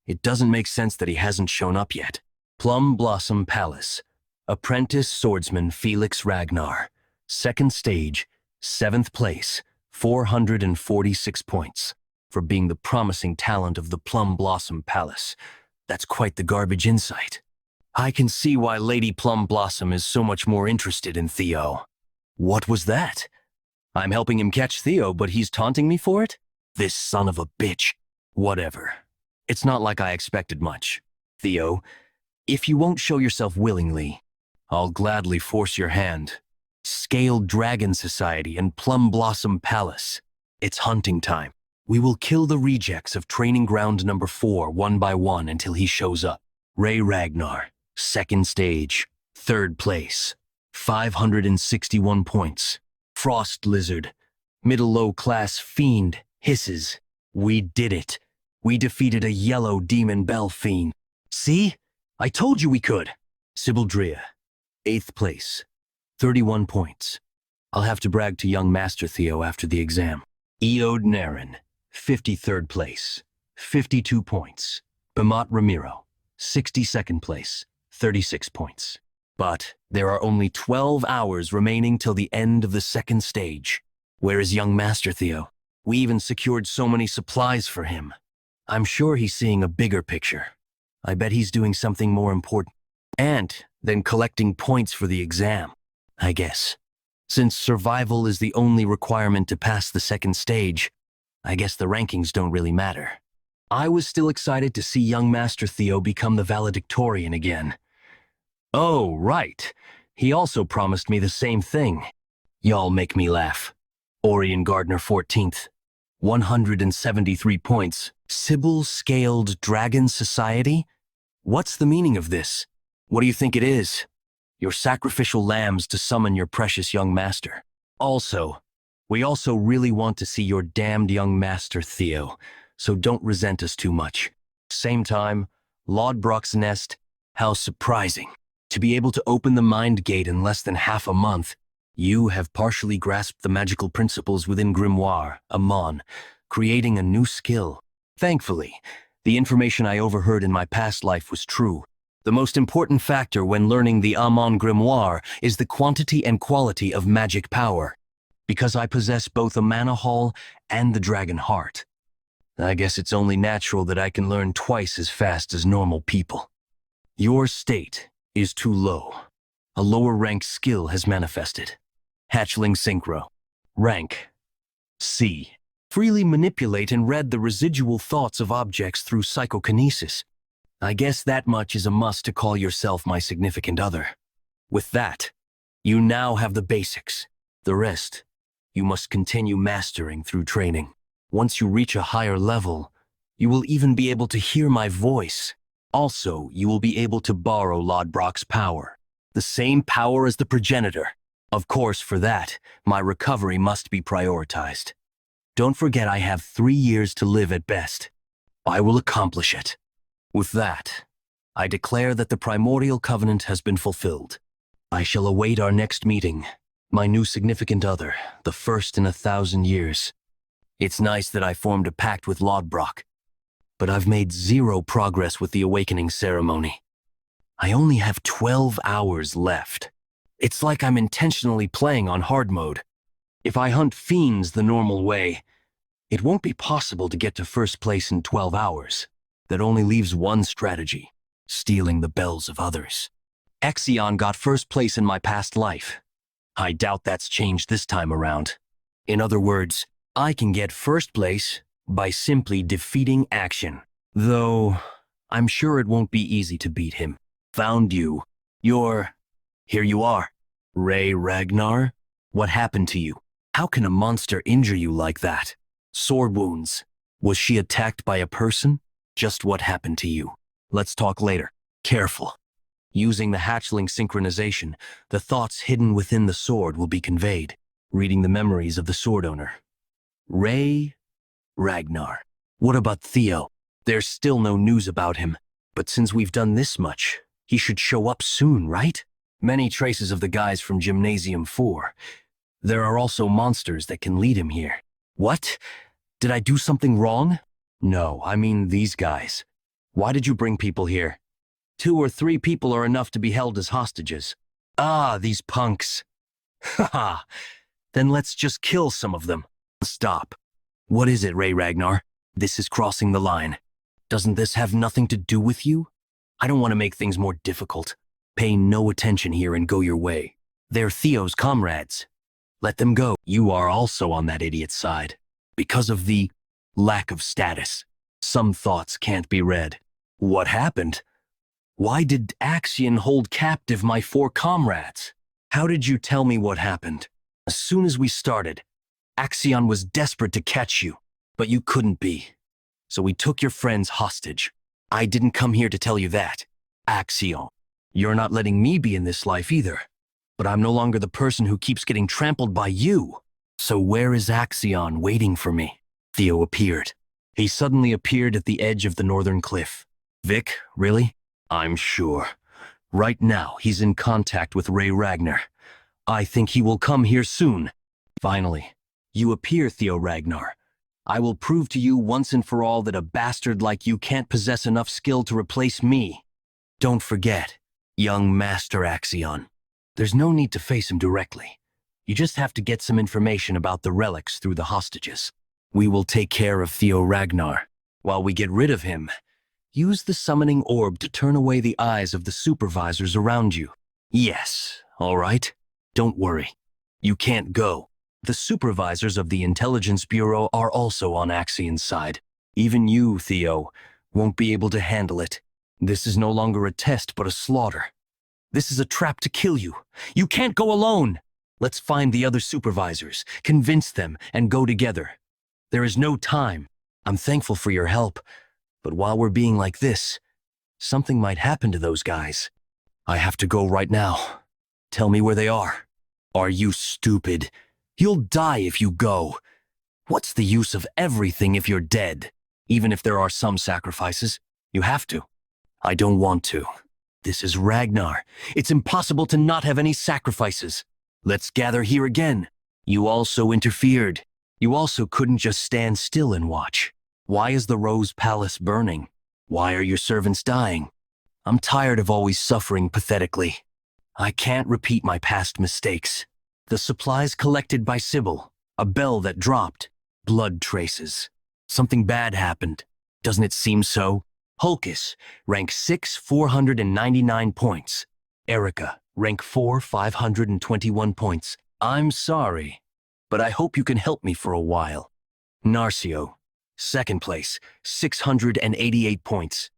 it doesn't make sense that he hasn't shown up yet. Plum Blossom Palace. Apprentice Swordsman Felix Ragnar. Second stage. 7th place. 446 points. For being the promising talent of the Plum Blossom Palace. That's quite the garbage insight. I can see why Lady Plum Blossom is so much more interested in Theo. What was that? I'm helping him catch Theo, but he's taunting me for it? This son of a bitch. Whatever. It's not like I expected much. Theo, if you won't show yourself willingly, I'll gladly force your hand. Scaled Dragon Society and Plum Blossom Palace. It's hunting time. We will kill the rejects of training ground number 4 one by one until he shows up. Ray Ragnar. Second stage, 3rd place, 561 points. Frost Lizard, middle-low class fiend, hisses. We did it. We defeated a yellow demon bell fiend. See? I told you we could. Sibildria, 8th place, 31 points. I'll have to brag to young Master Theo after the exam. Eode Naren, 53rd place, 52 points. Bemont Ramiro, 62nd place. 36 points. But there are only 12 hours remaining till the end of the second stage. Where is young Master Theo? We even secured so many supplies for him. I'm sure he's seeing a bigger picture. I bet he's doing something more important. And then collecting points for the exam, I guess. Since survival is the only requirement to pass the second stage, I guess the rankings don't really matter. I was still excited to see young Master Theo become the valedictorian again. Oh, right. He also promised me the same thing. Y'all make me laugh. Orion Gardner 14th. 173 points. Sybil-scaled Dragon Society? What's the meaning of this? What do you think it is? Your sacrificial lambs to summon your precious young master. Also, we also really want to see your damned young master Theo, so don't resent us too much. Same time, Lodbrok's nest, how surprising. To be able to open the mind gate in less than half a month, you have partially grasped the magical principles within Grimoire, Amon, creating a new skill. Thankfully, the information I overheard in my past life was true. The most important factor when learning the Amon Grimoire is the quantity and quality of magic power. Because I possess both a mana haul and the dragon heart, I guess it's only natural that I can learn twice as fast as normal people. Your state is too low. A lower rank skill has manifested. Hatchling Synchro. Rank C. Freely manipulate and read the residual thoughts of objects through psychokinesis. I guess that much is a must to call yourself my significant other. With that, you now have the basics. The rest, you must continue mastering through training. Once you reach a higher level, you will even be able to hear my voice. Also, you will be able to borrow Lodbrok's power. The same power as the progenitor. Of course, for that, my recovery must be prioritized. Don't forget I have 3 years to live at best. I will accomplish it. With that, I declare that the primordial covenant has been fulfilled. I shall await our next meeting, my new significant other, the first in 1,000 years. It's nice that I formed a pact with Lodbrok, but I've made 0 progress with the awakening ceremony. I only have 12 hours left. It's like I'm intentionally playing on hard mode. If I hunt fiends the normal way, it won't be possible to get to first place in 12 hours. That only leaves one strategy: stealing the bells of others. Exion got first place in my past life. I doubt that's changed this time around. In other words, I can get first place by simply defeating Action. Though, I'm sure it won't be easy to beat him. Found you. Here you are. Ragnar? What happened to you? How can a monster injure you like that? Sword wounds. Was she attacked by a person? Just what happened to you? Let's talk later. Careful. Using the hatchling synchronization, the thoughts hidden within the sword will be conveyed, reading the memories of the sword owner. Ragnar. What about Theo? There's still no news about him, but since we've done this much, he should show up soon, right? Many traces of the guys from Gymnasium 4. There are also monsters that can lead him here. What? Did I do something wrong? No, I mean these guys. Why did you bring people here? 2 or 3 people are enough to be held as hostages. Ah, these punks. Haha. Then let's just kill some of them. Stop. What is it, Ragnar? This is crossing the line. Doesn't this have nothing to do with you? I don't want to make things more difficult. Pay no attention here and go your way. They're Theo's comrades. Let them go. You are also on that idiot's side. Because of the lack of status, some thoughts can't be read. What happened? Why did Axion hold captive my 4 comrades? How did you tell me what happened? As soon as we started, Axion was desperate to catch you, but you couldn't be. So we took your friends hostage. I didn't come here to tell you that. Axion, you're not letting me be in this life either. But I'm no longer the person who keeps getting trampled by you. So where is Axion waiting for me? Theo appeared. He suddenly appeared at the edge of the northern cliff. Vic, really? I'm sure. Right now, he's in contact with Ragnar. I think he will come here soon. Finally, you appear, Theo Ragnar. I will prove to you once and for all that a bastard like you can't possess enough skill to replace me. Don't forget, Young Master Axion. There's no need to face him directly. You just have to get some information about the relics through the hostages. We will take care of Theo Ragnar. While we get rid of him, use the summoning orb to turn away the eyes of the supervisors around you. Yes, all right. Don't worry. You can't go. The supervisors of the Intelligence Bureau are also on Axion's side. Even you, Theo, won't be able to handle it. This is no longer a test, but a slaughter. This is a trap to kill you. You can't go alone. Let's find the other supervisors, convince them, and go together. There is no time. I'm thankful for your help, but while we're being like this, something might happen to those guys. I have to go right now. Tell me where they are. Are you stupid? You'll die if you go. What's the use of everything if you're dead? Even if there are some sacrifices, you have to. I don't want to. This is Ragnar. It's impossible to not have any sacrifices. Let's gather here again. You also interfered. You also couldn't just stand still and watch. Why is the Rose Palace burning? Why are your servants dying? I'm tired of always suffering pathetically. I can't repeat my past mistakes. The supplies collected by Sybil, a bell that dropped, blood traces. Something bad happened. Doesn't it seem so? Hulkus, rank 6, 499 points. Erica, rank 4, 521 points. I'm sorry, but I hope you can help me for a while. Narcio, second place, 688 points.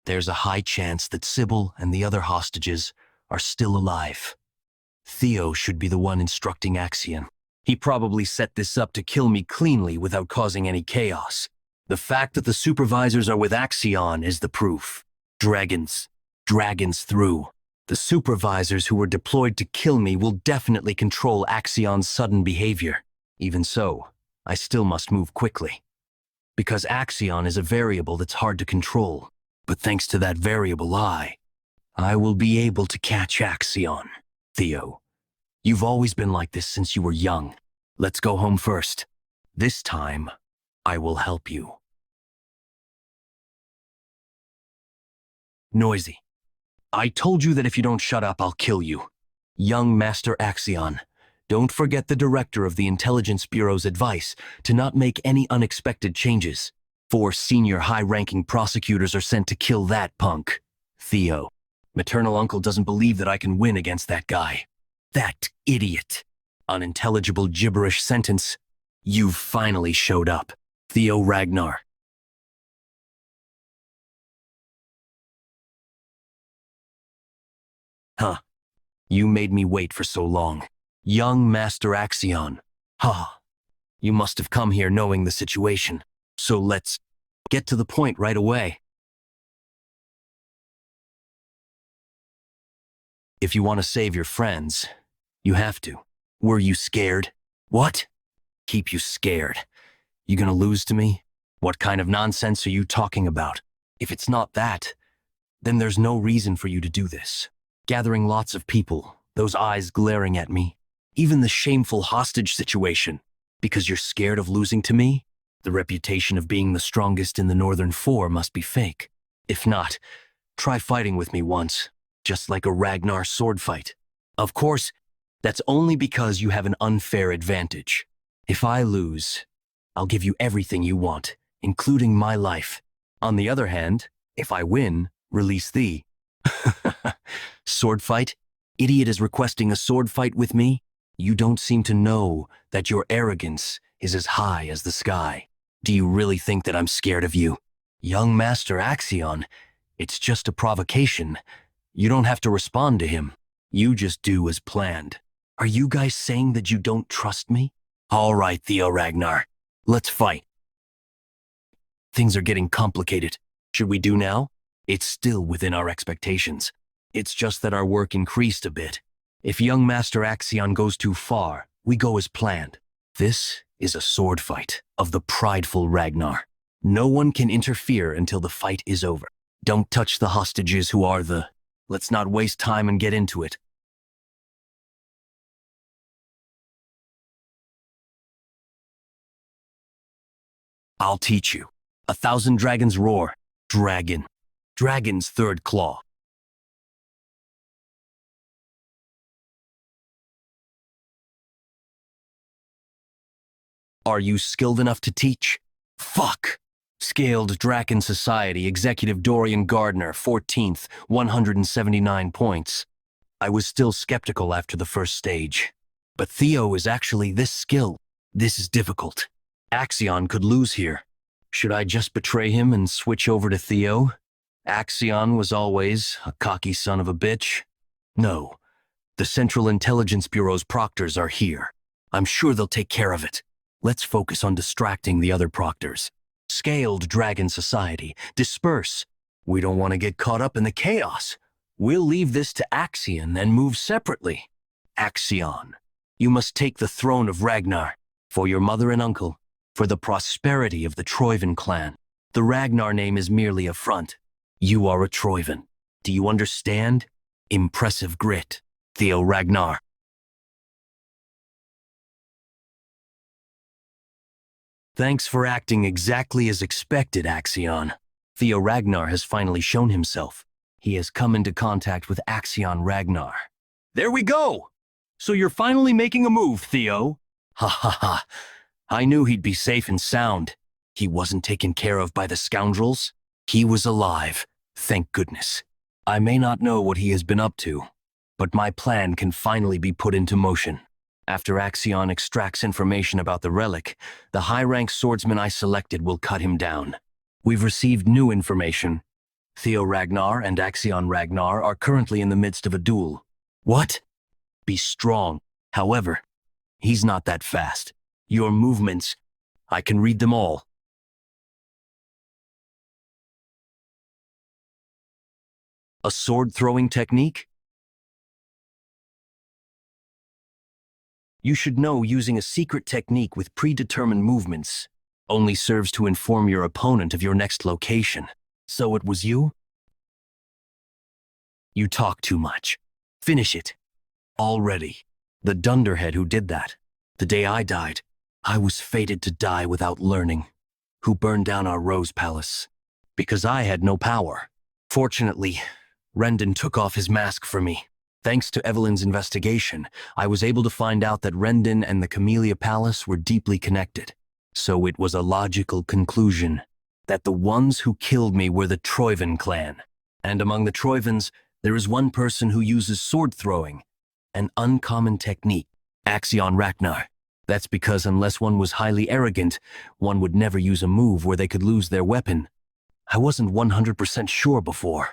There's a high chance that Sybil and the other hostages are still alive. Theo should be the one instructing Axion. He probably set this up to kill me cleanly without causing any chaos. The fact that the supervisors are with Axion is the proof. Dragons through. The supervisors who were deployed to kill me will definitely control Axion's sudden behavior. Even so, I still must move quickly. Because Axion is a variable that's hard to control. But thanks to that variable I will be able to catch Axion. Theo, you've always been like this since you were young. Let's go home first. This time, I will help you. Noisy. I told you that if you don't shut up, I'll kill you. Young Master Axion, don't forget the director of the Intelligence Bureau's advice to not make any unexpected changes. 4 senior high-ranking prosecutors are sent to kill that punk. Theo. Maternal uncle doesn't believe that I can win against that guy. That idiot. Unintelligible gibberish sentence. You've finally showed up. Theo Ragnar. Huh. You made me wait for so long. Young Master Axion. Huh. You must have come here knowing the situation. So let's get to the point right away. If you want to save your friends, you have to. Were you scared? What? Keep you scared. You gonna lose to me? What kind of nonsense are you talking about? If it's not that, then there's no reason for you to do this. Gathering lots of people, those eyes glaring at me, even the shameful hostage situation. Because you're scared of losing to me? The reputation of being the strongest in the Northern Four must be fake. If not, try fighting with me once, just like a Ragnar sword fight. Of course, that's only because you have an unfair advantage. If I lose, I'll give you everything you want, including my life. On the other hand, if I win, release thee. Sword fight? Idiot is requesting a sword fight with me? You don't seem to know that your arrogance is as high as the sky. Do you really think that I'm scared of you? Young Master Axion, it's just a provocation. You don't have to respond to him. You just do as planned. Are you guys saying that you don't trust me? All right, Theo Ragnar. Let's fight. Things are getting complicated. Should we do now? It's still within our expectations. It's just that our work increased a bit. If young Master Axion goes too far, we go as planned. This is a sword fight of the prideful Ragnar. No one can interfere until the fight is over. Don't touch the hostages who are the... Let's not waste time and get into it. I'll teach you. 1,000 dragons roar. Dragon. Dragon's third claw. Are you skilled enough to teach? Fuck! Scaled Draken Society, Executive Dorian Gardner, 14th, 179 points. I was still skeptical after the first stage. But Theo is actually this skilled. This is difficult. Axion could lose here. Should I just betray him and switch over to Theo? Axion was always a cocky son of a bitch. No. The Central Intelligence Bureau's proctors are here. I'm sure they'll take care of it. Let's focus on distracting the other proctors. Scaled Dragon Society, disperse. We don't want to get caught up in the chaos. We'll leave this to Axion and move separately. Axion, you must take the throne of Ragnar, for your mother and uncle, for the prosperity of the Troivan clan. The Ragnar name is merely a front. You are a Troivan. Do you understand? Impressive grit, Theo Ragnar. Thanks for acting exactly as expected, Axion. Theo Ragnar has finally shown himself. He has come into contact with Axion Ragnar. There we go! So you're finally making a move, Theo. Ha ha ha. I knew he'd be safe and sound. He wasn't taken care of by the scoundrels. He was alive, thank goodness. I may not know what he has been up to, but my plan can finally be put into motion. After Axion extracts information about the relic, the high-rank swordsman I selected will cut him down. We've received new information. Theo Ragnar and Axion Ragnar are currently in the midst of a duel. What? Be strong. However, he's not that fast. Your movements, I can read them all. A sword-throwing technique? You should know using a secret technique with predetermined movements only serves to inform your opponent of your next location. So it was you? You talk too much. Finish it. Already. The dunderhead who did that. The day I died, I was fated to die without learning. Who burned down our Rose Palace. Because I had no power. Fortunately, Rendon took off his mask for me. Thanks to Evelyn's investigation, I was able to find out that Rendon and the Camellia Palace were deeply connected. So it was a logical conclusion that the ones who killed me were the Troivan clan. And among the Troivans, there is one person who uses sword throwing, an uncommon technique, Axion Ragnar. That's because unless one was highly arrogant, one would never use a move where they could lose their weapon. I wasn't 100% sure before.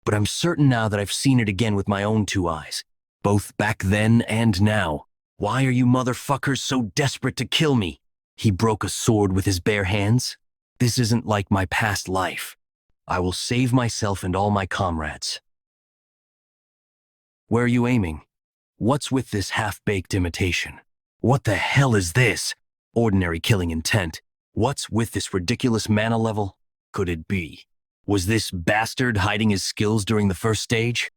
But I'm certain now that I've seen it again with my own two eyes, both back then and now. Why are you motherfuckers so desperate to kill me? He broke a sword with his bare hands? This isn't like my past life. I will save myself and all my comrades. Where are you aiming? What's with this half-baked imitation? What the hell is this? Ordinary killing intent. What's with this ridiculous mana level? Could it be? Was this bastard hiding his skills during the first stage?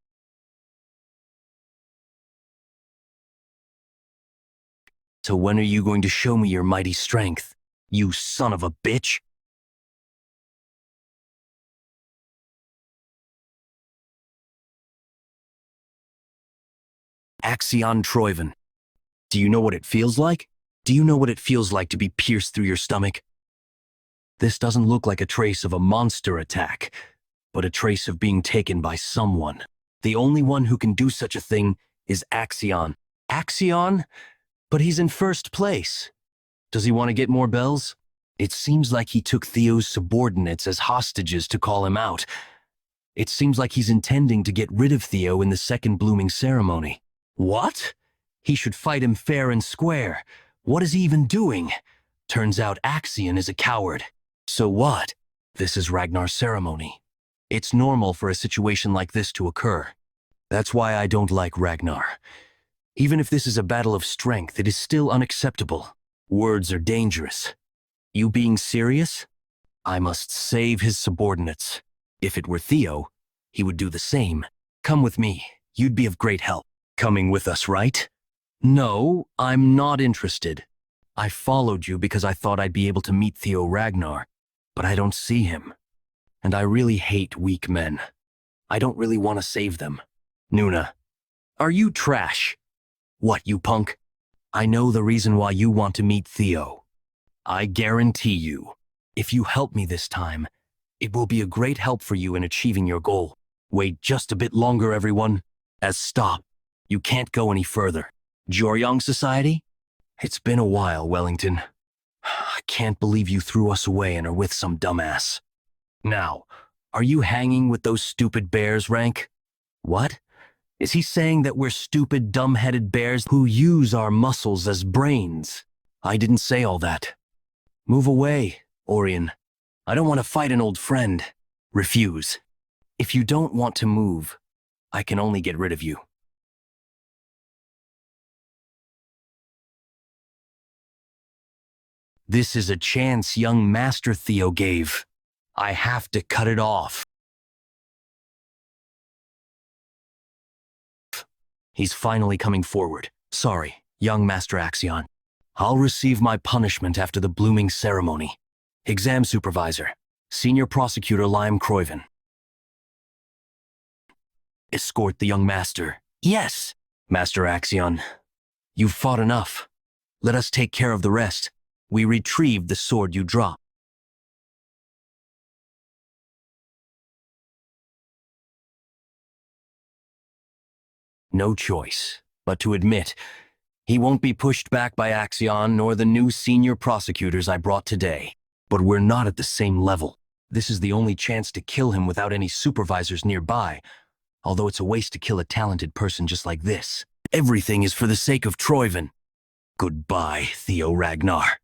So when are you going to show me your mighty strength, you son of a bitch? Axion Troivan. Do you know what it feels like? Do you know what it feels like to be pierced through your stomach? This doesn't look like a trace of a monster attack, but a trace of being taken by someone. The only one who can do such a thing is Axion. Axion? But he's in first place. Does he want to get more bells? It seems like he took Theo's subordinates as hostages to call him out. It seems like he's intending to get rid of Theo in the second blooming ceremony. What? He should fight him fair and square. What is he even doing? Turns out Axion is a coward. So what? This is Ragnar's ceremony. It's normal for a situation like this to occur. That's why I don't like Ragnar. Even if this is a battle of strength, it is still unacceptable. Words are dangerous. You being serious? I must save his subordinates. If it were Theo, he would do the same. Come with me. You'd be of great help. Coming with us, right? No, I'm not interested. I followed you because I thought I'd be able to meet Theo Ragnar, but I don't see him. And I really hate weak men. I don't really want to save them. Nuna, are you trash? What, you punk? I know the reason why you want to meet Theo. I guarantee you, if you help me this time, it will be a great help for you in achieving your goal. Wait just a bit longer, everyone. Stop. You can't go any further. Joryong Society? It's been a while, Wellington. I can't believe you threw us away and are with some dumbass. Now, are you hanging with those stupid bears, Rank? What? Is he saying that we're stupid, dumb-headed bears who use our muscles as brains? I didn't say all that. Move away, Orion. I don't want to fight an old friend. Refuse. If you don't want to move, I can only get rid of you. This is a chance young Master Theo gave. I have to cut it off. He's finally coming forward. Sorry, young Master Axion. I'll receive my punishment after the blooming ceremony. Exam Supervisor, Senior Prosecutor Lime Croyven. Escort the young master. Yes, Master Axion. You've fought enough. Let us take care of the rest. We retrieved the sword you dropped. No choice but to admit he won't be pushed back by Axion nor the new senior prosecutors I brought today. But we're not at the same level. This is the only chance to kill him without any supervisors nearby, although it's a waste to kill a talented person just like this. Everything is for the sake of Troyven. Goodbye, Theo Ragnar.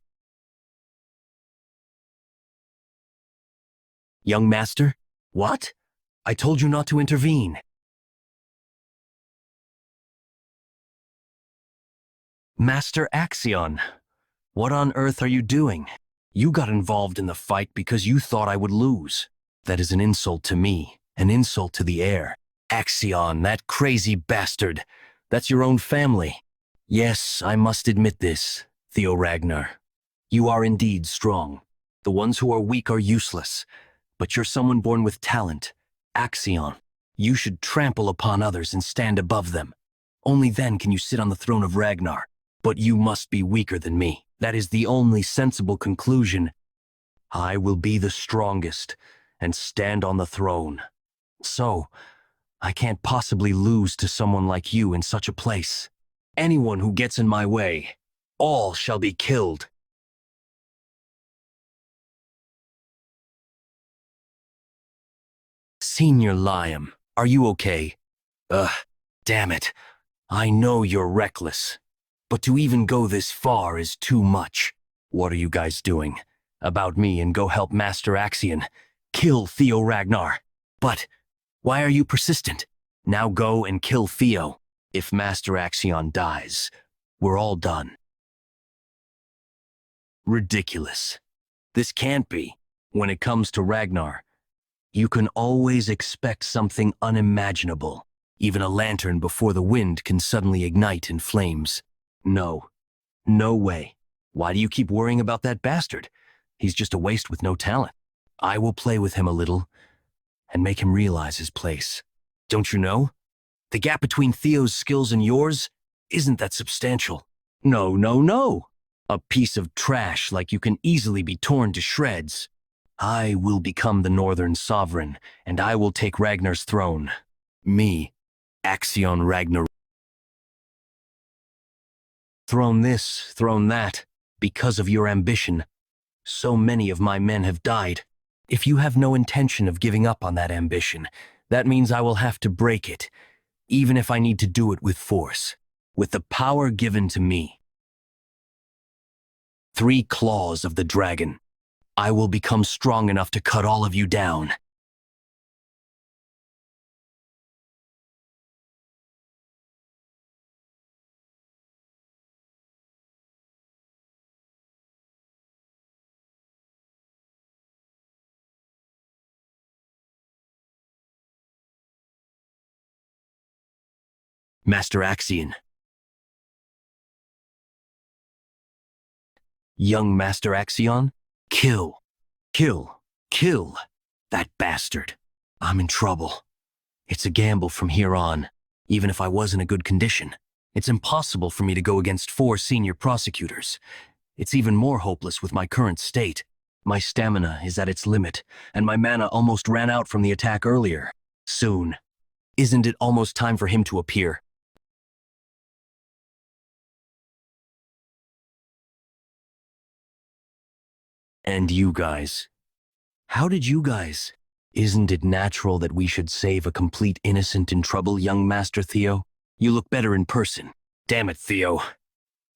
Young Master? What? I told you not to intervene. Master Axion, what on earth are you doing? You got involved in the fight because you thought I would lose. That is an insult to me, an insult to the heir. Axion, that crazy bastard. That's your own family. Yes, I must admit this, Theo Ragnar. You are indeed strong. The ones who are weak are useless. But you're someone born with talent. Axion, you should trample upon others and stand above them. Only then can you sit on the throne of Ragnar. But you must be weaker than me. That is the only sensible conclusion. I will be the strongest and stand on the throne. So, I can't possibly lose to someone like you in such a place. Anyone who gets in my way, all shall be killed. Senior Liam, are you okay? Damn it. I know you're reckless. But to even go this far is too much. What are you guys doing? About me and go help Master Axion. Kill Theo Ragnar. But why are you persistent? Now go and kill Theo. If Master Axion dies, we're all done. Ridiculous. This can't be. When it comes to Ragnar, you can always expect something unimaginable. Even a lantern before the wind can suddenly ignite in flames. No. No way. Why do you keep worrying about that bastard? He's just a waste with no talent. I will play with him a little and make him realize his place. Don't you know? The gap between Theo's skills and yours isn't that substantial. No, no, no. A piece of trash like you can easily be torn to shreds. I will become the Northern Sovereign, and I will take Ragnar's throne. Me, Axion Ragnar. Throne this, throne that, because of your ambition. So many of my men have died. If you have no intention of giving up on that ambition, that means I will have to break it, even if I need to do it with force, with the power given to me. 3 claws of the dragon. I will become strong enough to cut all of you down. Master Axion. Young Master Axion? Kill. Kill. Kill. That bastard. I'm in trouble. It's a gamble from here on. Even if I was in a good condition, it's impossible for me to go against 4 senior prosecutors. It's even more hopeless with my current state. My stamina is at its limit, and my mana almost ran out from the attack earlier. Soon. Isn't it almost time for him to appear? And you guys. How did you guys? Isn't it natural that we should save a complete innocent in trouble, young Master Theo? You look better in person. Damn it, Theo.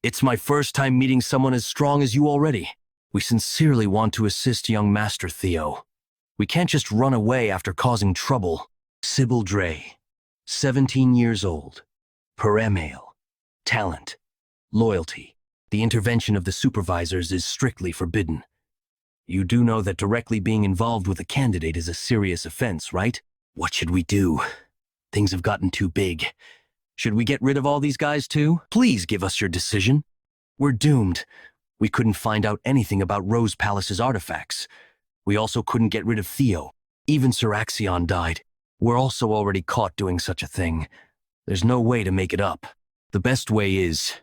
It's my first time meeting someone as strong as you already. We sincerely want to assist young Master Theo. We can't just run away after causing trouble. Sybil Dre, 17 years old. Per male. Talent. Loyalty. The intervention of the supervisors is strictly forbidden. You do know that directly being involved with a candidate is a serious offense, right? What should we do? Things have gotten too big. Should we get rid of all these guys too? Please give us your decision. We're doomed. We couldn't find out anything about Rose Palace's artifacts. We also couldn't get rid of Theo. Even Sir Axion died. We're also already caught doing such a thing. There's no way to make it up. The best way is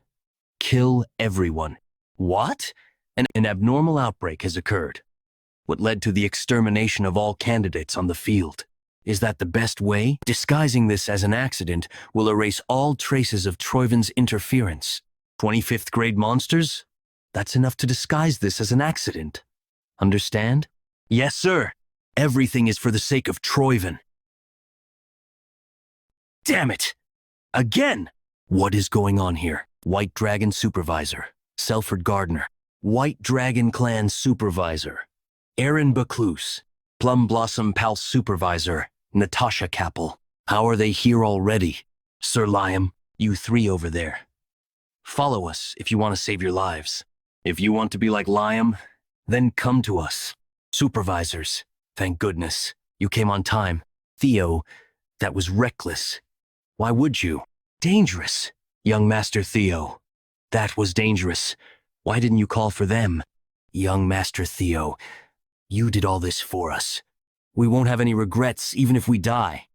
kill everyone. What? An abnormal outbreak has occurred. What led to the extermination of all candidates on the field? Is that the best way? Disguising this as an accident will erase all traces of Troiven's interference. 25th grade monsters? That's enough to disguise this as an accident. Understand? Yes, sir. Everything is for the sake of Troiven. Damn it! Again! What is going on here? White Dragon Supervisor. Selford Gardner. White Dragon Clan Supervisor. Aaron Bacluse. Plum Blossom Palace Supervisor. Natasha Capel. How are they here already? Sir Liam, you three over there. Follow us if you want to save your lives. If you want to be like Liam, then come to us. Supervisors, thank goodness. You came on time. Theo, that was reckless. Why would you? Dangerous. Young Master Theo, that was dangerous. Why didn't you call for them? Young Master Theo, you did all this for us. We won't have any regrets even if we die.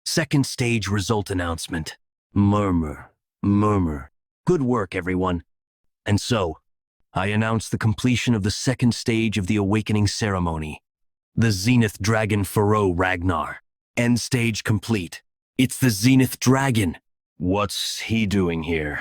Second stage result announcement. Murmur. Good work, everyone. And so, I announce the completion of the second stage of the awakening ceremony. The Zenith Dragon Pharaoh Ragnar. End stage complete. It's the Zenith Dragon. What's he doing here?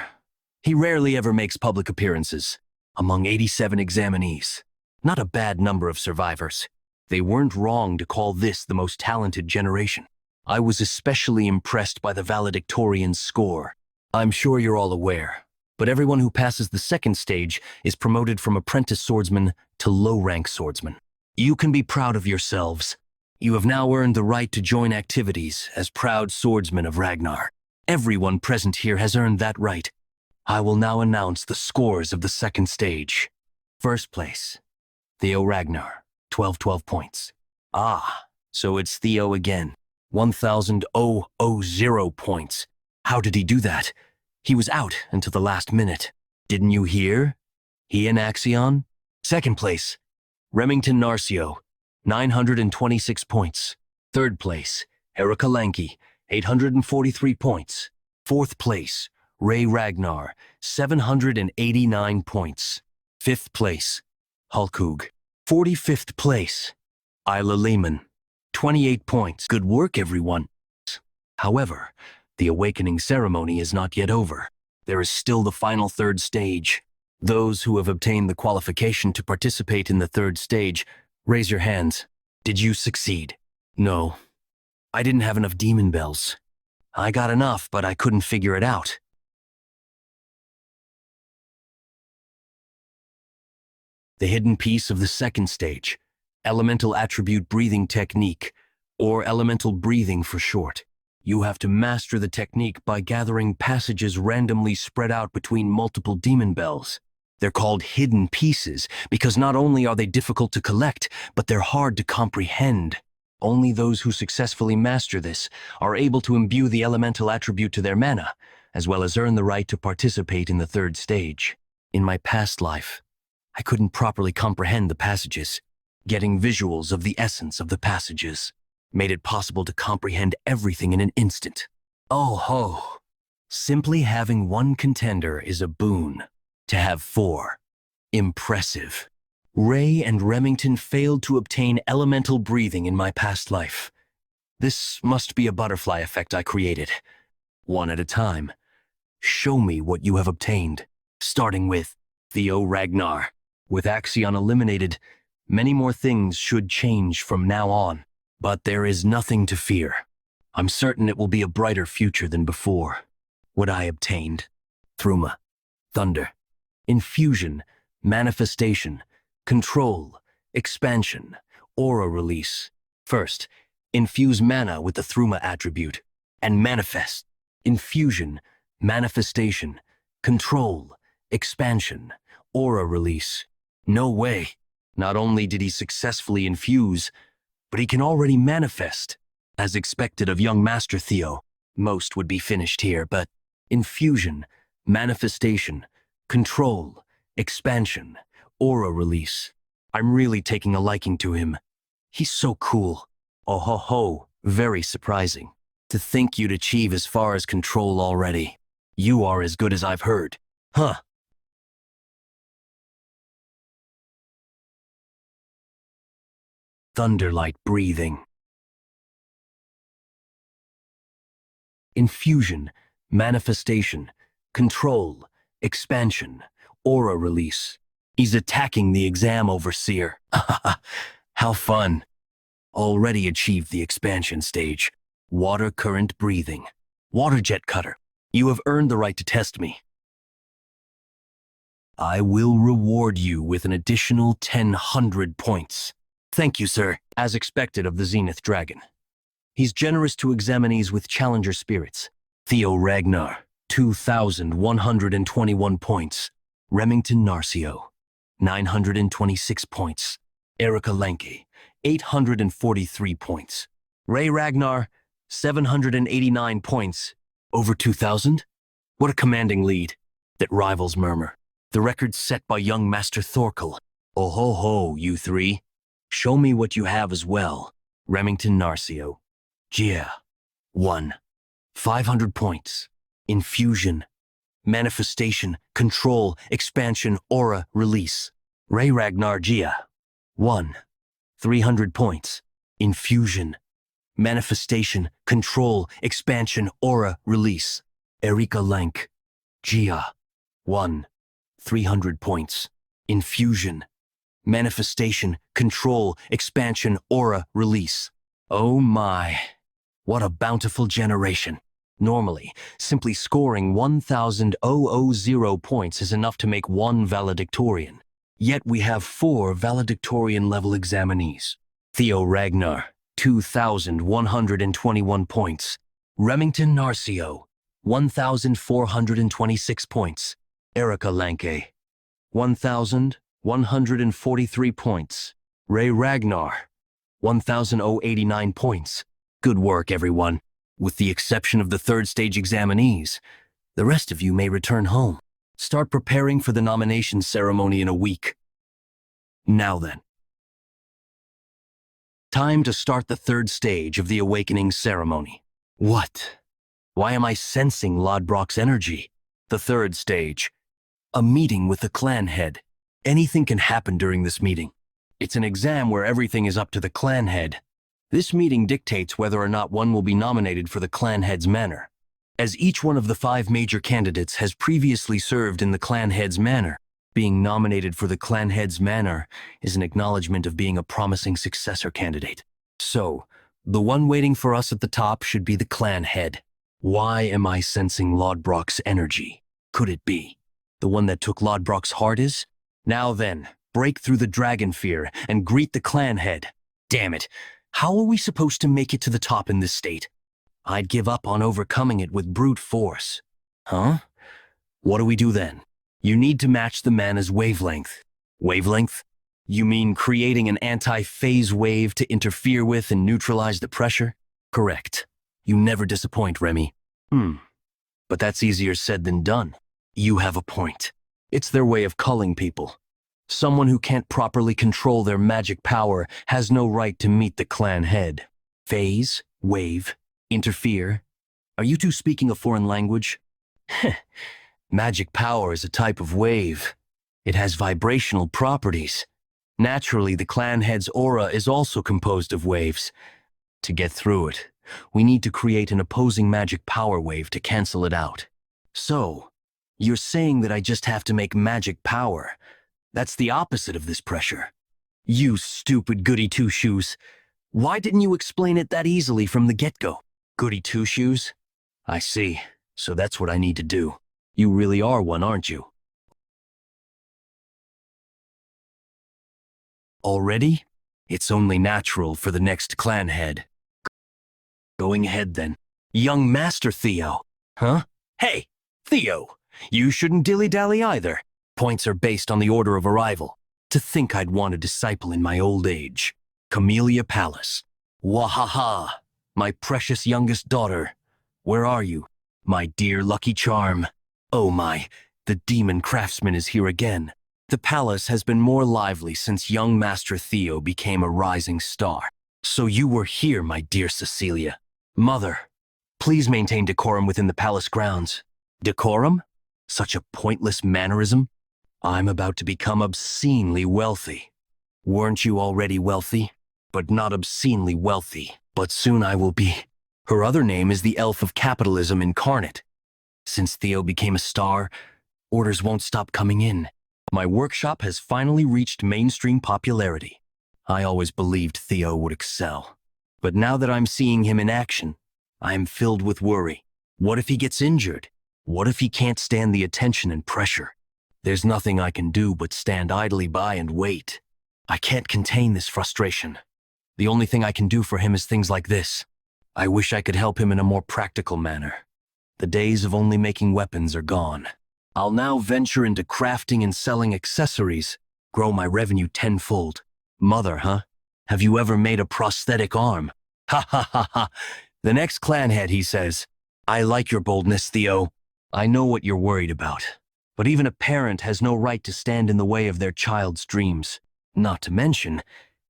He rarely ever makes public appearances. Among 87 examinees. Not a bad number of survivors. They weren't wrong to call this the most talented generation. I was especially impressed by the valedictorian's score. I'm sure you're all aware, but everyone who passes the second stage is promoted from apprentice swordsman to low-rank swordsman. You can be proud of yourselves. You have now earned the right to join activities as proud swordsmen of Ragnar. Everyone present here has earned that right. I will now announce the scores of the second stage. First place, Theo Ragnar, 12 points. Ah, so it's Theo again, 1,000 points. How did he do that? He was out until the last minute. Didn't you hear? He and Axion? Second place, Remington Narcio, 926 points. Third place, Erica Lanky, 843 points. Fourth place, Ray Ragnar, 789 points. Fifth place, Hulkug. 45th place, Isla Lehman, 28 points. Good work, everyone. However, the awakening ceremony is not yet over. There is still the final third stage. Those who have obtained the qualification to participate in the third stage, raise your hands. Did you succeed? No. I didn't have enough demon bells. I got enough, but I couldn't figure it out. The hidden piece of the second stage, elemental attribute breathing technique, or elemental breathing for short. You have to master the technique by gathering passages randomly spread out between multiple demon bells. They're called hidden pieces because not only are they difficult to collect, but they're hard to comprehend. Only those who successfully master this are able to imbue the elemental attribute to their mana, as well as earn the right to participate in the third stage. In my past life, I couldn't properly comprehend the passages. Getting visuals of the essence of the passages made it possible to comprehend everything in an instant. Oh ho! Simply having one contender is a boon. to have 4. Impressive. Ray and Remington failed to obtain elemental breathing in my past life. This must be a butterfly effect I created. One at a time. Show me what you have obtained, starting with Theo Ragnar. With Axion eliminated, many more things should change from now on. But there is nothing to fear. I'm certain it will be a brighter future than before. What I obtained: Thruma, Thunder, Infusion, Manifestation, Control, Expansion, Aura Release. First, infuse mana with the Thruma attribute, and manifest. Infusion, Manifestation, Control, Expansion, Aura Release. No way. Not only did he successfully infuse, but he can already manifest. As expected of young Master Theo, most would be finished here, but infusion, manifestation, control, expansion, aura release. I'm really taking a liking to him. He's so cool. Oh ho ho, very surprising. To think you'd achieve as far as control already. You are as good as I've heard. Huh. Thunderlight breathing. Infusion, manifestation, control, expansion, aura release. He's attacking the exam overseer. How fun. Already achieved the expansion stage. Water current breathing. Water jet cutter. You have earned the right to test me. I will reward you with an additional 1,000 points. Thank you, sir. As expected of the Zenith Dragon. He's generous to examinees with challenger spirits. Theo Ragnar, 2,121 points. Remington Narcio, 926 points. Erica Lenke, 843 points. Ray Ragnar, 789 points. Over 2,000? What a commanding lead that rivals Murmur. The record set by young Master Thorkel. Oh ho ho, you three. Show me what you have as well. Remington Narcio. Gia. 1. 500 points. Infusion. Manifestation. Control. Expansion. Aura. Release. Ray Ragnar Gia. 1. 300 points. Infusion. Manifestation. Control. Expansion. Aura. Release. Erika Lank. Gia. 1. 300 points. Infusion. Manifestation. Control. Expansion. Aura. Release. Oh my. What a bountiful generation. Normally, simply scoring 1,000 points is enough to make one valedictorian. Yet we have 4 valedictorian level examinees. Theo Ragnar, 2,121 points. Remington Narcio, 1,426 points. Erica Lanke, 1,143 points. Ray Ragnar, 1,089 points. Good work, everyone. With the exception of the 3rd stage examinees, the rest of you may return home. Start preparing for the nomination ceremony in a week. Now then. Time to start the 3rd stage of the awakening ceremony. What? Why am I sensing Lodbrok's energy? The 3rd stage. A meeting with the clan head. Anything can happen during this meeting. It's an exam where everything is up to the clan head. This meeting dictates whether or not one will be nominated for the clan head's manor. As each one of the 5 major candidates has previously served in the clan head's manor, being nominated for the clan head's manor is an acknowledgement of being a promising successor candidate. So, the one waiting for us at the top should be the clan head. Why am I sensing Lodbrok's energy? Could it be the one that took Lodbrok's heart is? Now then, break through the dragon fear and greet the clan head. Damn it. How are we supposed to make it to the top in this state? I'd give up on overcoming it with brute force. Huh? What do we do then? You need to match the mana's wavelength. Wavelength? You mean creating an anti-phase wave to interfere with and neutralize the pressure? Correct. You never disappoint, Remy. But that's easier said than done. You have a point. It's their way of culling people. Someone who can't properly control their magic power has no right to meet the clan head. Phase, wave, interfere. Are you two speaking a foreign language? Magic power is a type of wave. It has vibrational properties. Naturally, the clan head's aura is also composed of waves. To get through it, we need to create an opposing magic power wave to cancel it out. So, you're saying that I just have to make magic power. That's the opposite of this pressure. You stupid goody two-shoes. Why didn't you explain it that easily from the get-go? Goody two-shoes? I see. So that's what I need to do. You really are one, aren't you? Already? It's only natural for the next clan head. Going ahead then. Young Master Theo. Huh? Hey, Theo! You shouldn't dilly-dally either. Points are based on the order of arrival. To think I'd want a disciple in my old age. Camellia Palace. Wahaha! My precious youngest daughter. Where are you? My dear lucky charm. Oh my, the demon craftsman is here again. The palace has been more lively since young Master Theo became a rising star. So you were here, my dear Cecilia. Mother, please maintain decorum within the palace grounds. Decorum? Such a pointless mannerism? I'm about to become obscenely wealthy. Weren't you already wealthy? But not obscenely wealthy. But soon I will be. Her other name is the Elf of Capitalism Incarnate. Since Theo became a star, orders won't stop coming in. My workshop has finally reached mainstream popularity. I always believed Theo would excel. But now that I'm seeing him in action, I am filled with worry. What if he gets injured? What if he can't stand the attention and pressure? There's nothing I can do but stand idly by and wait. I can't contain this frustration. The only thing I can do for him is things like this. I wish I could help him in a more practical manner. The days of only making weapons are gone. I'll now venture into crafting and selling accessories, grow my revenue tenfold. Mother, huh? Have you ever made a prosthetic arm? Ha ha ha ha. The next clan head, he says. I like your boldness, Theo. I know what you're worried about. But even a parent has no right to stand in the way of their child's dreams. Not to mention,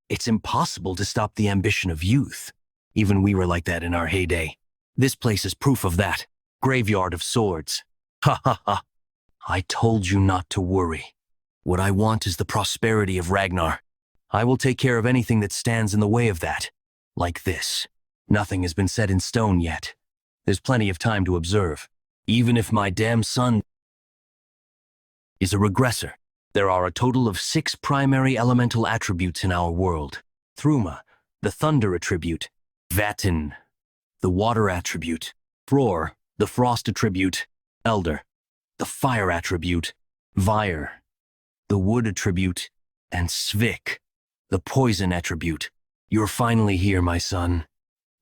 it's impossible to stop the ambition of youth. Even we were like that in our heyday. This place is proof of that. Graveyard of swords. Ha ha ha. I told you not to worry. What I want is the prosperity of Ragnar. I will take care of anything that stands in the way of that. Like this. Nothing has been set in stone yet. There's plenty of time to observe. Even if my damn son is a regressor, there are a total of 6 primary elemental attributes in our world. Thruma, the thunder attribute. Vatin, the water attribute. Fror, the frost attribute. Elder, the fire attribute. Vyre, the wood attribute. And Svik, the poison attribute. You're finally here, my son.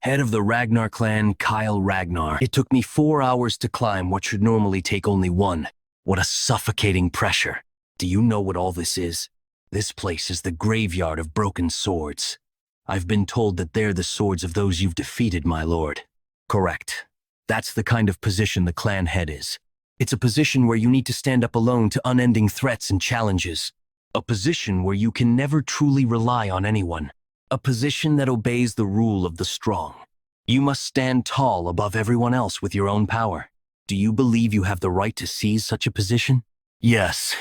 Head of the Ragnar Clan, Kyle Ragnar. It took me 4 hours to climb what should normally take only 1. What a suffocating pressure. Do you know what all this is? This place is the graveyard of broken swords. I've been told that they're the swords of those you've defeated, my lord. Correct. That's the kind of position the clan head is. It's a position where you need to stand up alone to unending threats and challenges. A position where you can never truly rely on anyone. A position that obeys the rule of the strong. You must stand tall above everyone else with your own power. Do you believe you have the right to seize such a position? Yes.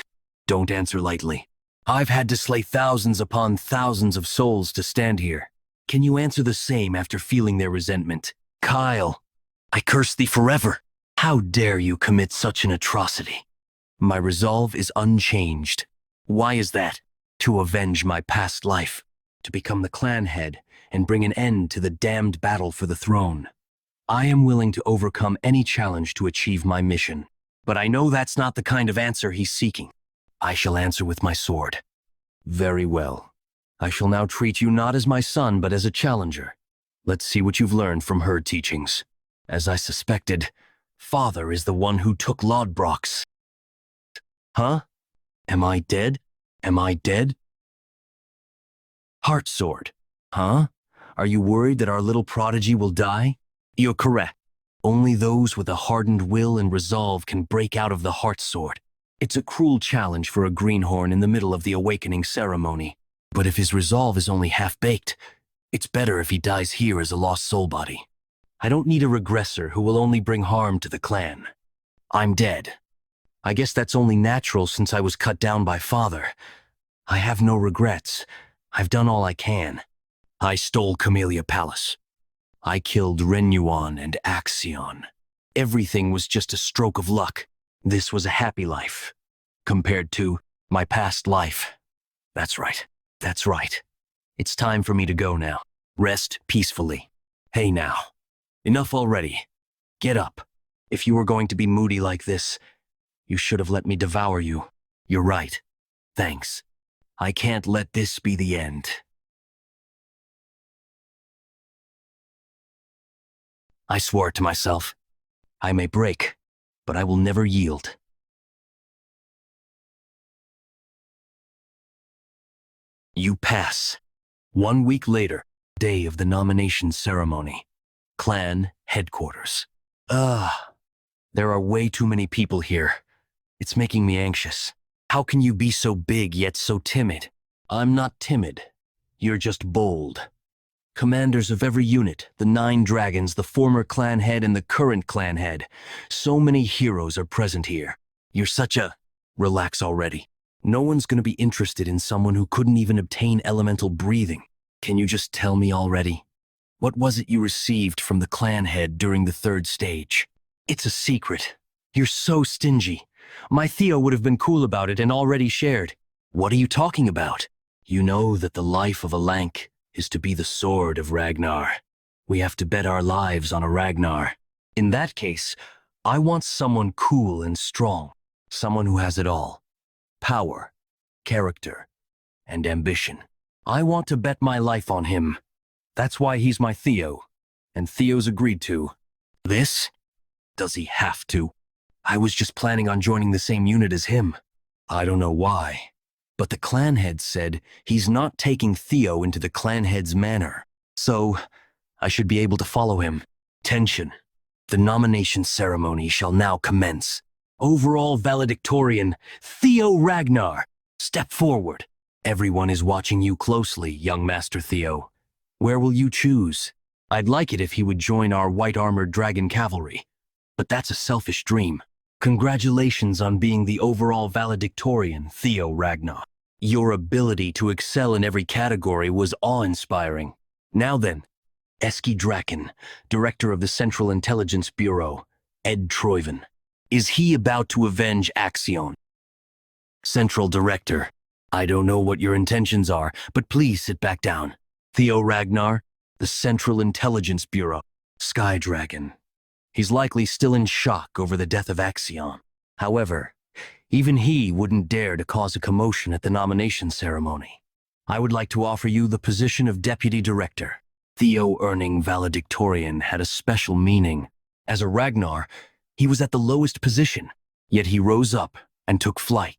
Don't answer lightly. I've had to slay thousands upon thousands of souls to stand here. Can you answer the same after feeling their resentment? Kyle, I curse thee forever. How dare you commit such an atrocity? My resolve is unchanged. Why is that? To avenge my past life. To become the clan head and bring an end to the damned battle for the throne. I am willing to overcome any challenge to achieve my mission. But I know that's not the kind of answer he's seeking. I shall answer with my sword. Very well. I shall now treat you not as my son, but as a challenger. Let's see what you've learned from her teachings. As I suspected, Father is the one who took Lodbrok's. Huh? Am I dead? Am I dead? Heart sword. Huh? Are you worried that our little prodigy will die? You're correct. Only those with a hardened will and resolve can break out of the heart sword. It's a cruel challenge for a greenhorn in the middle of the awakening ceremony. But if his resolve is only half-baked, it's better if he dies here as a lost soul body. I don't need a regressor who will only bring harm to the clan. I'm dead. I guess that's only natural since I was cut down by father. I have no regrets. I've done all I can. I stole Camellia Palace. I killed Renuan and Axion. Everything was just a stroke of luck. This was a happy life, compared to my past life. That's right. That's right. It's time for me to go now. Rest peacefully. Hey now. Enough already. Get up. If you were going to be moody like this, you should have let me devour you. You're right. Thanks. I can't let this be the end. I swore to myself. I may break, but I will never yield. You pass. 1 week later, day of the nomination ceremony. Clan headquarters. There are way too many people here. It's making me anxious. How can you be so big yet so timid? I'm not timid. You're just bold. Commanders of every unit, the 9 dragons, the former clan head and the current clan head. So many heroes are present here. You're such a... Relax already. No one's gonna be interested in someone who couldn't even obtain elemental breathing. Can you just tell me already? What was it you received from the clan head during the 3rd stage? It's a secret. You're so stingy. My Theo would have been cool about it and already shared. What are you talking about? You know that the life of a Lank is to be the sword of Ragnar. We have to bet our lives on a Ragnar. In that case, I want someone cool and strong. Someone who has it all. Power, character, and ambition. I want to bet my life on him. That's why he's my Theo. And Theo's agreed to. This? Does he have to? I was just planning on joining the same unit as him. I don't know why. But the clan head said he's not taking Theo into the clan head's manor. So, I should be able to follow him. Tension. The nomination ceremony shall now commence. Overall valedictorian, Theo Ragnar. Step forward. Everyone is watching you closely, young Master Theo. Where will you choose? I'd like it if he would join our white-armored dragon cavalry. But that's a selfish dream. Congratulations on being the overall valedictorian, Theo Ragnar. Your ability to excel in every category was awe-inspiring. Now then, Eski Draken, Director of the Central Intelligence Bureau, Ed Troyven. Is he about to avenge Axion? Central Director, I don't know what your intentions are, but please sit back down. Theo Ragnar, the Central Intelligence Bureau, Sky Dragon. He's likely still in shock over the death of Axion. However, even he wouldn't dare to cause a commotion at the nomination ceremony. I would like to offer you the position of Deputy Director. Theo earning valedictorian had a special meaning. As a Ragnar, he was at the lowest position, yet he rose up and took flight.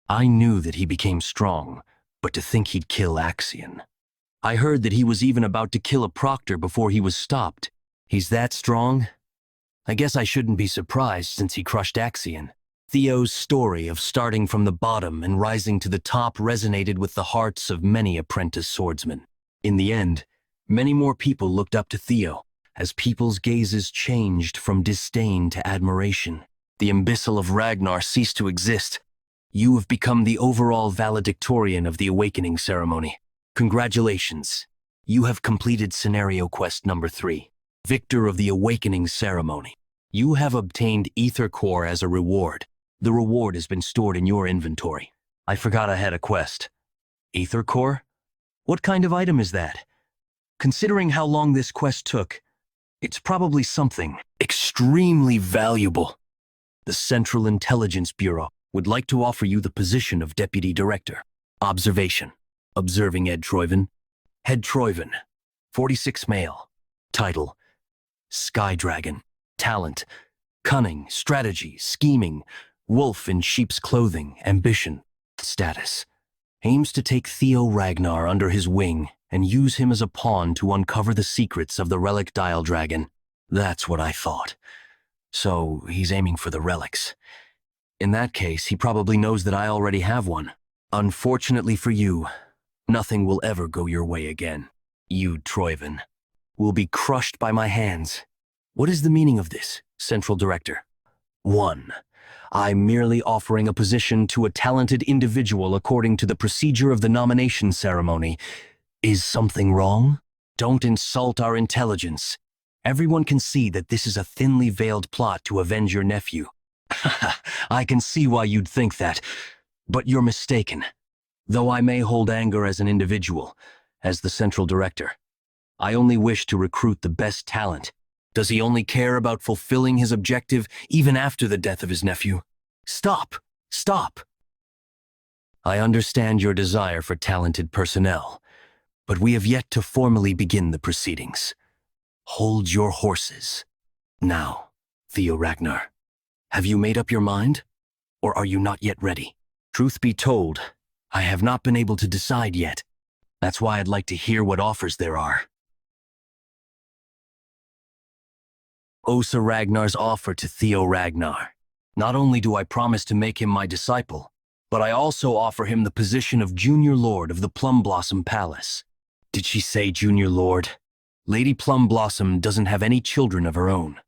I knew that he became strong, but to think he'd kill Axion. I heard that he was even about to kill a proctor before he was stopped. He's that strong? I guess I shouldn't be surprised since he crushed Axion. Theo's story of starting from the bottom and rising to the top resonated with the hearts of many apprentice swordsmen. In the end, many more people looked up to Theo, as people's gazes changed from disdain to admiration. The imbecile of Ragnar ceased to exist. You have become the overall valedictorian of the awakening ceremony. Congratulations. You have completed scenario quest number 3. Victor of the awakening ceremony. You have obtained Ether Core as a reward. The reward has been stored in your inventory. I forgot I had a quest. Ether Core? What kind of item is that? Considering how long this quest took, it's probably something extremely valuable. The Central Intelligence Bureau would like to offer you the position of Deputy Director. Observation. Observing Ed Troyven. Head Troyven. 46 male. Title. Sky Dragon. Talent. Cunning, strategy, scheming, wolf in sheep's clothing, ambition. Status. Aims to take Theo Ragnar under his wing and use him as a pawn to uncover the secrets of the relic Dial Dragon. That's what I thought. So he's aiming for the relics. In that case, he probably knows that I already have one. Unfortunately for you, nothing will ever go your way again. You, Troyven, will be crushed by my hands. What is the meaning of this, Central Director? 1. I'm merely offering a position to a talented individual according to the procedure of the nomination ceremony. Is something wrong? Don't insult our intelligence. Everyone can see that this is a thinly veiled plot to avenge your nephew. I can see why you'd think that, but you're mistaken. Though I may hold anger as an individual, as the central director, I only wish to recruit the best talent. Does he only care about fulfilling his objective even after the death of his nephew? Stop! Stop! I understand your desire for talented personnel, but we have yet to formally begin the proceedings. Hold your horses. Now, Theo Ragnar, have you made up your mind? Or are you not yet ready? Truth be told, I have not been able to decide yet. That's why I'd like to hear what offers there are. Osa Ragnar's offer to Theo Ragnar. Not only do I promise to make him my disciple, but I also offer him the position of Junior Lord of the Plum Blossom Palace. Did she say Junior Lord? Lady Plum Blossom doesn't have any children of her own.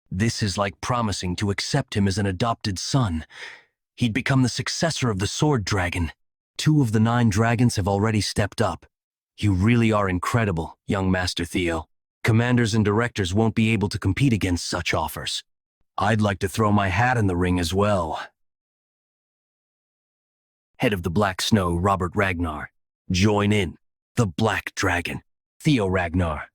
This is like promising to accept him as an adopted son. He'd become the successor of the Sword Dragon. 2 of the 9 dragons have already stepped up. You really are incredible, young Master Theo. Commanders and directors won't be able to compete against such offers. I'd like to throw my hat in the ring as well. Head of the Black Snow, Robert Ragnar. Join in. The Black Dragon. Theo Ragnar.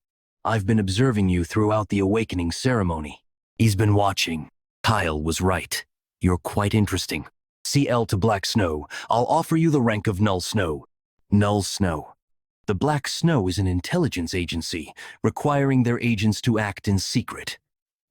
I've been observing you throughout the awakening ceremony. He's been watching. Kyle was right. You're quite interesting. CL to Black Snow. I'll offer you the rank of Null Snow. Null Snow. The Black Snow is an intelligence agency, requiring their agents to act in secret.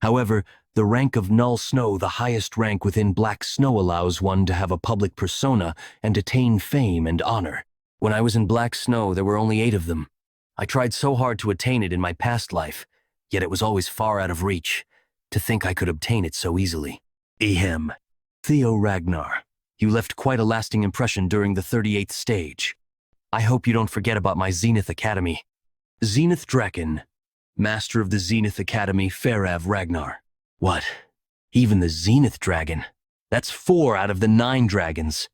However, the rank of Null Snow, the highest rank within Black Snow, allows one to have a public persona and attain fame and honor. When I was in Black Snow, there were only 8 of them. I tried so hard to attain it in my past life, yet it was always far out of reach. To think I could obtain it so easily. Ahem. Theo Ragnar, you left quite a lasting impression during the 38th stage. I hope you don't forget about my Zenith Academy. Zenith Draken, Master of the Zenith Academy, Farav Ragnar. What? Even the Zenith Dragon? That's 4 out of the 9 dragons.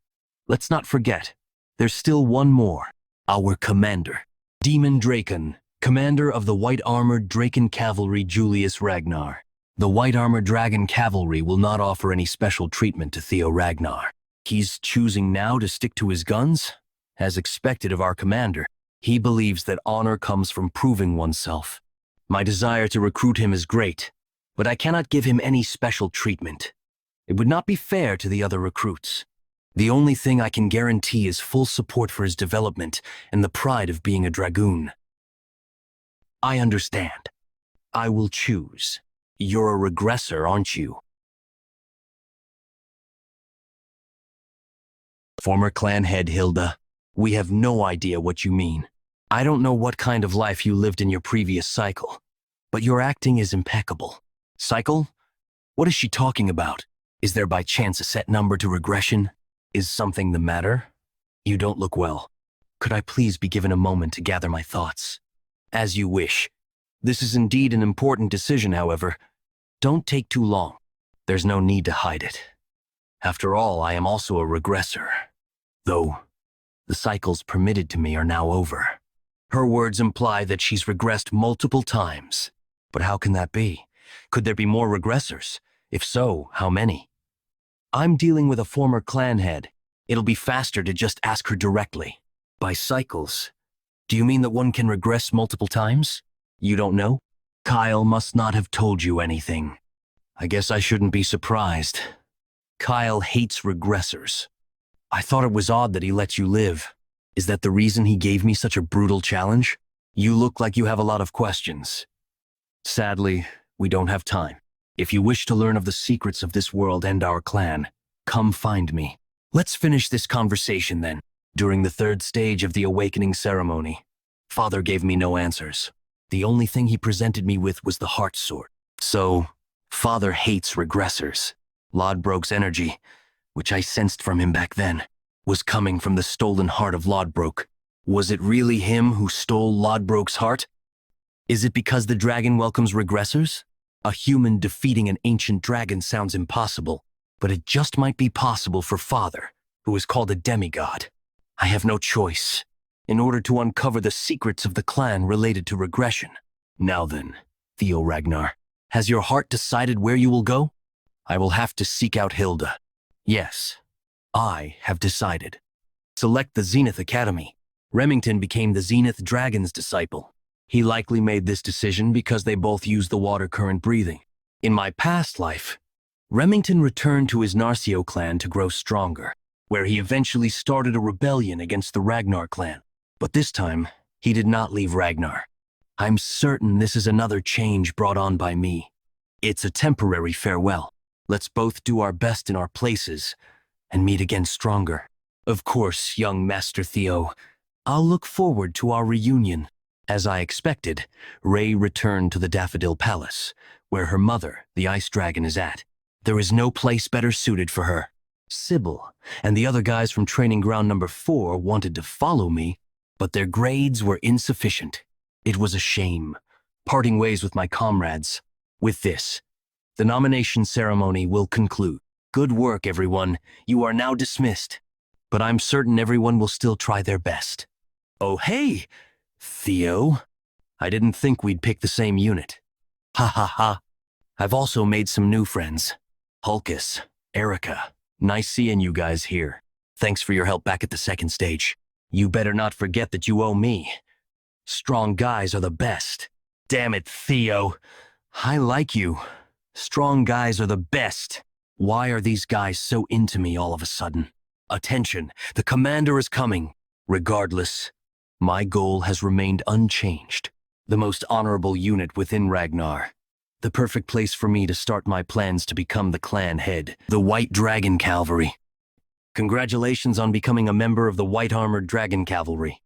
Let's not forget, there's still one more. Our commander, Demon Draken, commander of the White-Armored Draken Cavalry, Julius Ragnar. The White-Armored Dragon Cavalry will not offer any special treatment to Theo Ragnar. He's choosing now to stick to his guns? As expected of our commander, he believes that honor comes from proving oneself. My desire to recruit him is great, but I cannot give him any special treatment. It would not be fair to the other recruits. The only thing I can guarantee is full support for his development and the pride of being a dragoon. I understand. I will choose. You're a regressor, aren't you? Former clan head Hilda. We have no idea what you mean. I don't know what kind of life you lived in your previous cycle, but your acting is impeccable. Cycle? What is she talking about? Is there by chance a set number to regression? Is something the matter? You don't look well. Could I please be given a moment to gather my thoughts? As you wish. This is indeed an important decision, however. Don't take too long. There's no need to hide it. After all, I am also a regressor. Though, the cycles permitted to me are now over. Her words imply that she's regressed multiple times. But how can that be? Could there be more regressors? If so, how many? I'm dealing with a former clan head. It'll be faster to just ask her directly. By cycles, do you mean that one can regress multiple times? You don't know? Kyle must not have told you anything. I guess I shouldn't be surprised. Kyle hates regressors. I thought it was odd that he lets you live. Is that the reason he gave me such a brutal challenge? You look like you have a lot of questions. Sadly, we don't have time. If you wish to learn of the secrets of this world and our clan, come find me. Let's finish this conversation then. During the 3rd stage of the awakening ceremony, Father gave me no answers. The only thing he presented me with was the heart sword. So, Father hates regressors. Lodbrok's energy, which I sensed from him back then, was coming from the stolen heart of Lodbrok. Was it really him who stole Lodbrok's heart? Is it because the dragon welcomes regressors? A human defeating an ancient dragon sounds impossible, but it just might be possible for Father, who is called a demigod. I have no choice, in order to uncover the secrets of the clan related to regression. Now then, Theo Ragnar, has your heart decided where you will go? I will have to seek out Hilda. Yes, I have decided. Select the Zenith Academy. Remington became the Zenith Dragon's disciple. He likely made this decision because they both use the water current breathing. In my past life, Remington returned to his Narcio clan to grow stronger, where he eventually started a rebellion against the Ragnar clan. But this time, he did not leave Ragnar. I'm certain this is another change brought on by me. It's a temporary farewell. Let's both do our best in our places and meet again stronger. Of course, young Master Theo, I'll look forward to our reunion. As I expected, Ray returned to the Daffodil Palace, where her mother, the Ice Dragon, is at. There is no place better suited for her. Sybil and the other guys from Training Ground Number 4 wanted to follow me, but their grades were insufficient. It was a shame, parting ways with my comrades. With this, the nomination ceremony will conclude. Good work, everyone. You are now dismissed. But I'm certain everyone will still try their best. Oh, hey, Theo. I didn't think we'd pick the same unit. Ha ha ha. I've also made some new friends. Hulkus, Erica. Nice seeing you guys here. Thanks for your help back at the second stage. You better not forget that you owe me. Strong guys are the best. Damn it, Theo. I like you. Strong guys are the best. Why are these guys so into me all of a sudden? Attention, the commander is coming. Regardless, my goal has remained unchanged. The most honorable unit within Ragnar. The perfect place for me to start my plans to become the clan head, the White Dragon Cavalry. Congratulations on becoming a member of the White Armored Dragon Cavalry.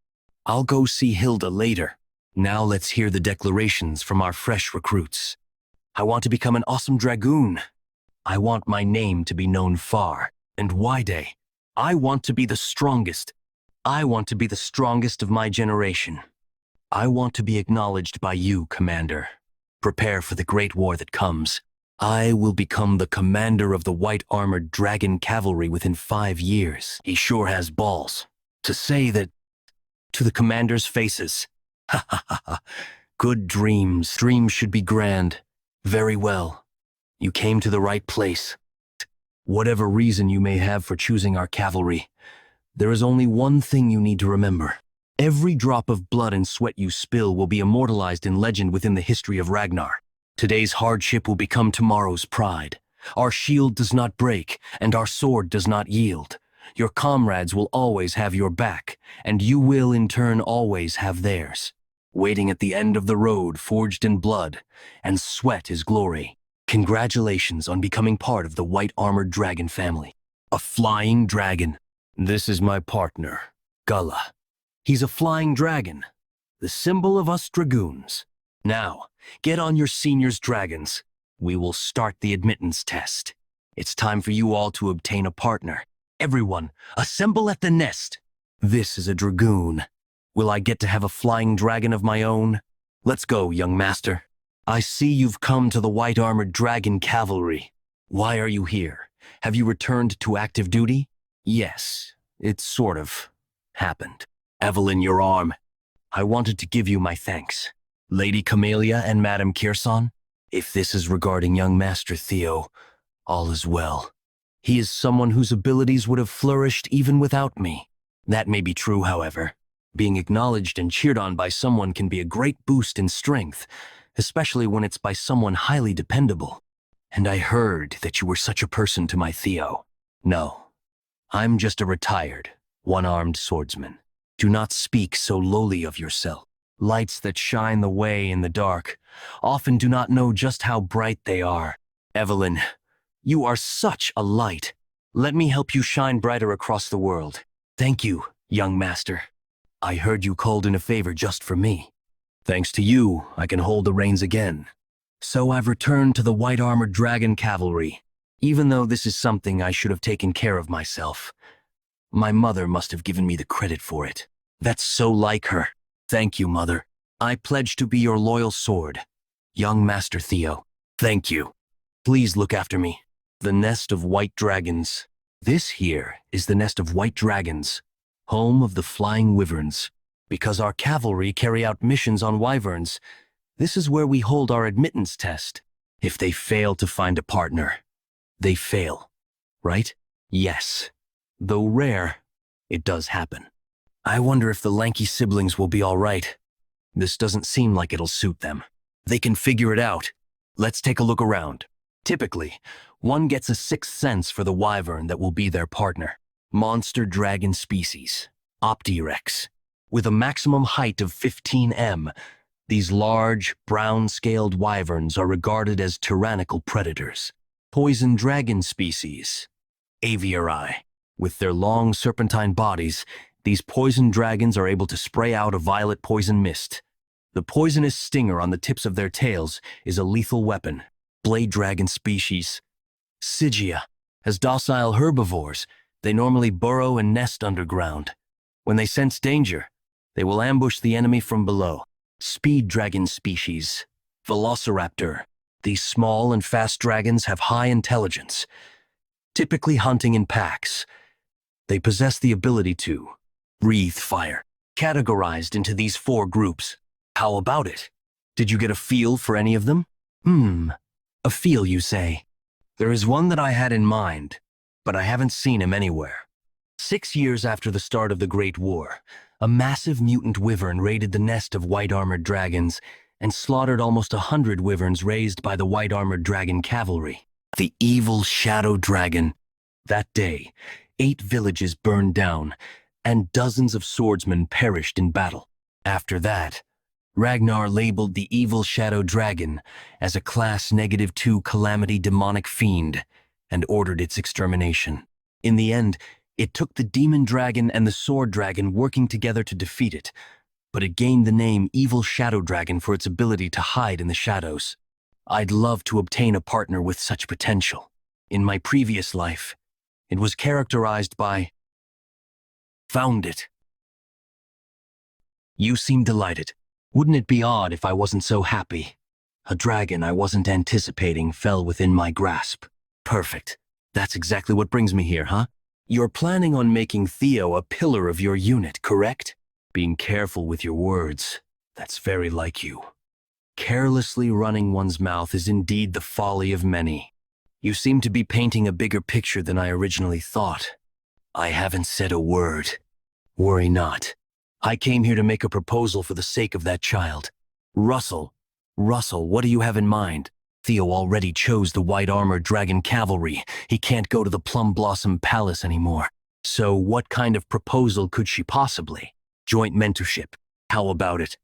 I'll go see Hilda later. Now let's hear the declarations from our fresh recruits. I want to become an awesome dragoon. I want my name to be known far and wide. I want to be the strongest. I want to be the strongest of my generation. I want to be acknowledged by you, Commander. Prepare for the great war that comes. I will become the commander of the White Armored Dragon Cavalry within 5 years. He sure has balls. To say that to the commander's faces. Ha ha ha ha. Good dreams. Dreams should be grand. Very well. You came to the right place. Whatever reason you may have for choosing our cavalry, there is only one thing you need to remember. Every drop of blood and sweat you spill will be immortalized in legend within the history of Ragnar. Today's hardship will become tomorrow's pride. Our shield does not break, and our sword does not yield. Your comrades will always have your back, and you will in turn always have theirs. Waiting at the end of the road forged in blood, and sweat is glory. Congratulations on becoming part of the White Armored Dragon family. A flying dragon. This is my partner, Gullah. He's a flying dragon, the symbol of us dragoons. Now, get on your seniors' dragons. We will start the admittance test. It's time for you all to obtain a partner. Everyone, assemble at the nest. This is a dragoon. Will I get to have a flying dragon of my own? Let's go, young master. I see you've come to the White Armored Dragon Cavalry. Why are you here? Have you returned to active duty? Yes, it sort of happened. Evelyn, your arm. I wanted to give you my thanks. Lady Camellia and Madame Kirsan, if this is regarding young Master Theo, all is well. He is someone whose abilities would have flourished even without me. That may be true, however. Being acknowledged and cheered on by someone can be a great boost in strength, especially when it's by someone highly dependable. And I heard that you were such a person to my Theo. No, I'm just a retired, one-armed swordsman. Do not speak so lowly of yourself. Lights that shine the way in the dark often do not know just how bright they are. Evelyn, you are such a light. Let me help you shine brighter across the world. Thank you, young master. I heard you called in a favor just for me. Thanks to you, I can hold the reins again. So I've returned to the White Armored Dragon Cavalry, even though this is something I should have taken care of myself. My mother must have given me the credit for it. That's so like her. Thank you, Mother. I pledge to be your loyal sword. Young Master Theo. Thank you. Please look after me. The nest of white dragons. This here is the nest of white dragons, home of the flying wyverns. Because our cavalry carry out missions on wyverns, this is where we hold our admittance test. If they fail to find a partner, they fail, right? Yes. Though rare, it does happen. I wonder if the lanky siblings will be all right. This doesn't seem like it'll suit them. They can figure it out. Let's take a look around. Typically, one gets a sixth sense for the wyvern that will be their partner. Monster dragon species, Optirex. With a maximum height of 15 m, these large, brown-scaled wyverns are regarded as tyrannical predators. Poison dragon species, Aviarii. With their long serpentine bodies, these poison dragons are able to spray out a violet poison mist. The poisonous stinger on the tips of their tails is a lethal weapon. Blade dragon species, Sigia. As docile herbivores, they normally burrow and nest underground. When they sense danger, they will ambush the enemy from below. Speed dragon species, Velociraptor. These small and fast dragons have high intelligence, typically hunting in packs. They possess the ability to breathe fire. Categorized into these 4 groups. How about it? Did you get a feel for any of them? A feel, you say? There is one that I had in mind, but I haven't seen him anywhere. 6 years after the start of the Great War, a massive mutant wyvern raided the nest of white-armored dragons and slaughtered almost 100 wyverns raised by the white-armored dragon cavalry. The evil shadow dragon. That day, 8 villages burned down, and dozens of swordsmen perished in battle. After that, Ragnar labeled the evil shadow dragon as a class -2 calamity demonic fiend and ordered its extermination. In the end, it took the demon dragon and the sword dragon working together to defeat it, but it gained the name Evil Shadow Dragon for its ability to hide in the shadows. I'd love to obtain a partner with such potential. In my previous life, it was characterized by found it. You seem delighted. Wouldn't it be odd if I wasn't so happy? A dragon I wasn't anticipating fell within my grasp. Perfect. That's exactly what brings me here, huh? You're planning on making Theo a pillar of your unit, correct? Being careful with your words. That's very like you. Carelessly running one's mouth is indeed the folly of many. You seem to be painting a bigger picture than I originally thought. I haven't said a word. Worry not. I came here to make a proposal for the sake of that child. Russell, what do you have in mind? Theo already chose the white-armored dragon cavalry. He can't go to the Plum Blossom Palace anymore. So what kind of proposal could she possibly? Joint mentorship. How about it?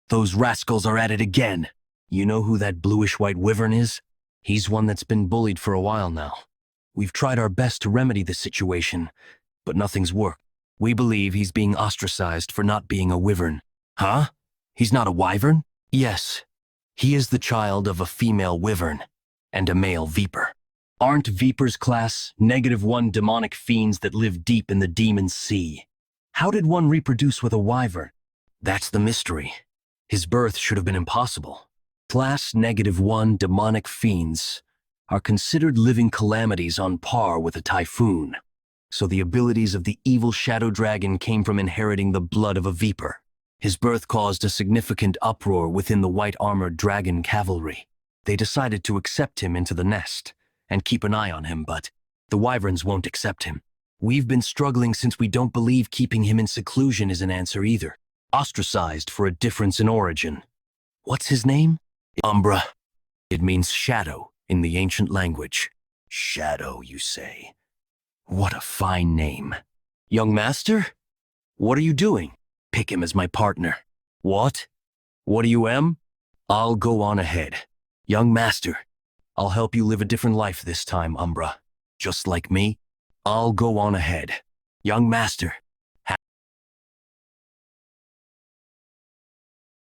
Those rascals are at it again. You know who that bluish-white wyvern is? He's one that's been bullied for a while now. We've tried our best to remedy the situation, but nothing's worked. We believe he's being ostracized for not being a wyvern. Huh? He's not a wyvern? Yes. He is the child of a female wyvern and a male viper. Aren't vipers class -1 demonic fiends that live deep in the demon sea? How did one reproduce with a wyvern? That's the mystery. His birth should have been impossible. Class -1 demonic fiends are considered living calamities on par with a typhoon. So the abilities of the evil shadow dragon came from inheriting the blood of a viper. His birth caused a significant uproar within the white-armored dragon cavalry. They decided to accept him into the nest and keep an eye on him, but the wyverns won't accept him. We've been struggling since we don't believe keeping him in seclusion is an answer either. Ostracized for a difference in origin. What's his name? Umbra. It means shadow in the ancient language. Shadow, you say? What a fine name. Young master? What are you doing? Pick him as my partner. What? What do you am? I'll go on ahead. Young master, I'll help you live a different life this time, Umbra. Just like me, I'll go on ahead. Young master.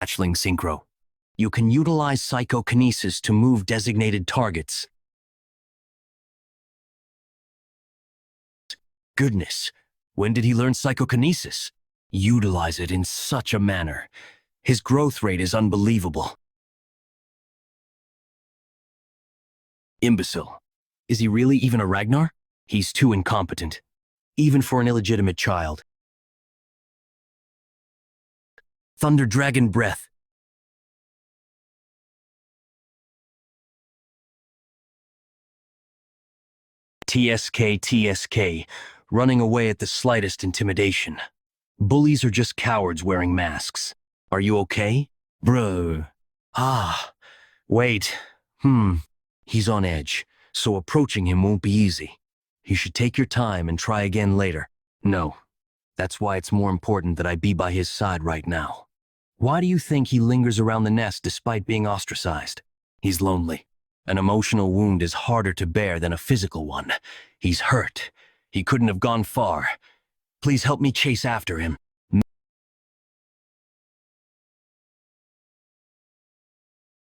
Hatchling Synchro. You can utilize psychokinesis to move designated targets. Goodness, when did he learn psychokinesis? Utilize it in such a manner. His growth rate is unbelievable. Imbecile. Is he really even a Ragnar? He's too incompetent, even for an illegitimate child. Thunder Dragon Breath. TSK, running away at the slightest intimidation. Bullies are just cowards wearing masks. Are you okay? Bro. Ah, wait. He's on edge, so approaching him won't be easy. You should take your time and try again later. No, that's why it's more important that I be by his side right now. Why do you think he lingers around the nest despite being ostracized? He's lonely. An emotional wound is harder to bear than a physical one. He's hurt. He couldn't have gone far. Please help me chase after him.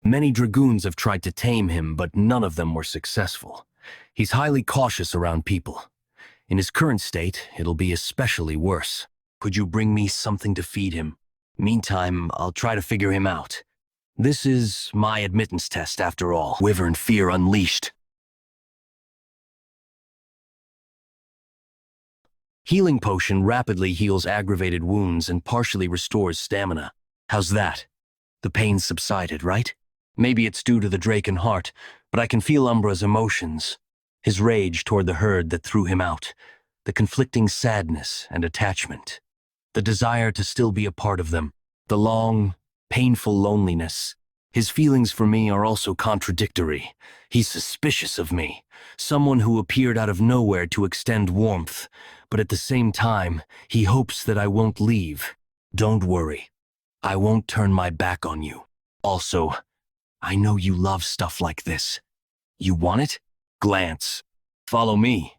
Many dragoons have tried to tame him, but none of them were successful. He's highly cautious around people. In his current state, it'll be especially worse. Could you bring me something to feed him? Meantime, I'll try to figure him out. This is my admittance test, after all. Wyvern fear unleashed. Healing potion rapidly heals aggravated wounds and partially restores stamina. How's that? The pain's subsided, right? Maybe it's due to the Draken heart, but I can feel Umbra's emotions. His rage toward the herd that threw him out. The conflicting sadness and attachment. The desire to still be a part of them. The long, painful loneliness. His feelings for me are also contradictory. He's suspicious of me. Someone who appeared out of nowhere to extend warmth. But at the same time, he hopes that I won't leave. Don't worry. I won't turn my back on you. Also, I know you love stuff like this. You want it? Glance. Follow me.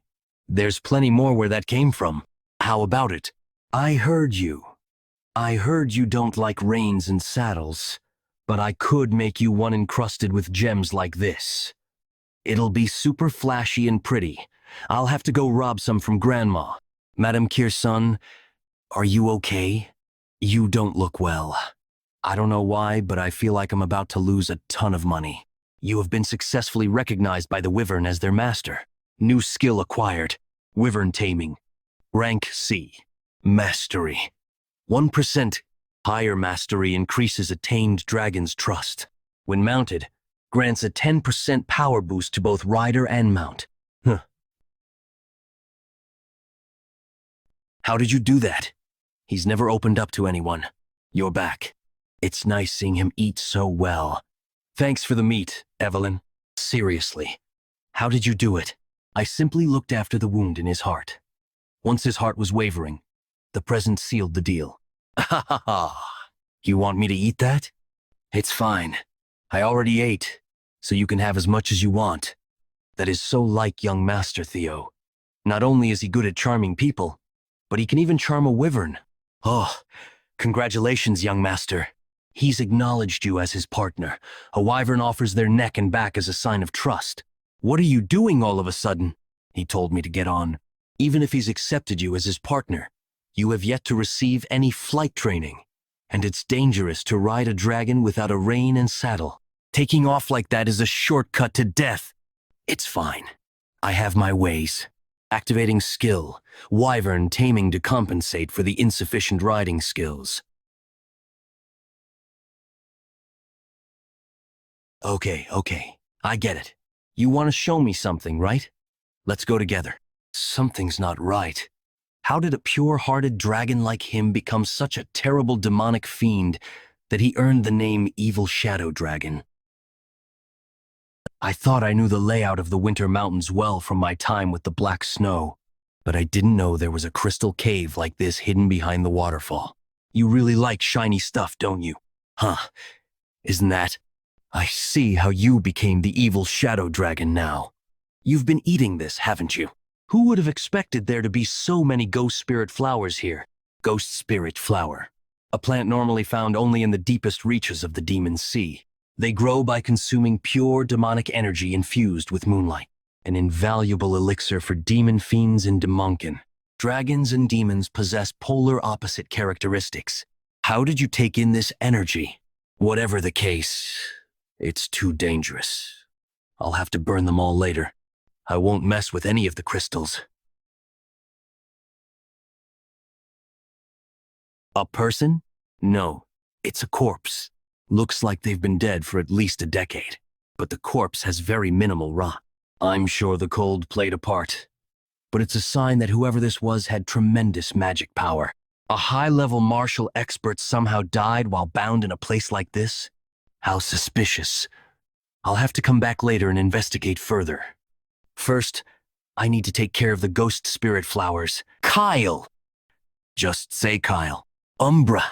There's plenty more where that came from. How about it? I heard you. I heard you don't like reins and saddles, but I could make you one encrusted with gems like this. It'll be super flashy and pretty. I'll have to go rob some from Grandma. Madame Kirsan, are you okay? You don't look well. I don't know why, but I feel like I'm about to lose a ton of money. You have been successfully recognized by the Wyvern as their master. New skill acquired. Wyvern taming. Rank C. Mastery. 1% higher mastery increases a tamed dragon's trust. When mounted, grants a 10% power boost to both rider and mount. How did you do that? He's never opened up to anyone. You're back. It's nice seeing him eat so well. Thanks for the meat, Evelyn. Seriously, how did you do it? I simply looked after the wound in his heart. Once his heart was wavering, the present sealed the deal. Ha ha ha! You want me to eat that? It's fine. I already ate, so you can have as much as you want. That is so like young Master Theo. Not only is he good at charming people, but he can even charm a wyvern. Oh, congratulations, young master. He's acknowledged you as his partner. A wyvern offers their neck and back as a sign of trust. What are you doing all of a sudden? He told me to get on. Even if he's accepted you as his partner, you have yet to receive any flight training. And it's dangerous to ride a dragon without a rein and saddle. Taking off like that is a shortcut to death. It's fine. I have my ways. Activating skill, wyvern taming to compensate for the insufficient riding skills. Okay, I get it. You want to show me something, right? Let's go together. Something's not right. How did a pure-hearted dragon like him become such a terrible demonic fiend that he earned the name Evil Shadow Dragon? I thought I knew the layout of the Winter Mountains well from my time with the Black Snow, but I didn't know there was a crystal cave like this hidden behind the waterfall. You really like shiny stuff, don't you? Huh, isn't that? I see how you became the Evil Shadow Dragon now. You've been eating this, haven't you? Who would have expected there to be so many ghost spirit flowers here? Ghost spirit flower. A plant normally found only in the deepest reaches of the Demon Sea. They grow by consuming pure demonic energy infused with moonlight. An invaluable elixir for demon fiends in Demonkin. Dragons and demons possess polar opposite characteristics. How did you take in this energy? Whatever the case, it's too dangerous. I'll have to burn them all later. I won't mess with any of the crystals. A person? No, it's a corpse. Looks like they've been dead for at least a decade. But the corpse has very minimal rot. I'm sure the cold played a part. But it's a sign that whoever this was had tremendous magic power. A high-level martial expert somehow died while bound in a place like this? How suspicious. I'll have to come back later and investigate further. First, I need to take care of the ghost spirit flowers. Kyle! Just say Kyle. Umbra.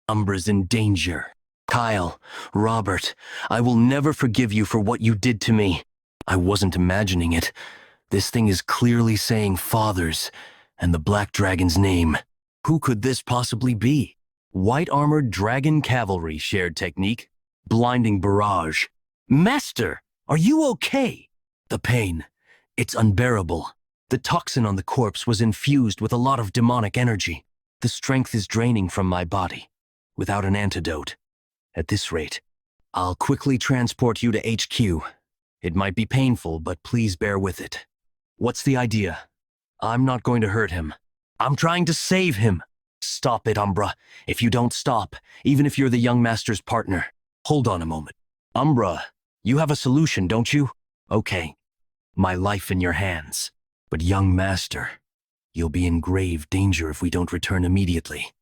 Umbra's in danger. Kyle, Robert, I will never forgive you for what you did to me. I wasn't imagining it. This thing is clearly saying fathers and the Black Dragon's name. Who could this possibly be? White-armored dragon cavalry shared technique. Blinding barrage. Master, are you okay? The pain. It's unbearable. The toxin on the corpse was infused with a lot of demonic energy. The strength is draining from my body. Without an antidote. At this rate, I'll quickly transport you to HQ. It might be painful, but please bear with it. What's the idea? I'm not going to hurt him. I'm trying to save him. Stop it, Umbra. If you don't stop, even if you're the young master's partner. Hold on a moment. Umbra, you have a solution, don't you? Okay. My life in your hands. But young master, you'll be in grave danger if we don't return immediately.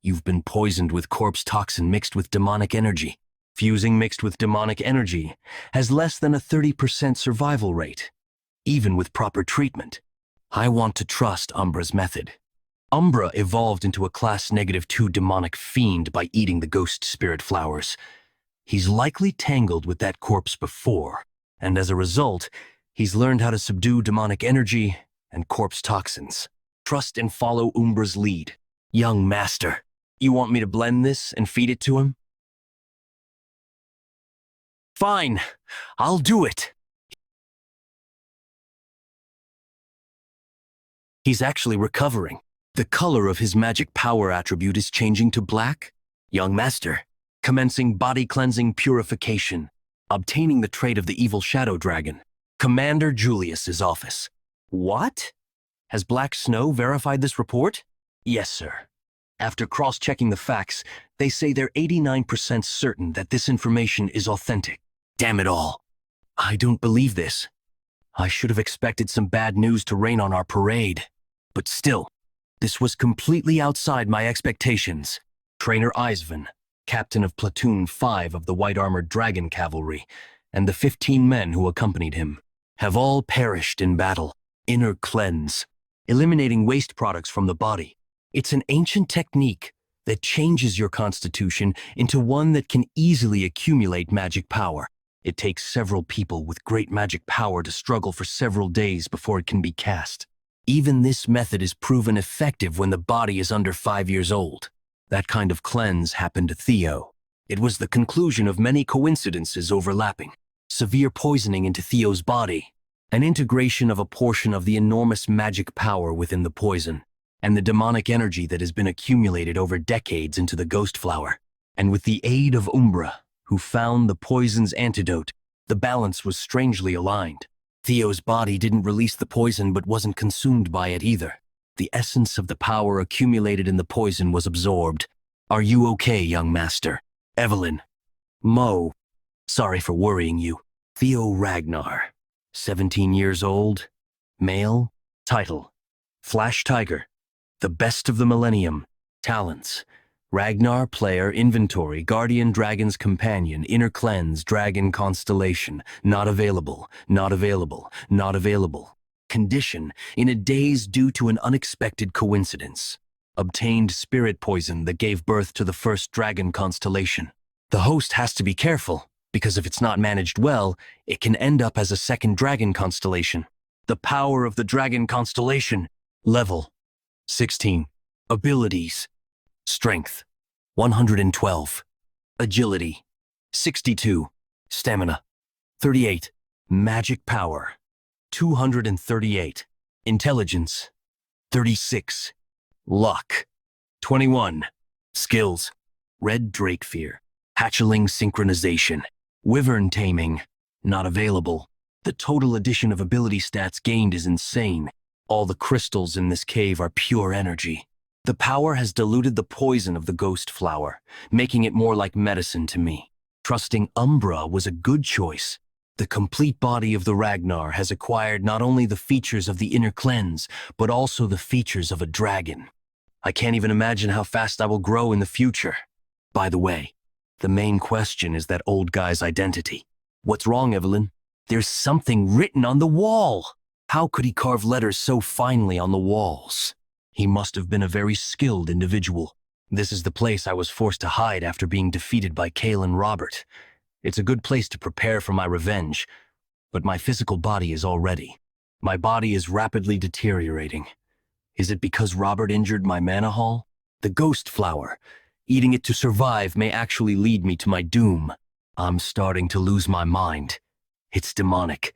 You've been poisoned with corpse toxin mixed with demonic energy. Fusing mixed with demonic energy has less than a 30% survival rate, even with proper treatment. I want to trust Umbra's method. Umbra evolved into a class -2 demonic fiend by eating the ghost spirit flowers. He's likely tangled with that corpse before, and as a result, he's learned how to subdue demonic energy and corpse toxins. Trust and follow Umbra's lead. Young master, you want me to blend this and feed it to him? Fine, I'll do it. He's actually recovering. The color of his magic power attribute is changing to black. Young master, commencing body cleansing purification, obtaining the trait of the evil shadow dragon. Commander Julius's office. What? Has Black Snow verified this report? Yes, sir. After cross-checking the facts, they say they're 89% certain that this information is authentic. Damn it all. I don't believe this. I should have expected some bad news to rain on our parade. But still, this was completely outside my expectations. Trainer Eisvan, captain of Platoon 5 of the White-Armored Dragon Cavalry, and the 15 men who accompanied him, have all perished in battle. Inner cleanse, eliminating waste products from the body. It's an ancient technique that changes your constitution into one that can easily accumulate magic power. It takes several people with great magic power to struggle for several days before it can be cast. Even this method is proven effective when the body is under 5 years old. That kind of cleanse happened to Theo. It was the conclusion of many coincidences overlapping. Severe poisoning into Theo's body, an integration of a portion of the enormous magic power within the poison, and the demonic energy that has been accumulated over decades into the ghost flower. And with the aid of Umbra, who found the poison's antidote, the balance was strangely aligned. Theo's body didn't release the poison but wasn't consumed by it either. The essence of the power accumulated in the poison was absorbed. Are you okay, young master? Evelyn. Mo. Sorry for worrying you. Theo Ragnar. 17 years old. Male. Title. Flash Tiger. The best of the millennium. Talents. Ragnar player inventory guardian dragon's companion inner cleanse dragon constellation not available not available not available condition in a daze due to an unexpected coincidence obtained spirit poison that gave birth to the first dragon constellation. The host has to be careful because if it's not managed well it can end up as a second dragon constellation. The power of the dragon constellation. Level 16. Abilities. Strength, 112. Agility, 62. Stamina, 38. Magic power, 238. Intelligence, 36. Luck, 21. Skills, Red Drake Fear, Hatchling Synchronization, Wyvern taming, not available. The total addition of ability stats gained is insane. All the crystals in this cave are pure energy. The power has diluted the poison of the ghost flower, making it more like medicine to me. Trusting Umbra was a good choice. The complete body of the Ragnar has acquired not only the features of the inner cleanse, but also the features of a dragon. I can't even imagine how fast I will grow in the future. By the way, the main question is that old guy's identity. What's wrong, Evelyn? There's something written on the wall. How could he carve letters so finely on the walls? He must have been a very skilled individual. This is the place I was forced to hide after being defeated by Cale and Robert. It's a good place to prepare for my revenge, but my physical body is all ready. My body is rapidly deteriorating. Is it because Robert injured my mana hall? The ghost flower. Eating it to survive may actually lead me to my doom. I'm starting to lose my mind. It's demonic.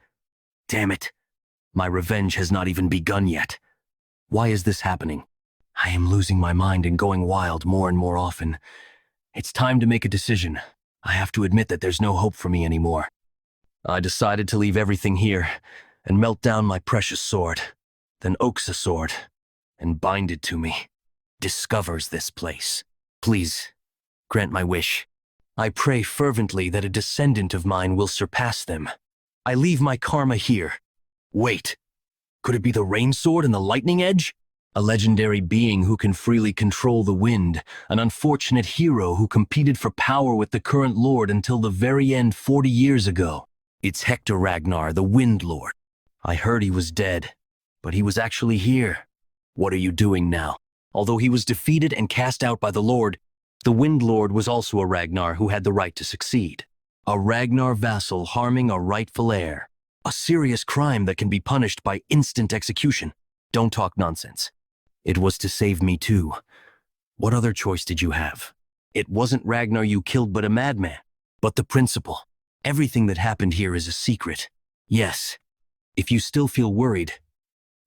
Damn it. My revenge has not even begun yet. Why is this happening? I am losing my mind and going wild more and more often. It's time to make a decision. I have to admit that there's no hope for me anymore. I decided to leave everything here and melt down my precious sword, then oaks a sword, and bind it to me. Discovers this place. Please, grant my wish. I pray fervently that a descendant of mine will surpass them. I leave my karma here. Wait, could it be the rain sword and the lightning edge? A legendary being who can freely control the wind, an unfortunate hero who competed for power with the current lord until the very end 40 years ago. It's Hector Ragnar, the Wind Lord. I heard he was dead, but he was actually here. What are you doing now? Although he was defeated and cast out by the Lord, the Wind Lord was also a Ragnar who had the right to succeed. A Ragnar vassal harming a rightful heir. A serious crime that can be punished by instant execution. Don't talk nonsense. It was to save me too. What other choice did you have? It wasn't Ragnar you killed but a madman. But the principle. Everything that happened here is a secret. Yes. If you still feel worried,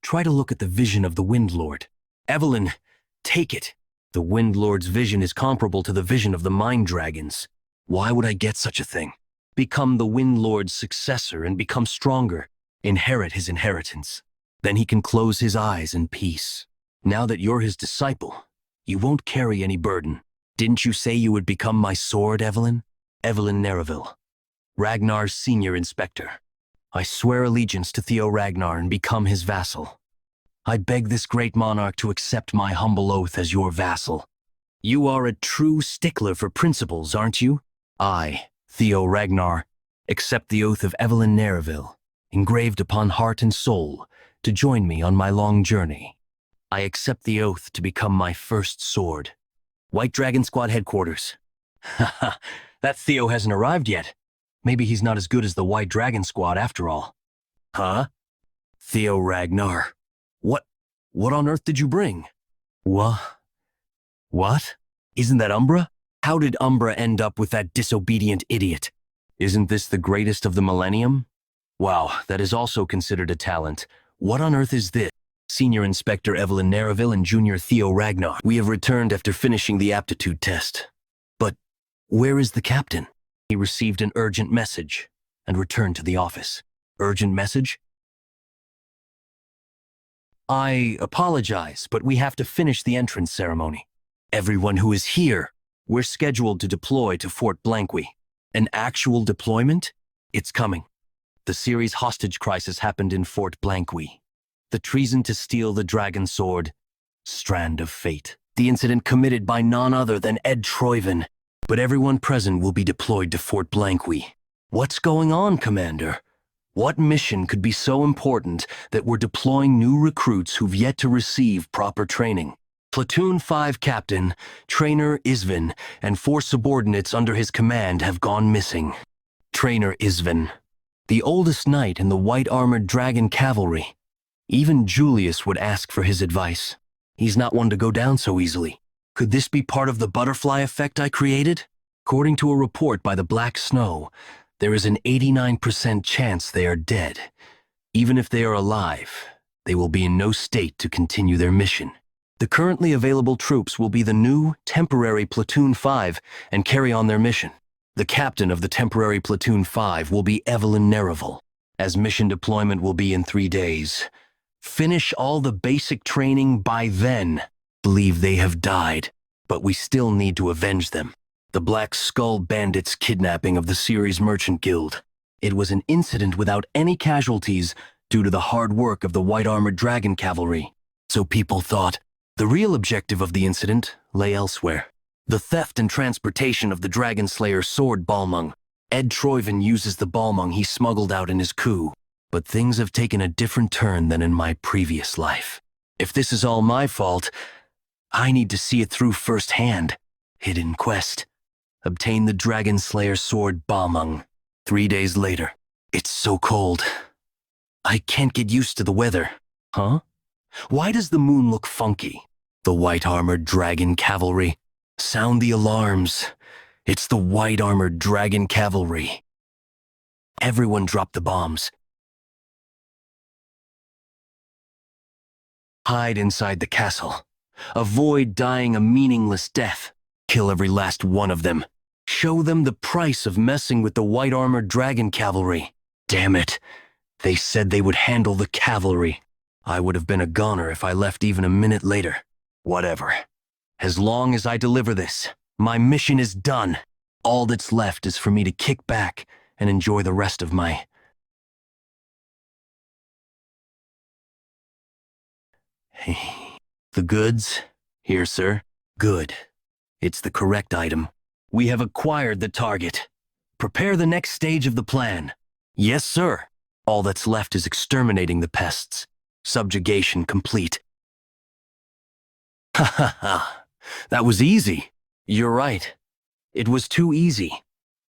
try to look at the vision of the Wind Lord. Evelyn, take it. The Wind Lord's vision is comparable to the vision of the Mind Dragons. Why would I get such a thing? Become the Wind Lord's successor and become stronger. Inherit his inheritance. Then he can close his eyes in peace. Now that you're his disciple, you won't carry any burden. Didn't you say you would become my sword, Evelyn? Evelyn Nereville, Ragnar's senior inspector. I swear allegiance to Theo Ragnar and become his vassal. I beg this great monarch to accept my humble oath as your vassal. You are a true stickler for principles, aren't you? I, Theo Ragnar, accept the oath of Evelyn Nereville, engraved upon heart and soul, to join me on my long journey. I accept the oath to become my first sword. White Dragon Squad headquarters. Haha, that Theo hasn't arrived yet. Maybe he's not as good as the White Dragon Squad after all. Huh? Theo Ragnar. What on earth did you bring? What? Isn't that Umbra? How did Umbra end up with that disobedient idiot? Isn't this the greatest of the millennium? Wow, that is also considered a talent. What on earth is this? Senior Inspector Evelyn Nereville and Junior Theo Ragnar. We have returned after finishing the aptitude test. But where is the captain? He received an urgent message and returned to the office. Urgent message? I apologize, but we have to finish the entrance ceremony. Everyone who is here, we're scheduled to deploy to Fort Blankwy. An actual deployment? It's coming. The series hostage crisis happened in Fort Blankwy. The treason to steal the dragon sword, strand of fate. The incident committed by none other than Ed Troyven. But everyone present will be deployed to Fort Blankwy. What's going on, Commander? What mission could be so important that we're deploying new recruits who've yet to receive proper training? Platoon 5 Captain, Trainer Isvin, and 4 subordinates under his command have gone missing. Trainer Isvin, the oldest knight in the white-armored dragon cavalry. Even Julius would ask for his advice. He's not one to go down so easily. Could this be part of the butterfly effect I created? According to a report by the Black Snow, there is an 89% chance they are dead. Even if they are alive, they will be in no state to continue their mission. The currently available troops will be the new, temporary Platoon 5 and carry on their mission. The captain of the temporary Platoon 5 will be Evelyn Nerrival, as mission deployment will be in 3 days. Finish all the basic training by then. Believe they have died, but we still need to avenge them. The Black Skull Bandits' kidnapping of the Ceres Merchant Guild. It was an incident without any casualties due to the hard work of the white-armored dragon cavalry. So people thought. The real objective of the incident lay elsewhere. The theft and transportation of the Dragon Slayer's sword Balmung. Ed Troyven uses the Balmung he smuggled out in his coup. But things have taken a different turn than in my previous life. If this is all my fault, I need to see it through firsthand. Hidden quest. Obtain the Dragon Slayer's sword Balmung. 3 days later. It's so cold. I can't get used to the weather. Huh? Why does the moon look funky? The white-armored dragon cavalry. Sound the alarms. It's the white-armored dragon cavalry. Everyone drop the bombs. Hide inside the castle. Avoid dying a meaningless death. Kill every last one of them. Show them the price of messing with the white-armored dragon cavalry. Damn it. They said they would handle the cavalry. I would have been a goner if I left even a minute later. Whatever. As long as I deliver this, my mission is done. All that's left is for me to kick back and enjoy the rest of my... Hey. The goods? Here, sir. Good. It's the correct item. We have acquired the target. Prepare the next stage of the plan. Yes, sir. All that's left is exterminating the pests. Subjugation complete. Ha ha ha. That was easy. You're right. It was too easy.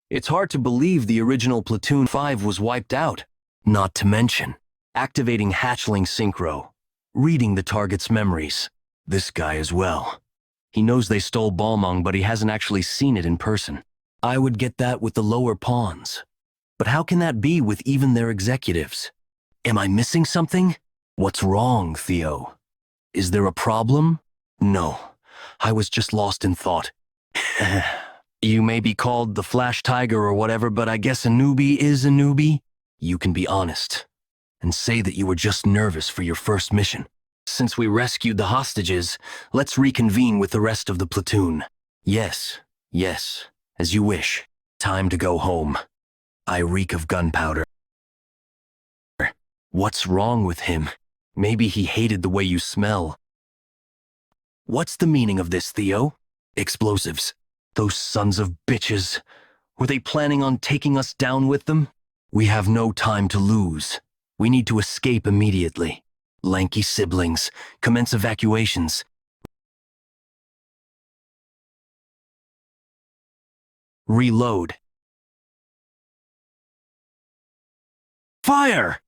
It's hard to believe the original Platoon 5 was wiped out. Not to mention, activating hatchling synchro, reading the target's memories. This guy as well. He knows they stole Balmung, but he hasn't actually seen it in person. I would get that with the lower pawns. But how can that be with even their executives? Am I missing something? What's wrong, Theo? Is there a problem? No, I was just lost in thought. You may be called the Flash Tiger or whatever, but I guess a newbie is a newbie. You can be honest and say that you were just nervous for your first mission. Since we rescued the hostages, let's reconvene with the rest of the platoon. Yes, as you wish. Time to go home. I reek of gunpowder. What's wrong with him? Maybe he hated the way you smell. What's the meaning of this, Theo? Explosives. Those sons of bitches. Were they planning on taking us down with them? We have no time to lose. We need to escape immediately. Lanky siblings, commence evacuations. Reload. Fire!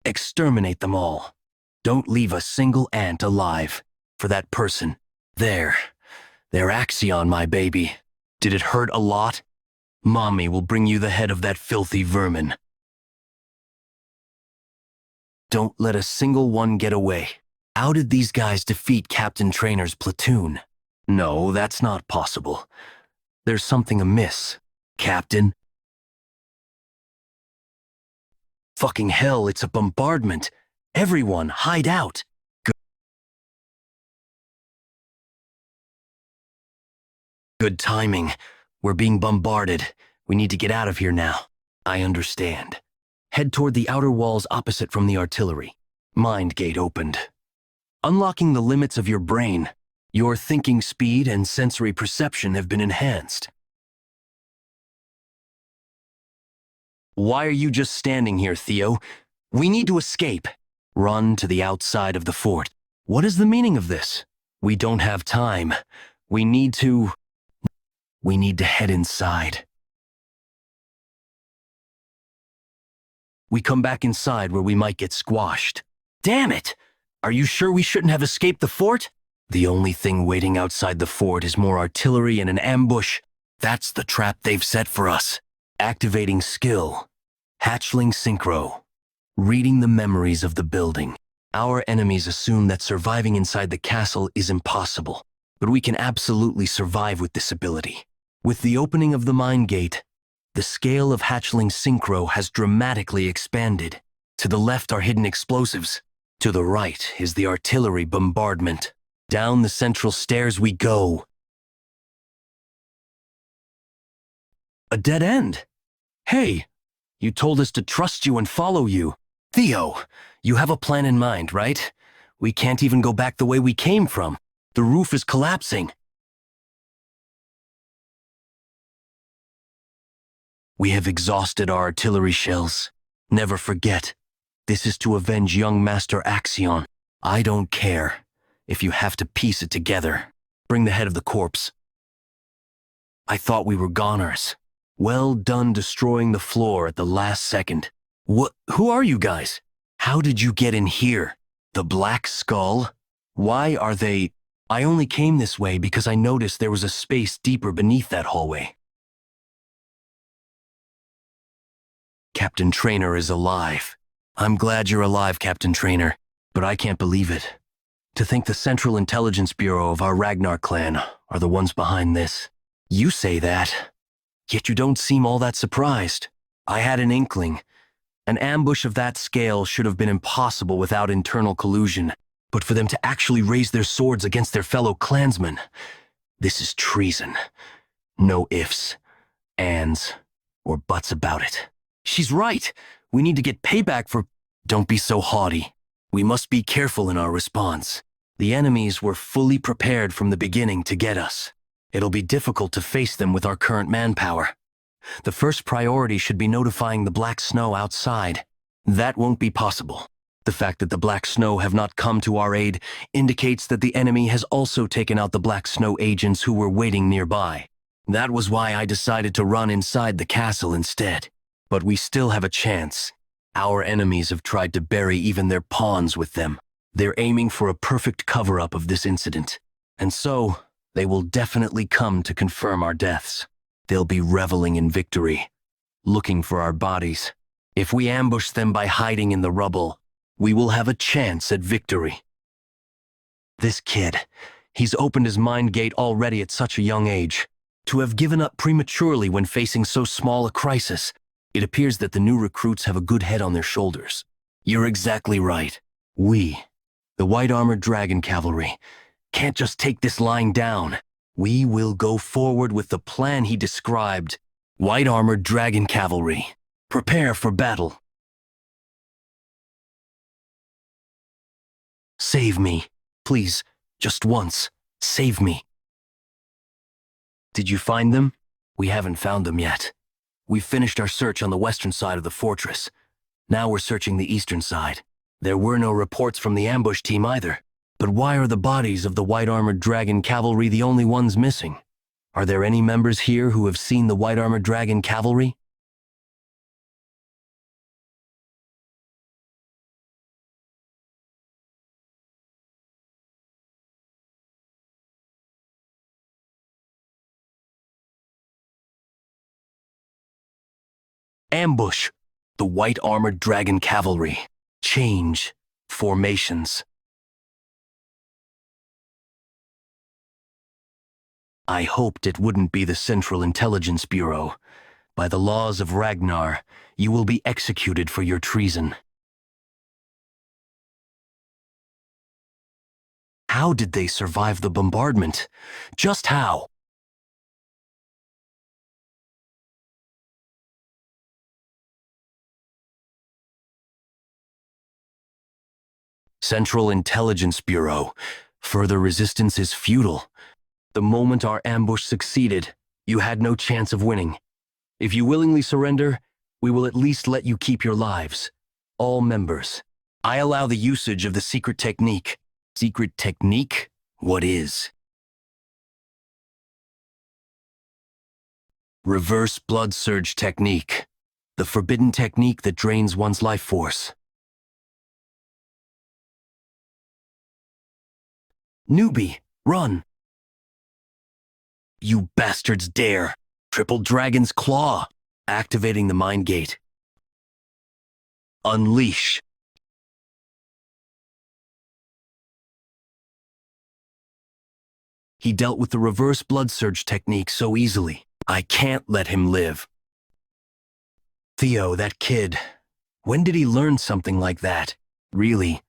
Exterminate them all. Don't leave a single ant alive. For that person. There. Their Axion, my baby. Did it hurt a lot? Mommy will bring you the head of that filthy vermin. Don't let a single one get away. How did these guys defeat Captain Trainer's platoon? No, that's not possible. There's something amiss. Captain? Fucking hell, it's a bombardment. Everyone, hide out. Good timing. We're being bombarded. We need to get out of here now. I understand. Head toward the outer walls opposite from the artillery. Mind gate opened. Unlocking the limits of your brain. Your thinking speed and sensory perception have been enhanced. Why are you just standing here, Theo? We need to escape. Run to the outside of the fort. What is the meaning of this? We don't have time. We need to head inside. We come back inside where we might get squashed. Damn it! Are you sure we shouldn't have escaped the fort? The only thing waiting outside the fort is more artillery and an ambush. That's the trap they've set for us. Activating skill. Hatchling synchro. Reading the memories of the building. Our enemies assume that surviving inside the castle is impossible, but we can absolutely survive with this ability. With the opening of the mine gate, The scale of hatchling synchro has dramatically expanded. To the left are hidden explosives. To the right is the artillery bombardment. Down the central stairs we go. A dead end. Hey, you told us to trust you and follow you. Theo, you have a plan in mind, right? We can't even go back the way we came from. The roof is collapsing. We have exhausted our artillery shells. Never forget, this is to avenge young Master Axion. I don't care if you have to piece it together. Bring the head of the corpse. I thought we were goners. Well done destroying the floor at the last second. Who are you guys? How did you get in here? The Black Skull? Why are they... I only came this way because I noticed there was a space deeper beneath that hallway. Captain Trainer is alive. I'm glad you're alive, Captain Trainer, but I can't believe it. To think the Central Intelligence Bureau of our Ragnar Clan are the ones behind this. You say that, yet you don't seem all that surprised. I had an inkling. An ambush of that scale should have been impossible without internal collusion, but for them to actually raise their swords against their fellow clansmen, this is treason. No ifs, ands, or buts about it. She's right. We need to get payback for... Don't be so haughty. We must be careful in our response. The enemies were fully prepared from the beginning to get us. It'll be difficult to face them with our current manpower. The first priority should be notifying the Black Snow outside. That won't be possible. The fact that the Black Snow have not come to our aid indicates that the enemy has also taken out the Black Snow agents who were waiting nearby. That was why I decided to run inside the castle instead. But we still have a chance. Our enemies have tried to bury even their pawns with them. They're aiming for a perfect cover-up of this incident. And so, they will definitely come to confirm our deaths. They'll be reveling in victory, looking for our bodies. If we ambush them by hiding in the rubble, we will have a chance at victory. This kid, he's opened his mind gate already at such a young age. To have given up prematurely when facing so small a crisis, it appears that the new recruits have a good head on their shoulders. You're exactly right. We, the White Armored Dragon Cavalry, can't just take this lying down. We will go forward with the plan he described. White Armored Dragon Cavalry, prepare for battle. Save me. Please, just once, save me. Did you find them? We haven't found them yet. We've finished our search on the western side of the fortress. Now we're searching the eastern side. There were no reports from the ambush team either. But why are the bodies of the White Armored Dragon Cavalry the only ones missing? Are there any members here who have seen the White Armored Dragon Cavalry? Ambush! The White Armored Dragon Cavalry. Change. Formations. I hoped it wouldn't be the Central Intelligence Bureau. By the laws of Ragnar, you will be executed for your treason. How did they survive the bombardment? Just how? Central Intelligence Bureau. Further resistance is futile. The moment our ambush succeeded, you had no chance of winning. If you willingly surrender, we will at least let you keep your lives. All members. I allow the usage of the secret technique. Secret technique? What is? Reverse blood surge technique. The forbidden technique that drains one's life force. Newbie, run! You bastards dare! Triple Dragon's Claw! Activating the mind gate. Unleash! He dealt with the reverse blood surge technique so easily. I can't let him live. Theo, that kid. When did he learn something like that? Really,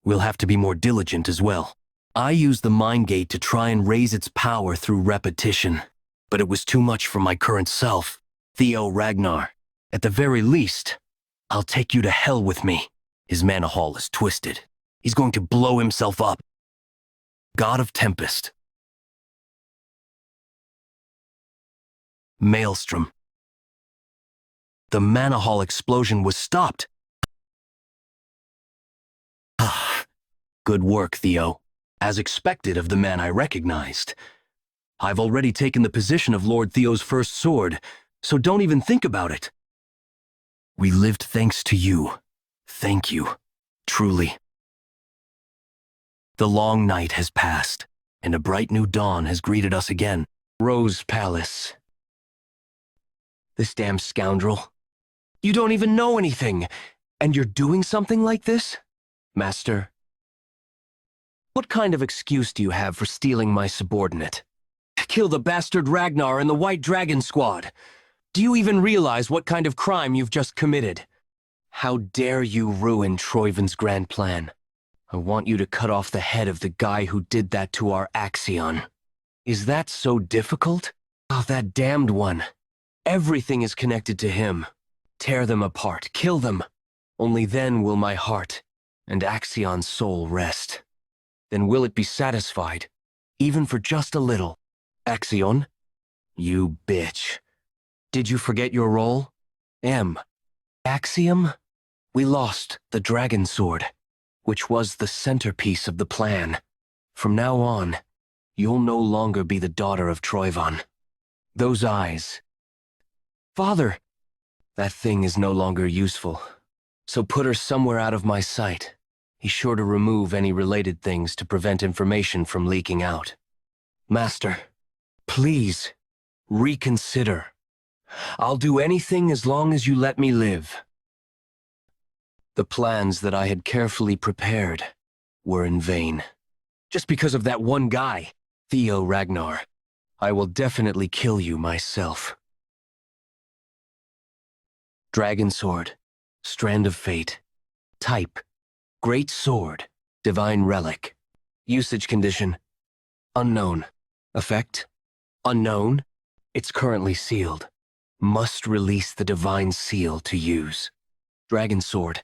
we'll have to be more diligent as well. I used the mind gate to try and raise its power through repetition, but it was too much for my current self. Theo Ragnar, at the very least, I'll take you to hell with me. His mana hall is twisted. He's going to blow himself up. God of Tempest. Maelstrom. The mana hall explosion was stopped. Good work, Theo. As expected of the man I recognized. I've already taken the position of Lord Theo's first sword, so don't even think about it. We lived thanks to you. Thank you. Truly. The long night has passed, and a bright new dawn has greeted us again. Rose Palace. This damn scoundrel. You don't even know anything, and you're doing something like this? Master, what kind of excuse do you have for stealing my subordinate? Kill the bastard Ragnar and the White Dragon Squad. Do you even realize what kind of crime you've just committed? How dare you ruin Troiven's grand plan? I want you to cut off the head of the guy who did that to our Axion. Is that so difficult? Oh, that damned one. Everything is connected to him. Tear them apart, kill them. Only then will my heart and Axion's soul rest. Then will it be satisfied, even for just a little. Axion? You bitch. Did you forget your role? Axiom? We lost the dragon sword, which was the centerpiece of the plan. From now on, you'll no longer be the daughter of Troivan. Those eyes. Father! That thing is no longer useful, so put her somewhere out of my sight. He's sure to remove any related things to prevent information from leaking out. Master, please, reconsider. I'll do anything as long as you let me live. The plans that I had carefully prepared were in vain. Just because of that one guy, Theo Ragnar, I will definitely kill you myself. Dragon Sword, Strand of Fate, Type, Great Sword, Divine Relic. Usage condition, unknown. Effect, unknown. It's currently sealed. Must release the Divine Seal to use. Dragon Sword.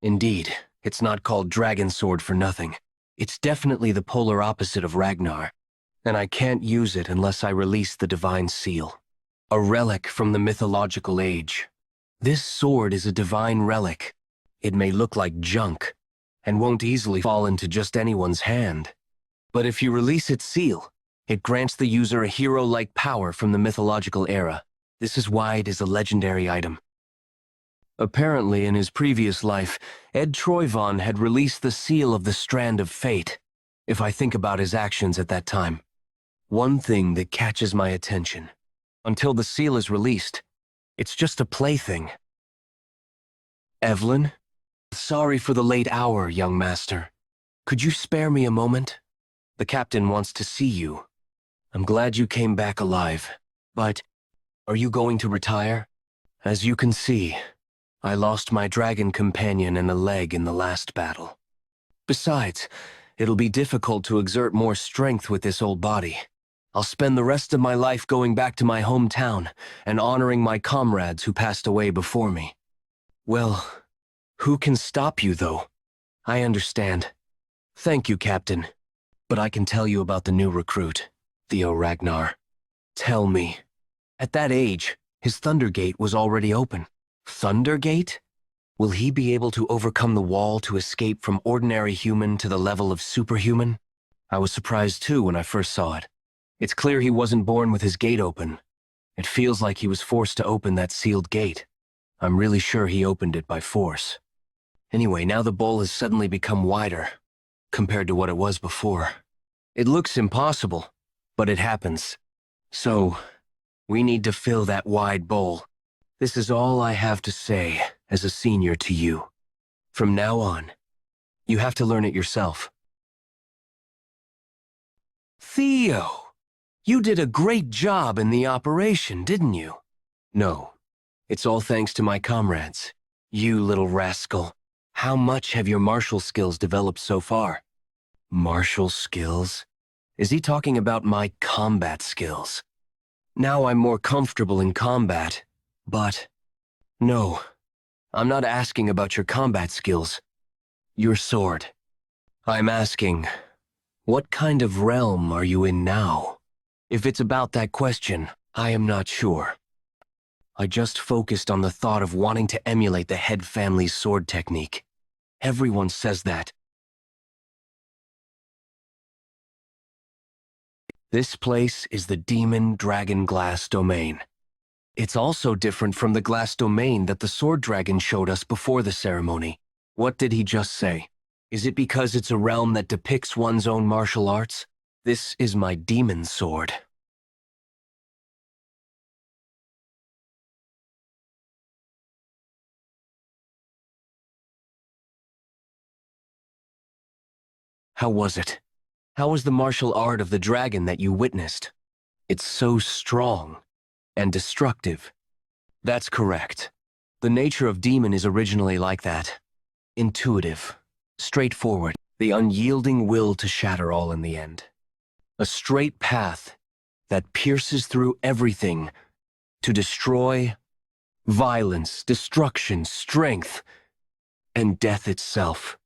Indeed, it's not called Dragon Sword for nothing. It's definitely the polar opposite of Ragnar, and I can't use it unless I release the Divine Seal. A relic from the mythological age. This sword is a divine relic. It may look like junk, and won't easily fall into just anyone's hand. But if you release its seal, it grants the user a hero-like power from the mythological era. This is why it is a legendary item. Apparently, in his previous life, Ed Troivan had released the seal of the Strand of Fate, if I think about his actions at that time. One thing that catches my attention. Until the seal is released, it's just a plaything. Evelyn? Sorry for the late hour, young master. Could you spare me a moment? The captain wants to see you. I'm glad you came back alive, but are you going to retire? As you can see, I lost my dragon companion and a leg in the last battle. Besides, it'll be difficult to exert more strength with this old body. I'll spend the rest of my life going back to my hometown and honoring my comrades who passed away before me. Well, who can stop you, though? I understand. Thank you, Captain. But I can tell you about the new recruit, Theo Ragnar. Tell me. At that age, his Thundergate was already open. Thundergate? Will he be able to overcome the wall to escape from ordinary human to the level of superhuman? I was surprised too when I first saw it. It's clear he wasn't born with his gate open. It feels like he was forced to open that sealed gate. I'm really sure he opened it by force. Anyway, now the bowl has suddenly become wider, compared to what it was before. It looks impossible, but it happens. So, we need to fill that wide bowl. This is all I have to say as a senior to you. From now on, you have to learn it yourself. Theo! You did a great job in the operation, didn't you? No. It's all thanks to my comrades. You little rascal. How much have your martial skills developed so far? Martial skills? Is he talking about my combat skills? Now I'm more comfortable in combat, but... No, I'm not asking about your combat skills. Your sword. I'm asking, what kind of realm are you in now? If it's about that question, I am not sure. I just focused on the thought of wanting to emulate the head family's sword technique. Everyone says that. This place is the Demon Dragon Glass Domain. It's also different from the glass domain that the sword dragon showed us before the ceremony. What did he just say? Is it because it's a realm that depicts one's own martial arts? This is my demon sword. How was it? How was the martial art of the dragon that you witnessed? It's so strong and destructive. That's correct. The nature of demon is originally like that. Intuitive, straightforward, the unyielding will to shatter all in the end. A straight path that pierces through everything to destroy, violence, destruction, strength, and death itself.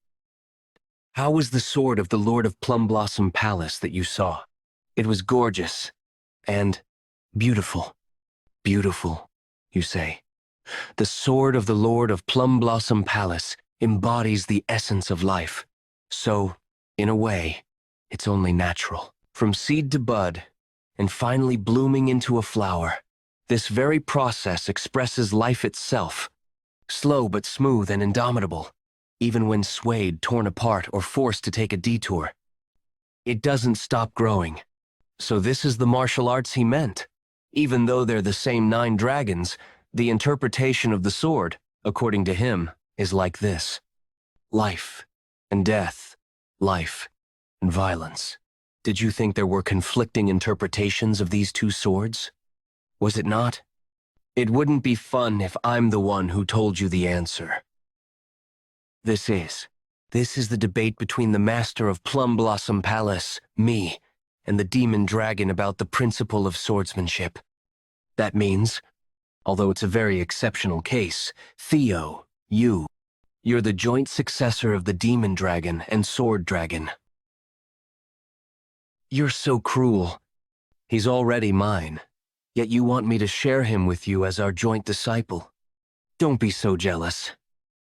How was the sword of the Lord of Plum Blossom Palace that you saw? It was gorgeous and beautiful. Beautiful, you say. The sword of the Lord of Plum Blossom Palace embodies the essence of life. So, in a way, it's only natural. From seed to bud, and finally blooming into a flower, this very process expresses life itself. Slow but smooth and indomitable, even when swayed, torn apart, or forced to take a detour. It doesn't stop growing. So this is the martial arts he meant. Even though they're the same 9 dragons, the interpretation of the sword, according to him, is like this. Life and death, life and violence. Did you think there were conflicting interpretations of these 2 swords? Was it not? It wouldn't be fun if I'm the one who told you the answer. This is the debate between the master of Plum Blossom Palace, me, and the demon dragon about the principle of swordsmanship. That means, although it's a very exceptional case, Theo, you're the joint successor of the demon dragon and sword dragon. You're so cruel. He's already mine, yet you want me to share him with you as our joint disciple. Don't be so jealous.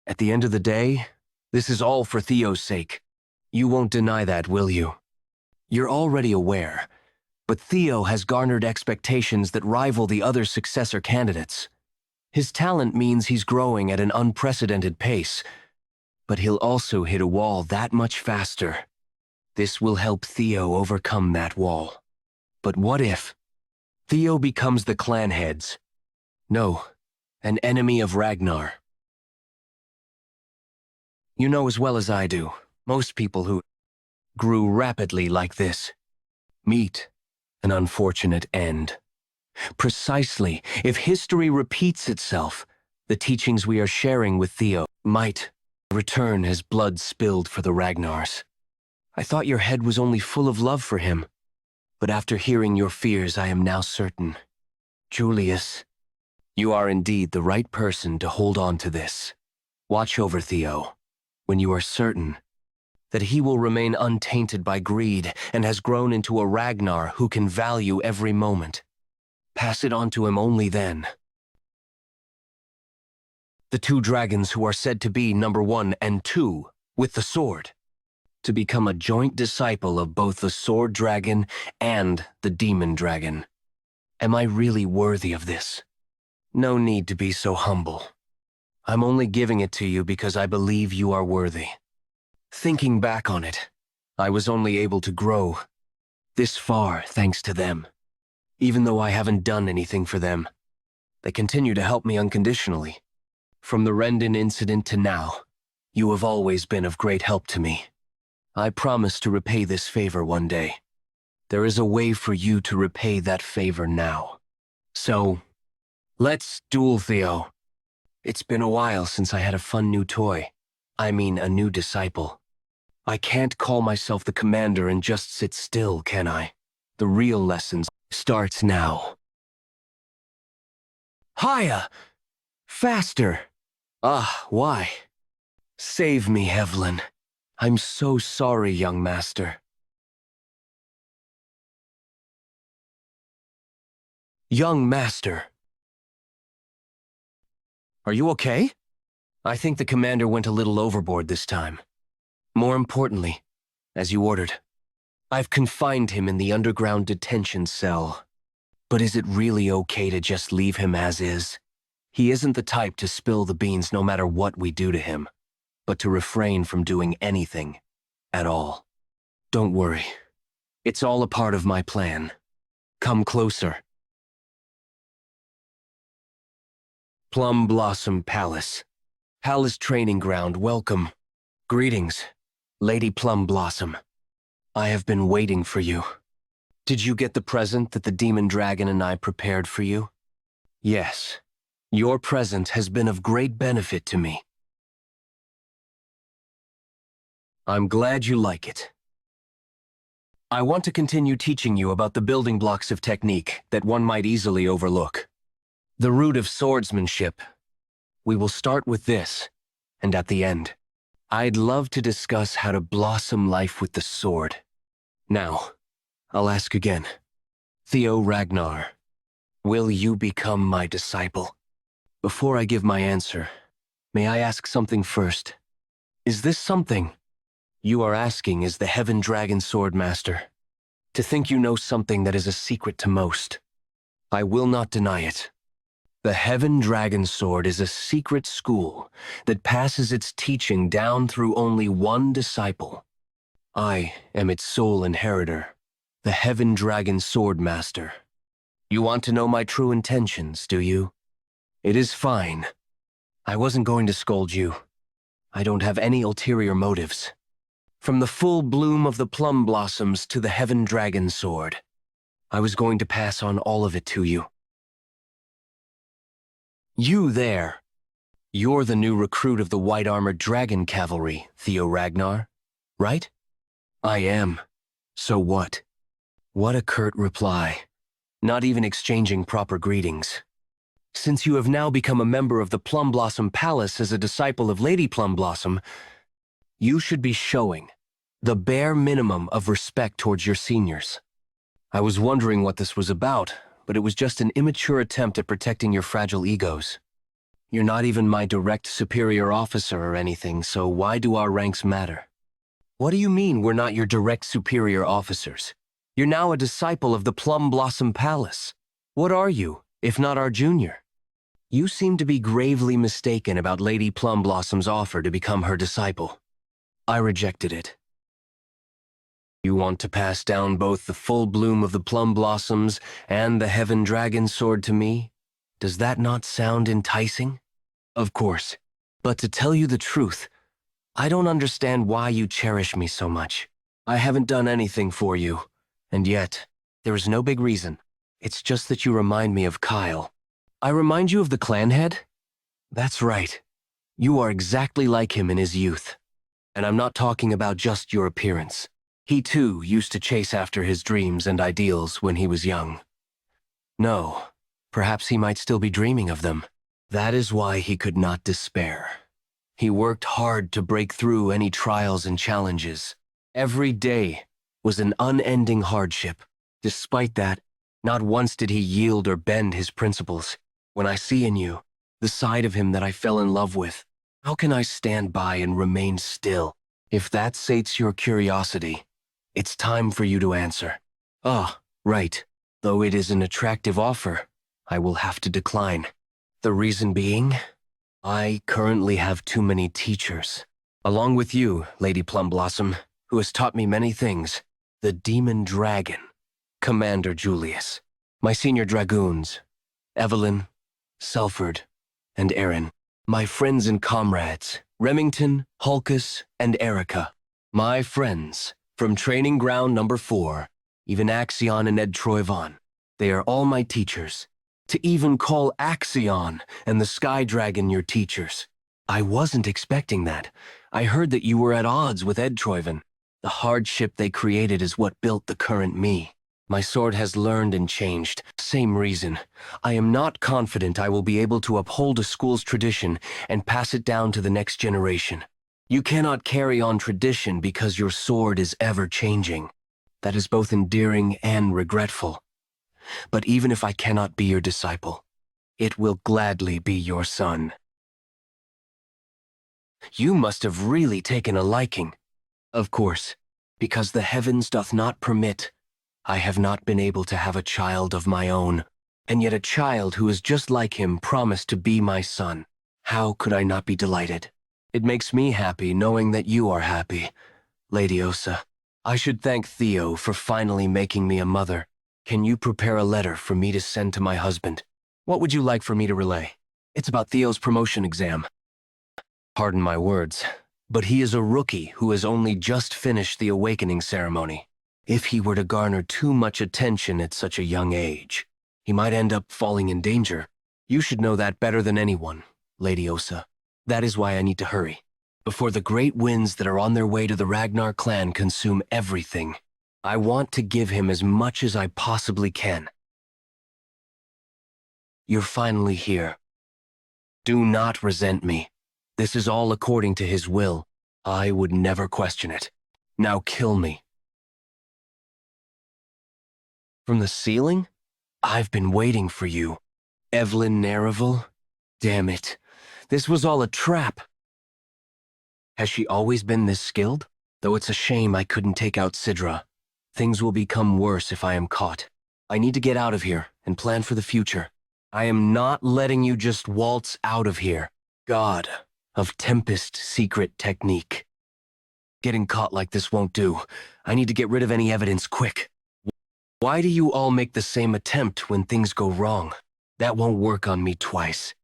At the end of the day, this is all for Theo's sake. You won't deny that, will you? You're already aware, but Theo has garnered expectations that rival the other successor candidates. His talent means he's growing at an unprecedented pace, but he'll also hit a wall that much faster. This will help Theo overcome that wall. But what if Theo becomes the clan head's? No, an enemy of Ragnar. You know as well as I do, most people who grew rapidly like this meet an unfortunate end. Precisely, if history repeats itself, the teachings we are sharing with Theo might return as blood spilled for the Ragnars. I thought your head was only full of love for him, but after hearing your fears, I am now certain. Julius, you are indeed the right person to hold on to this. Watch over Theo, when you are certain that he will remain untainted by greed and has grown into a Ragnar who can value every moment. Pass it on to him only then. The 2 dragons who are said to be number 1 and 2 with the sword, to become a joint disciple of both the sword dragon and the demon dragon. Am I really worthy of this? No need to be so humble. I'm only giving it to you because I believe you are worthy. Thinking back on it, I was only able to grow this far thanks to them. Even though I haven't done anything for them, they continue to help me unconditionally. From the Rendon incident to now, you have always been of great help to me. I promise to repay this favor one day. There is a way for you to repay that favor now. So, let's duel, Theo. It's been a while since I had a fun new toy. I mean, a new disciple. I can't call myself the commander and just sit still, can I? The real lessons starts now. Hiya! Faster! Ah, why? Save me, Evelyn. I'm so sorry, young master. Young master. Are you okay? I think the commander went a little overboard this time. More importantly, as you ordered, I've confined him in the underground detention cell. But is it really okay to just leave him as is? He isn't the type to spill the beans no matter what we do to him, but to refrain from doing anything at all. Don't worry. It's all a part of my plan. Come closer. Plum Blossom Palace. Palace training ground, welcome. Greetings, Lady Plum Blossom. I have been waiting for you. Did you get the present that the demon dragon and I prepared for you? Yes. Your present has been of great benefit to me. I'm glad you like it. I want to continue teaching you about the building blocks of technique that one might easily overlook. The root of swordsmanship. We will start with this, and at the end, I'd love to discuss how to blossom life with the sword. Now, I'll ask again. Theo Ragnar, will you become my disciple? Before I give my answer, may I ask something first? Is this something you are asking is the Heaven Dragon Sword Master? To think you know something that is a secret to most. I will not deny it. The Heaven Dragon Sword is a secret school that passes its teaching down through only one disciple. I am its sole inheritor, the Heaven Dragon Sword Master. You want to know my true intentions, do you? It is fine. I wasn't going to scold you. I don't have any ulterior motives. From the full bloom of the plum blossoms to the Heaven Dragon Sword, I was going to pass on all of it to you. You there. You're the new recruit of the white-armored dragon cavalry, Theo Ragnar, right? I am. So what? What a curt reply. Not even exchanging proper greetings. Since you have now become a member of the Plum Blossom Palace as a disciple of Lady Plum Blossom, you should be showing the bare minimum of respect towards your seniors. I was wondering what this was about, but it was just an immature attempt at protecting your fragile egos. You're not even my direct superior officer or anything, so why do our ranks matter? What do you mean we're not your direct superior officers? You're now a disciple of the Plum Blossom Palace. What are you, if not our junior? You seem to be gravely mistaken about Lady Plum Blossom's offer to become her disciple. I rejected it. You want to pass down both the full bloom of the plum blossoms and the Heaven Dragon Sword to me? Does that not sound enticing? Of course. But to tell you the truth, I don't understand why you cherish me so much. I haven't done anything for you, and yet, there is no big reason. It's just that you remind me of Kyle. I remind you of the clan head? That's right. You are exactly like him in his youth. And I'm not talking about just your appearance. He too used to chase after his dreams and ideals when he was young. No, perhaps he might still be dreaming of them. That is why he could not despair. He worked hard to break through any trials and challenges. Every day was an unending hardship. Despite that, not once did he yield or bend his principles. When I see in you the side of him that I fell in love with, how can I stand by and remain still? If that sates your curiosity, it's time for you to answer. Ah, right. Though it is an attractive offer, I will have to decline. The reason being, I currently have too many teachers. Along with you, Lady Plum Blossom, who has taught me many things. The Demon Dragon, Commander Julius, my senior dragoons, Evelyn, Selford, and Aaron. My friends and comrades, Remington, Hulkus, and Erica. My friends, from Training Ground number 4, even Axion and Ed Troyvon. They are all my teachers. To even call Axion and the Sky Dragon your teachers. I wasn't expecting that. I heard that you were at odds with Ed Troyvon. The hardship they created is what built the current me. My sword has learned and changed. Same reason. I am not confident I will be able to uphold a school's tradition and pass it down to the next generation. You cannot carry on tradition because your sword is ever changing. That is both endearing and regretful. But even if I cannot be your disciple, it will gladly be your son. You must have really taken a liking. Of course, because the heavens doth not permit, I have not been able to have a child of my own, and yet a child who is just like him promised to be my son. How could I not be delighted? It makes me happy knowing that you are happy, Lady Osa. I should thank Theo for finally making me a mother. Can you prepare a letter for me to send to my husband? What would you like for me to relay? It's about Theo's promotion exam. Pardon my words, but he is a rookie who has only just finished the awakening ceremony. If he were to garner too much attention at such a young age, he might end up falling in danger. You should know that better than anyone, Lady Osa. That is why I need to hurry, before the great winds that are on their way to the Ragnar Clan consume everything. I want to give him as much as I possibly can. You're finally here. Do not resent me. This is all according to his will. I would never question it. Now kill me. From the ceiling? I've been waiting for you. Evelyn Narival? Damn it. This was all a trap. Has she always been this skilled? Though it's a shame I couldn't take out Sidra. Things will become worse if I am caught. I need to get out of here and plan for the future. I am not letting you just waltz out of here. God of Tempest secret technique. Getting caught like this won't do. I need to get rid of any evidence quick. Why do you all make the same attempt when things go wrong? That won't work on me twice.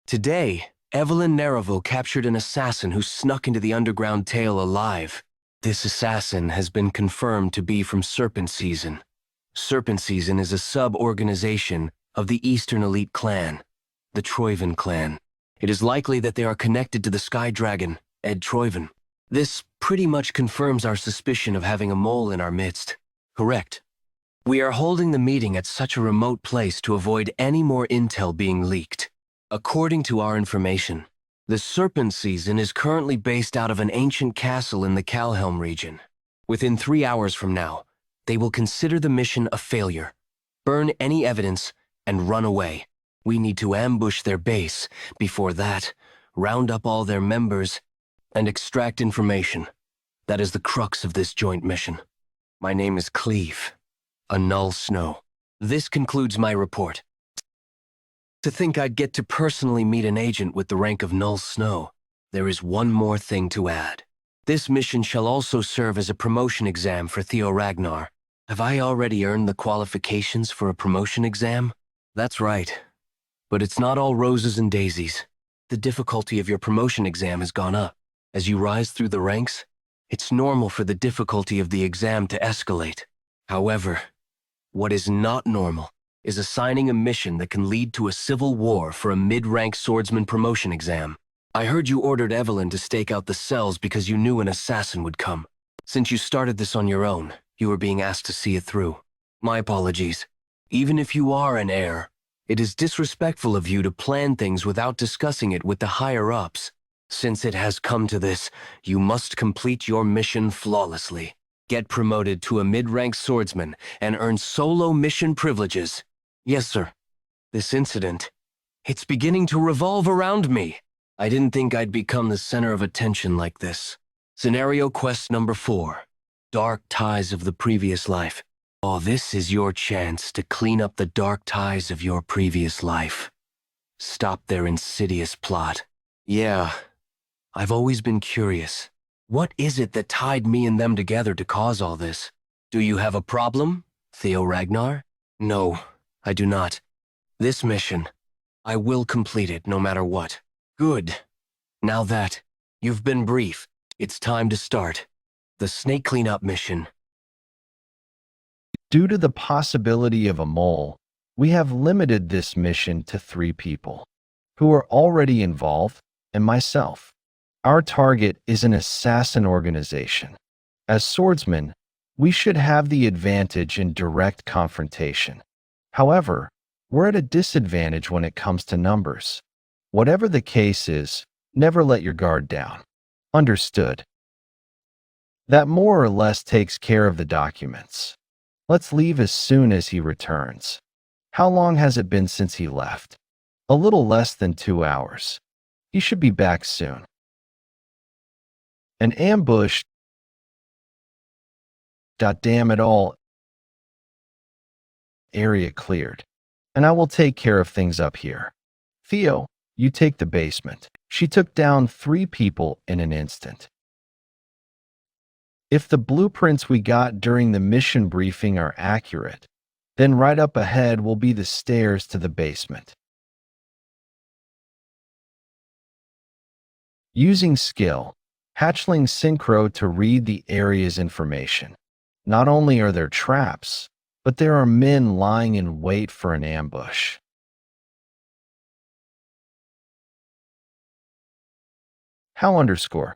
Today, Evelyn Narival captured an assassin who snuck into the underground tale alive. This assassin has been confirmed to be from Serpent Season. Serpent Season is a sub-organization of the Eastern Elite Clan, the Troyvon Clan. It is likely that they are connected to the Sky Dragon, Ed Troyvon. This pretty much confirms our suspicion of having a mole in our midst. Correct. We are holding the meeting at such a remote place to avoid any more intel being leaked. According to our information, the Serpent Season is currently based out of an ancient castle in the Kalhelm region. Within 3 hours from now, they will consider the mission a failure, burn any evidence, and run away. We need to ambush their base. Before that, round up all their members and extract information. That is the crux of this joint mission. My name is Cleve, a Null Snow. This concludes my report. To think I'd get to personally meet an agent with the rank of Null Snow. There is one more thing to add. This mission shall also serve as a promotion exam for Theo Ragnar. Have I already earned the qualifications for a promotion exam? That's right. But it's not all roses and daisies. The difficulty of your promotion exam has gone up. As you rise through the ranks, it's normal for the difficulty of the exam to escalate. However, what is not normal is assigning a mission that can lead to a civil war for a mid-rank swordsman promotion exam. I heard you ordered Evelyn to stake out the cells because you knew an assassin would come. Since you started this on your own, you were being asked to see it through. My apologies. Even if you are an heir, it is disrespectful of you to plan things without discussing it with the higher-ups. Since it has come to this, you must complete your mission flawlessly. Get promoted to a mid-rank swordsman and earn solo mission privileges. Yes, sir. This incident, it's beginning to revolve around me. I didn't think I'd become the center of attention like this. Scenario quest number 4. Dark ties of the previous life. Oh, this is your chance to clean up the dark ties of your previous life. Stop their insidious plot. Yeah, I've always been curious. What is it that tied me and them together to cause all this? Do you have a problem, Theo Ragnar? No, I do not. This mission, I will complete it no matter what. Good. Now that you've been brief, it's time to start. The snake cleanup mission. Due to the possibility of a mole, we have limited this mission to 3 people, who are already involved, and myself. Our target is an assassin organization. As swordsmen, we should have the advantage in direct confrontation. However, we're at a disadvantage when it comes to numbers. Whatever the case is, never let your guard down. Understood. That more or less takes care of the documents. Let's leave as soon as he returns. How long has it been since he left? A little less than 2 hours. He should be back soon. An ambush. Damn it all. Area cleared. And I will take care of things up here. Theo, you take the basement. She took down 3 people in an instant. If the blueprints we got during the mission briefing are accurate, then right up ahead will be the stairs to the basement. Using skill, hatchling synchro to read the area's information. Not only are there traps, but there are men lying in wait for an ambush. How underscore?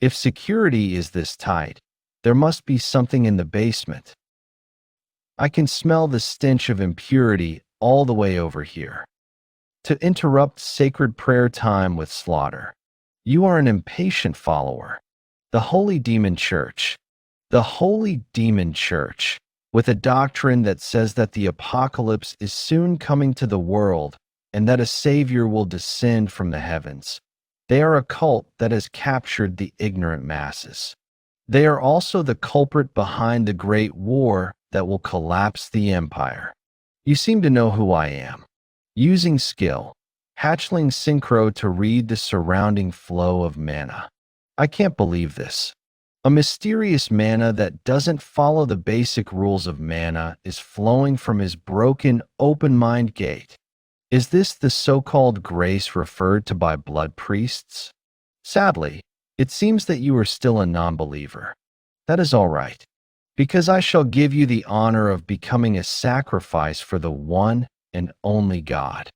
If security is this tight, there must be something in the basement. I can smell the stench of impurity all the way over here. To interrupt sacred prayer time with slaughter. You are an impatient follower. The Holy Demon Church. The Holy Demon Church, with a doctrine that says that the apocalypse is soon coming to the world and that a savior will descend from the heavens. They are a cult that has captured the ignorant masses. They are also the culprit behind the great war that will collapse the empire. You seem to know who I am. Using skill, hatchling synchro to read the surrounding flow of mana. I can't believe this. A mysterious mana that doesn't follow the basic rules of mana is flowing from his broken open mind gate. Is this the so-called grace referred to by blood priests? Sadly, it seems that you are still a non-believer. That is all right, because I shall give you the honor of becoming a sacrifice for the one and only God.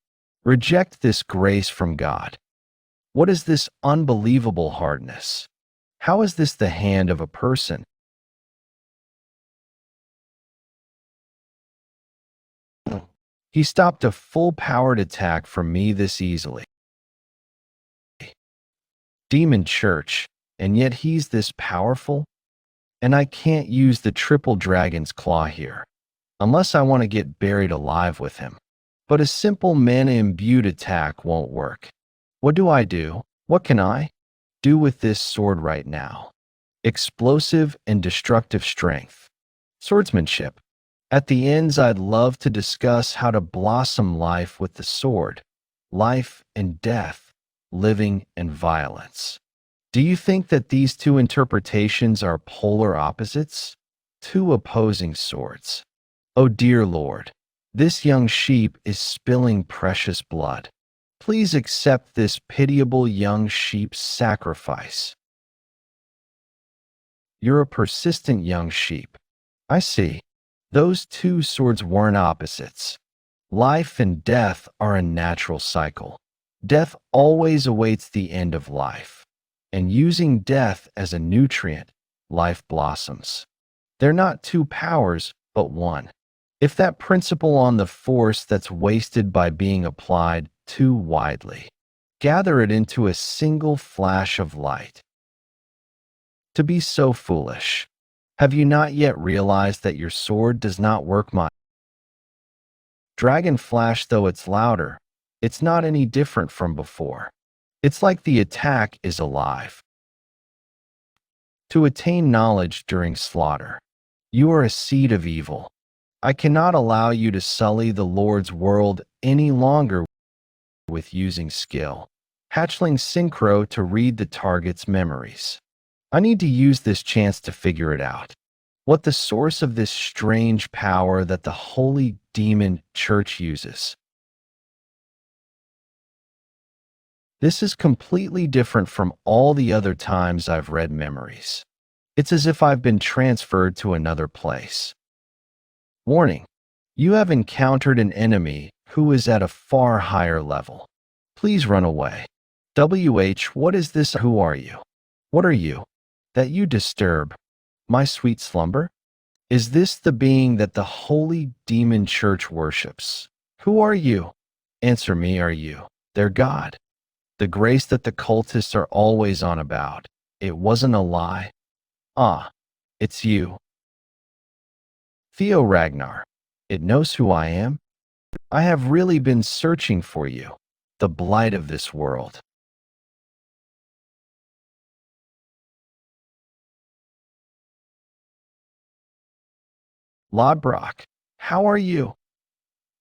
Reject this grace from God. What is this unbelievable hardness? How is this the hand of a person? He stopped a full-powered attack from me this easily. Demon Church, and yet he's this powerful? And I can't use the triple dragon's claw here, unless I want to get buried alive with him. But a simple mana-imbued attack won't work. What do? What can I do with this sword right now? Explosive and destructive strength. Swordsmanship. At the ends, I'd love to discuss how to blossom life with the sword. Life and death, living and violence. Do you think that these two interpretations are polar opposites? Two opposing swords. Oh dear Lord, this young sheep is spilling precious blood. Please accept this pitiable young sheep's sacrifice. You're a persistent young sheep. I see. Those two swords weren't opposites. Life and death are a natural cycle. Death always awaits the end of life. And using death as a nutrient, life blossoms. They're not two powers, but one. If that principle on the force that's wasted by being applied too widely, gather it into a single flash of light. To be so foolish. Have you not yet realized that your sword does not work? My dragon flash, though it's louder, it's not any different from before. It's like the attack is alive. To attain knowledge during slaughter. You are a seed of evil. I cannot allow you to sully the Lord's world any longer with using skill. Hatchling synchro to read the target's memories. I need to use this chance to figure it out. What the source of this strange power that the Holy Demon Church uses. This is completely different from all the other times I've read memories. It's as if I've been transferred to another place. Warning: you have encountered an enemy who is at a far higher level. Please run away. What is this? Who are you? What are you, that you disturb my sweet slumber? Is this the being that the holy demon church worships? Who are you? Answer me, are you their god? The grace that the cultists are always on about. It wasn't a lie. Ah, it's you. Theo Ragnar. It knows who I am. I have really been searching for you, the blight of this world. Lodbrok, how are you?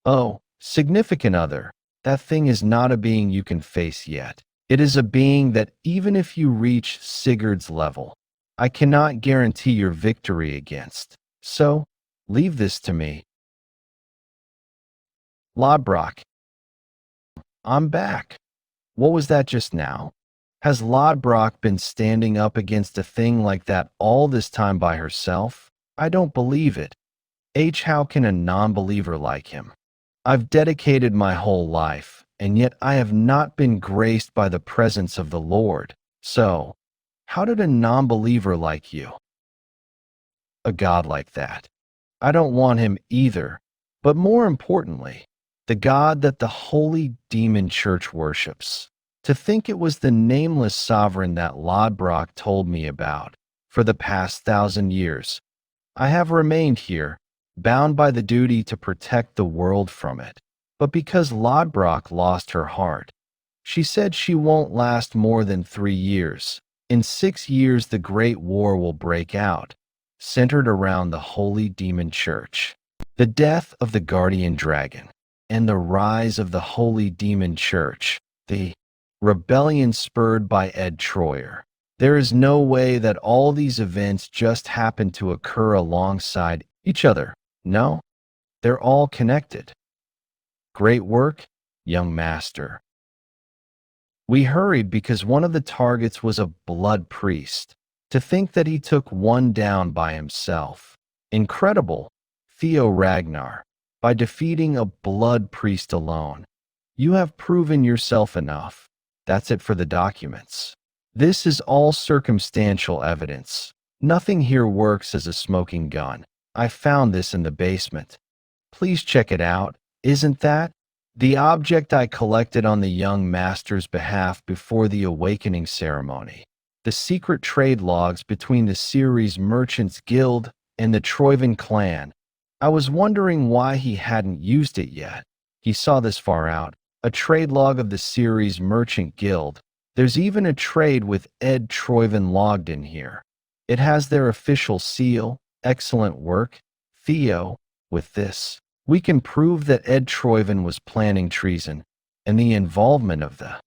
Oh, significant other, that thing is not a being you can face yet. It is a being that even if you reach Sigurd's level, I cannot guarantee your victory against. So, leave this to me. Lodbrok, I'm back. What was that just now? Has Lodbrok been standing up against a thing like that all this time by herself? I don't believe it. How can a non-believer like him? I've dedicated my whole life, and yet I have not been graced by the presence of the Lord. So, how did a non-believer like you? A god like that. I don't want him either, but more importantly, the god that the holy demon church worships. To think it was the nameless sovereign that Lodbrok told me about for the past 1,000 years. I have remained here, bound by the duty to protect the world from it. But because Lodbrok lost her heart, she said she won't last more than 3 years. In 6 years, the Great War will break out, centered around the Holy Demon Church. The death of the Guardian Dragon and the rise of the Holy Demon Church, the rebellion spurred by Ed Troyer. There is no way that all these events just happen to occur alongside each other. No, they're all connected. Great work, young master. We hurried because one of the targets was a blood priest. To think that he took one down by himself. Incredible, Theo Ragnar, by defeating a blood priest alone. You have proven yourself enough. That's it for the documents. This is all circumstantial evidence. Nothing here works as a smoking gun. I found this in the basement. Please check it out. Isn't that the object I collected on the young master's behalf before the awakening ceremony? The secret trade logs between the Ceres Merchants Guild and the Troivan clan. I was wondering why he hadn't used it yet. He saw this far out. A trade log of the Ceres Merchant Guild. There's even a trade with Ed Troivan logged in here. It has their official seal. Excellent work, Theo. With this, we can prove that Ed Troivan was planning treason and the involvement of the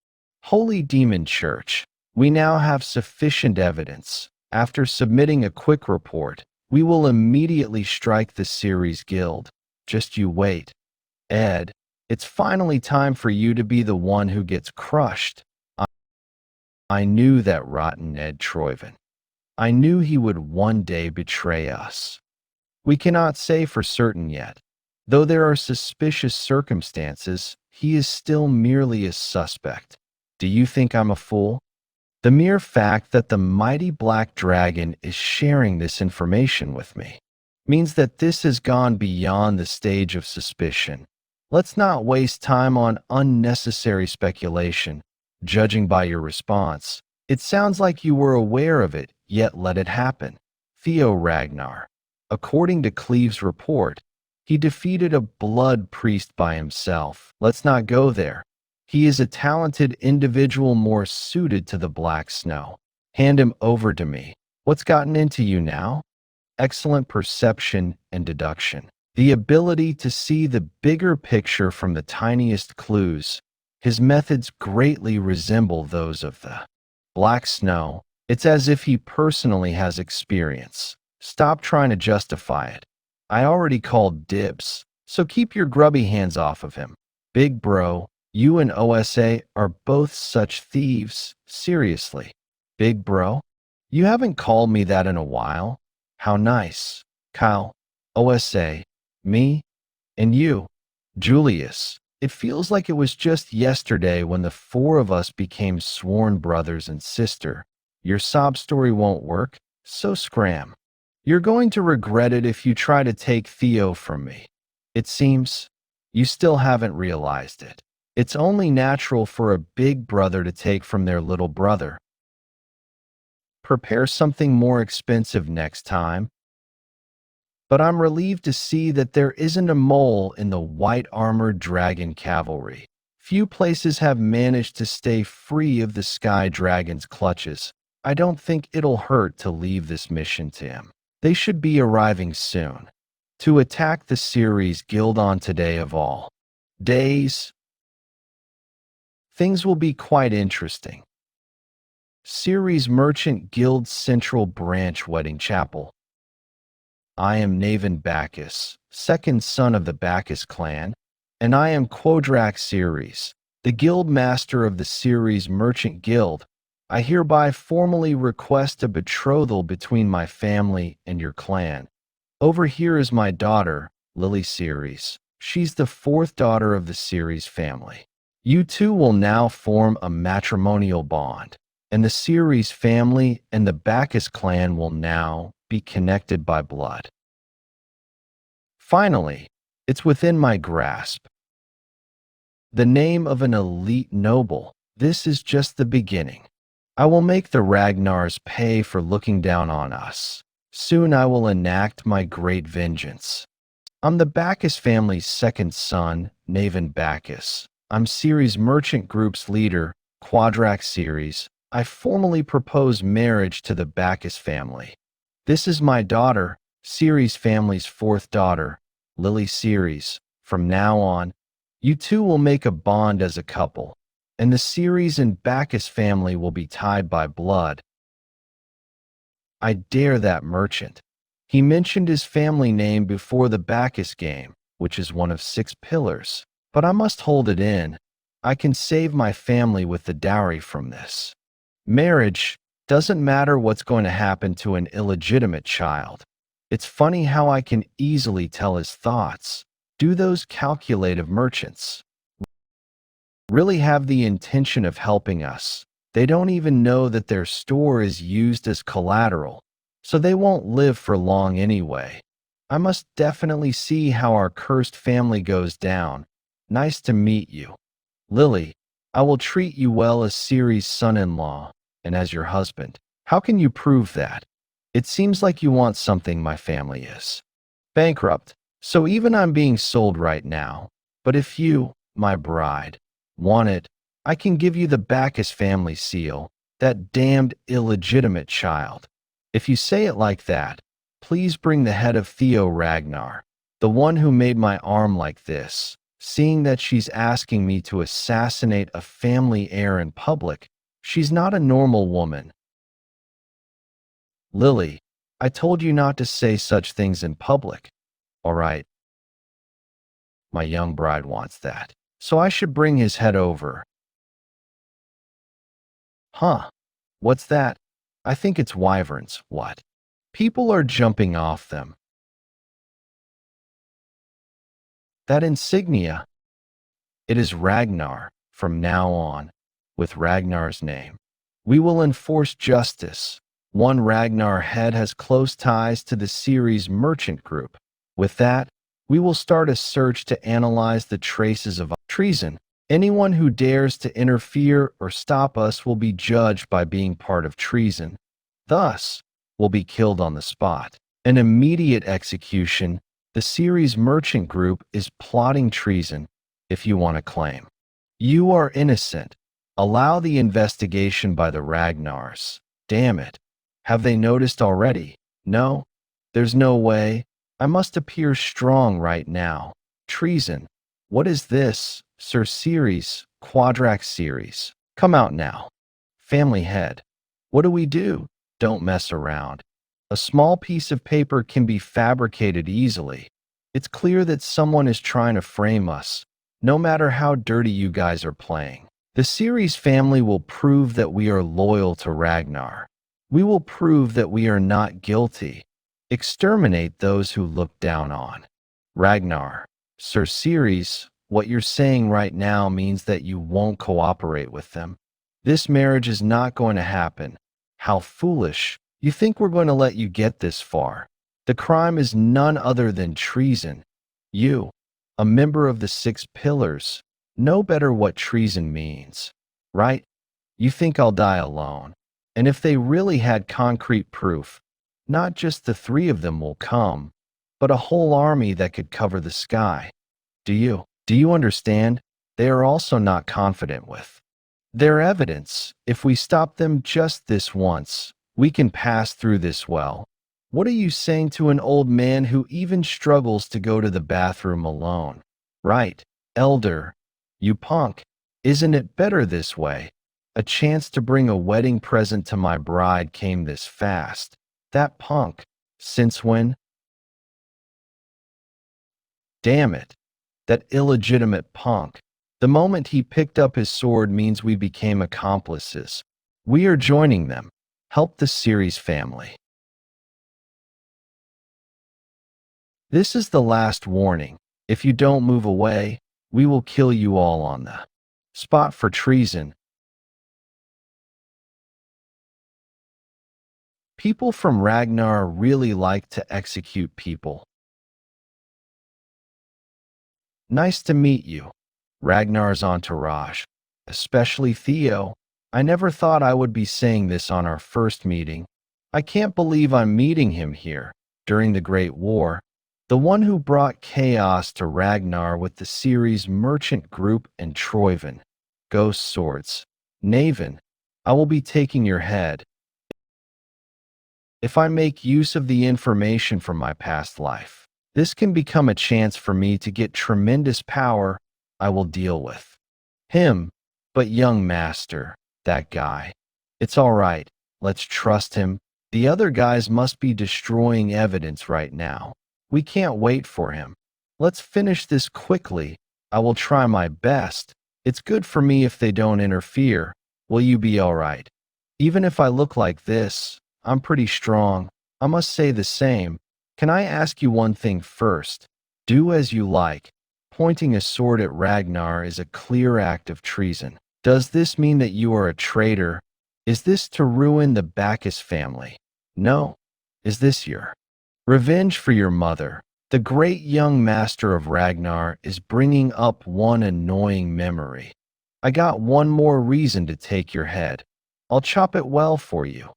Holy Demon Church. We now have sufficient evidence. After submitting a quick report, we will immediately strike the Ceres Guild. Just you wait. Ed, it's finally time for you to be the one who gets crushed. I knew that rotten Ed Troivan. I knew he would one day betray us. We cannot say for certain yet. Though there are suspicious circumstances, he is still merely a suspect. Do you think I'm a fool? The mere fact that the mighty black dragon is sharing this information with me means that this has gone beyond the stage of suspicion. Let's not waste time on unnecessary speculation. Judging by your response, it sounds like you were aware of it, yet let it happen. Theo Ragnar. According to Cleve's report, he defeated a blood priest by himself. Let's not go there. He is a talented individual more suited to the Black Snow. Hand him over to me. What's gotten into you now? Excellent perception and deduction. The ability to see the bigger picture from the tiniest clues. His methods greatly resemble those of the Black Snow. It's as if he personally has experience. Stop trying to justify it. I already called dibs, so keep your grubby hands off of him. Big bro, you and OSA are both such thieves. Seriously. Big bro? You haven't called me that in a while. How nice. Kyle, OSA, Me and you, Julius. It feels like it was just yesterday when the four of us became sworn brothers and sister. Your sob story won't work, so scram. You're going to regret it if you try to take Theo from me. It seems you still haven't realized it. It's only natural for a big brother to take from their little brother. Prepare something more expensive next time. But I'm relieved to see that there isn't a mole in the white-armored dragon cavalry. Few places have managed to stay free of the sky dragon's clutches. I don't think it'll hurt to leave this mission to him. They should be arriving soon to attack the series guild on today of all days. Things will be quite interesting. Series Merchant Guild Central Branch Wedding Chapel. I am Navan Bacchus, second son of the Bacchus clan, and I am Quodrak Ceres, the guild master of the Ceres Merchant Guild. I hereby formally request a betrothal between my family and your clan. Over here is my daughter, Lily Ceres. She's the fourth daughter of the Ceres family. You two will now form a matrimonial bond, and the Ceres family and the Bacchus clan will now be connected by blood. Finally, it's within my grasp. The name of an elite noble. This is just the beginning. I will make the Ragnars pay for looking down on us. Soon I will enact my great vengeance. I'm the Bacchus family's second son, Navan Bacchus. I'm Ceres Merchant Group's leader, Quodrak Ceres. I formally propose marriage to the Bacchus family. This is my daughter, Ceres family's fourth daughter, Lily Ceres. From now on, you two will make a bond as a couple, and the Ceres and Bacchus family will be tied by blood. I dare that merchant. He mentioned his family name before the Bacchus game, which is one of 6 pillars, but I must hold it in. I can save my family with the dowry from this. Marriage doesn't matter what's going to happen to an illegitimate child. It's funny how I can easily tell his thoughts. Do those calculative merchants really have the intention of helping us? They don't even know that their store is used as collateral, so they won't live for long anyway. I must definitely see how our cursed family goes down. Nice to meet you. Lily, I will treat you well as Ceres' son-in-law and as your husband. How can you prove that? It seems like you want something my family is. Bankrupt, so even I'm being sold right now. But if you, my bride, want it, I can give you the Bacchus family seal, that damned illegitimate child. If you say it like that, please bring the head of Theo Ragnar, the one who made my arm like this. Seeing that she's asking me to assassinate a family heir in public, she's not a normal woman. Lily, I told you not to say such things in public. All right. My young bride wants that, so I should bring his head over. Huh? What's that? I think it's wyverns. What? People are jumping off them. That insignia. It is Ragnar from now on, with Ragnar's name. We will enforce justice. One Ragnar head has close ties to the Ceres Merchant Group. With that, we will start a search to analyze the traces of treason. Anyone who dares to interfere or stop us will be judged by being part of treason. Thus, will be killed on the spot. An immediate execution. The Ceres Merchant Group is plotting treason, if you want to claim. You are innocent. Allow the investigation by the Ragnars. Damn it. Have they noticed already? No? There's no way. I must appear strong right now. Treason. What is this, Sir Ceres, Quodrak Ceres? Come out now. Family head. What do we do? Don't mess around. A small piece of paper can be fabricated easily. It's clear that someone is trying to frame us, no matter how dirty you guys are playing. The Ceres family will prove that we are loyal to Ragnar. We will prove that we are not guilty. Exterminate those who look down on Ragnar. Sir Ceres, what you're saying right now means that you won't cooperate with them. This marriage is not going to happen. How foolish. You think we're going to let you get this far? The crime is none other than treason. You, a member of the Six Pillars, know better what treason means, right? You think I'll die alone. And if they really had concrete proof, not just the three of them will come, but a whole army that could cover the sky. Do you? Do you understand? They are also not confident with their evidence. If we stop them just this once, we can pass through this well. What are you saying to an old man who even struggles to go to the bathroom alone? Right, elder. You punk. Isn't it better this way? A chance to bring a wedding present to my bride came this fast. That punk. Since when? Damn it. That illegitimate punk. The moment he picked up his sword means we became accomplices. We are joining them. Help the Ceres family. This is the last warning. If you don't move away, we will kill you all on the spot for treason. People from Ragnar really like to execute people. Nice to meet you. Ragnar's entourage, especially Theo. I never thought I would be saying this on our first meeting. I can't believe I'm meeting him here, during the Great War. The one who brought chaos to Ragnar with the Ceres merchant group and Troyven. Ghost swords. Naven, I will be taking your head. If I make use of the information from my past life, this can become a chance for me to get tremendous power. I will deal with him, but young master, that guy. It's all right, let's trust him. The other guys must be destroying evidence right now. We can't wait for him. Let's finish this quickly. I will try my best. It's good for me if they don't interfere. Will you be all right? Even if I look like this, I'm pretty strong. I must say the same. Can I ask you one thing first? Do as you like. Pointing a sword at Ragnar is a clear act of treason. Does this mean that you are a traitor? Is this to ruin the Bacchus family? No. Is this your revenge for your mother? The great young master of Ragnar is bringing up one annoying memory. I got one more reason to take your head. I'll chop it well for you.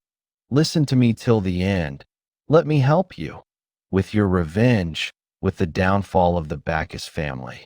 Listen to me till the end. Let me help you with your revenge, with the downfall of the Bacchus family.